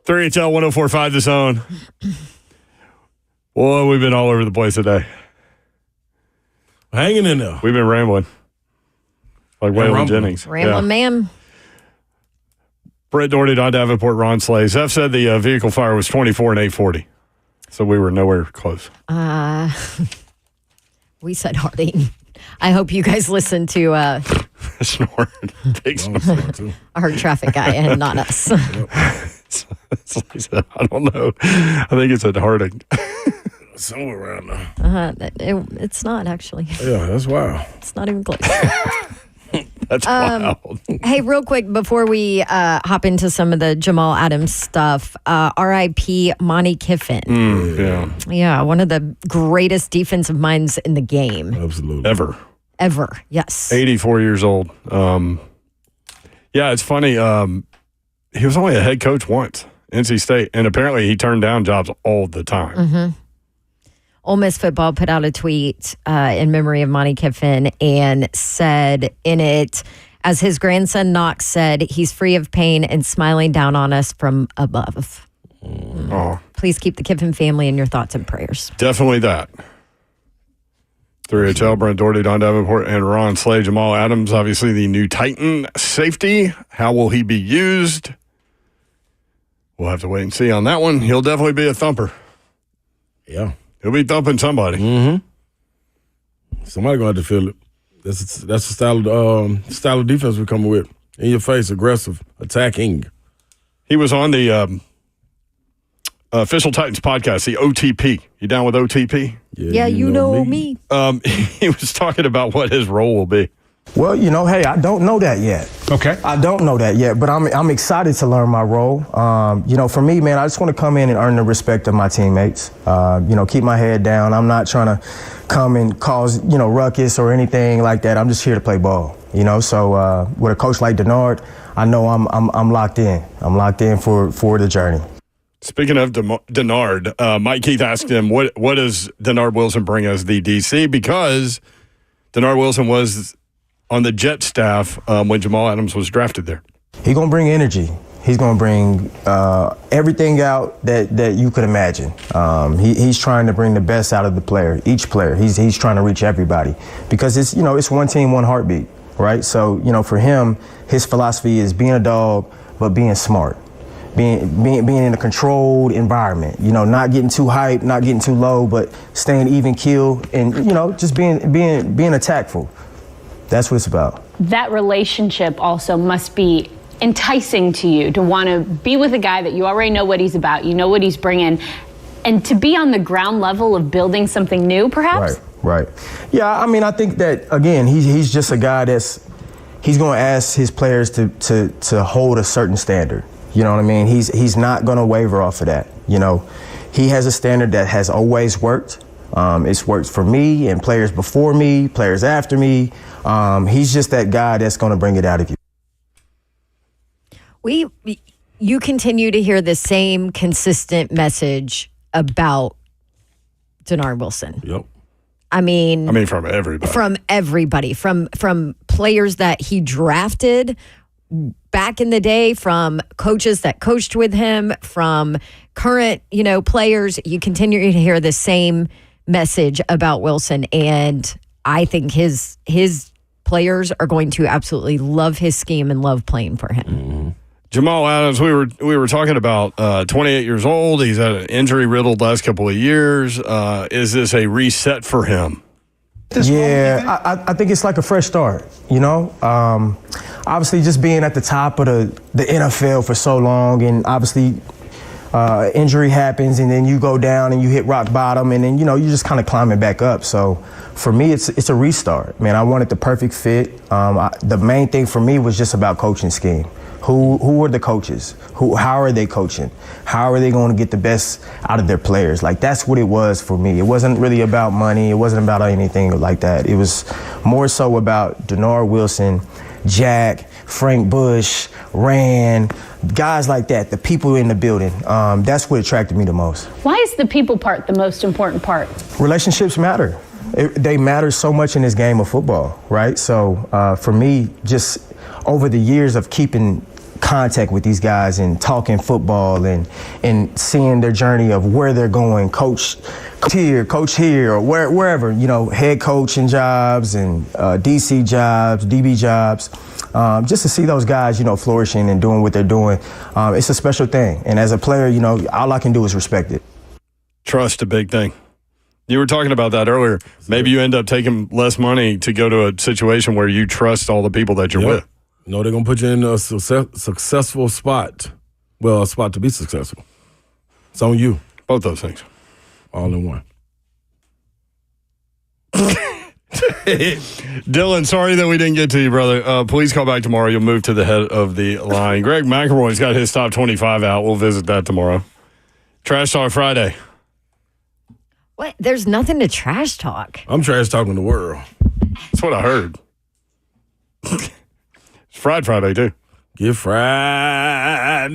3HL 104.5 The Zone. Boy, we've been all over the place today. Hanging in there. We've been rambling. Like Waylon Jennings. Rambling man. Brett Doherty, Don Davenport, Ron Slay. Zeph said the vehicle fire was 24 and 840. So we were nowhere close. We said Harding. I hope you guys listened to Snort. Big snort. our traffic guy and not us. Slay said, I don't know. I think it's at Harding. Somewhere around there. It's not, actually. Yeah, that's wild. It's not even close. That's wild. Hey, real quick, before we hop into some of the Jamal Adams stuff, R.I.P. Monty Kiffin. Yeah, one of the greatest defensive minds in the game. Absolutely. Ever, yes. 84 years old. Yeah, it's funny. He was only a head coach once, NC State, and apparently he turned down jobs all the time. Mm-hmm. Ole Miss football put out a tweet in memory of Monty Kiffin and said in it, as his grandson Knox said, he's free of pain and smiling down on us from above. Oh. Please keep the Kiffin family in your thoughts and prayers. Definitely that. 3HL, Brent Doherty, Don Davenport, and Ron Slay. Jamal Adams, obviously the new Titan safety. How will he be used? We'll have to wait and see on that one. He'll definitely be a thumper. Yeah. He'll be thumping somebody. Mm-hmm. Somebody going to have to feel it. That's the style of defense we're coming with. In your face, aggressive, attacking. He was on the Official Titans podcast, the OTP. You down with OTP? Yeah, you know me. He was talking about what his role will be. Well, hey, I don't know that yet. Okay. I don't know that yet, but I'm excited to learn my role. For me, man, I just want to come in and earn the respect of my teammates. Keep my head down. I'm not trying to come and cause, ruckus or anything like that. I'm just here to play ball. So with a coach like Denard, I know I'm locked in. I'm locked in for the journey. Speaking of Denard, Mike Keith asked him, what does Denard Wilson bring as the DC? Because Denard Wilson was on the Jet staff when Jamal Adams was drafted there. He's going to bring energy. He's going to bring everything out that you could imagine. He's trying to bring the best out of the player, each player. He's trying to reach everybody because it's one team, one heartbeat, right? So, for him, his philosophy is being a dog, but being smart. Being in a controlled environment, not getting too hyped, not getting too low, but staying even keel and, just being attackful. That's what it's about. That relationship also must be enticing to you to want to be with a guy that you already know what he's about, you know what he's bringing, and to be on the ground level of building something new, perhaps? Right. Yeah, I think that, again, he's just a guy he's going to ask his players to hold a certain standard. You know what I mean? He's not going to waver off of that. He has a standard that has always worked. It's worked for me and players before me, players after me. He's just that guy that's going to bring it out of you. You continue to hear the same consistent message about Denard Wilson. Yep. I mean, from everybody. From everybody. From players that he drafted back in the day, from coaches that coached with him, from current, players. You continue to hear the same message about Wilson, and I think his players are going to absolutely love his scheme and love playing for him. Mm-hmm. Jamal Adams, we were talking about 28 years old. He's had an injury-riddled last couple of years. Is this a reset for him? Yeah, I think it's like a fresh start, Obviously, just being at the top of the NFL for so long, and obviously injury happens, and then you go down and you hit rock bottom, and then, you're just kind of climbing back up. So for me, it's a restart. Man, I wanted the perfect fit. The main thing for me was just about coaching scheme. Who are the coaches? How are they coaching? How are they going to get the best out of their players? Like, that's what it was for me. It wasn't really about money. It wasn't about anything like that. It was more so about Denard Wilson, Jack, Frank Bush, Rand, guys like that, the people in the building. That's what attracted me the most. Why is the people part the most important part? Relationships matter. They matter so much in this game of football, right? So for me, just over the years of keeping contact with these guys and talking football and seeing their journey of where they're going, coach here, or wherever, head coaching jobs and DC jobs, DB jobs. Just to see those guys, flourishing and doing what they're doing, it's a special thing. And as a player, all I can do is respect it. Trust, a big thing. You were talking about that earlier. Maybe you end up taking less money to go to a situation where you trust all the people that you're with. No, they're going to put you in a successful spot. Well, a spot to be successful. It's on you. Both those things. All in one. Dylan, sorry that we didn't get to you, brother. Please call back tomorrow. You'll move to the head of the line. Greg McElroy's got his top 25 out. We'll visit that tomorrow. Trash Talk Friday. What? There's nothing to trash talk. I'm trash talking the world. That's what I heard. It's Friday, too. Get Friday.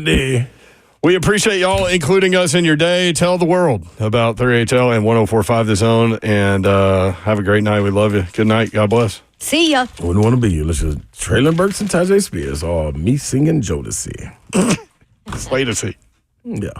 We appreciate y'all including us in your day. Tell the world about 3HL and 104.5 The Zone, and have a great night. We love you. Good night. God bless. See ya. Wouldn't want to be you. Let's just Traylon Burks and Tajay Spears, or me singing Jodeci. It's late to see. Yeah.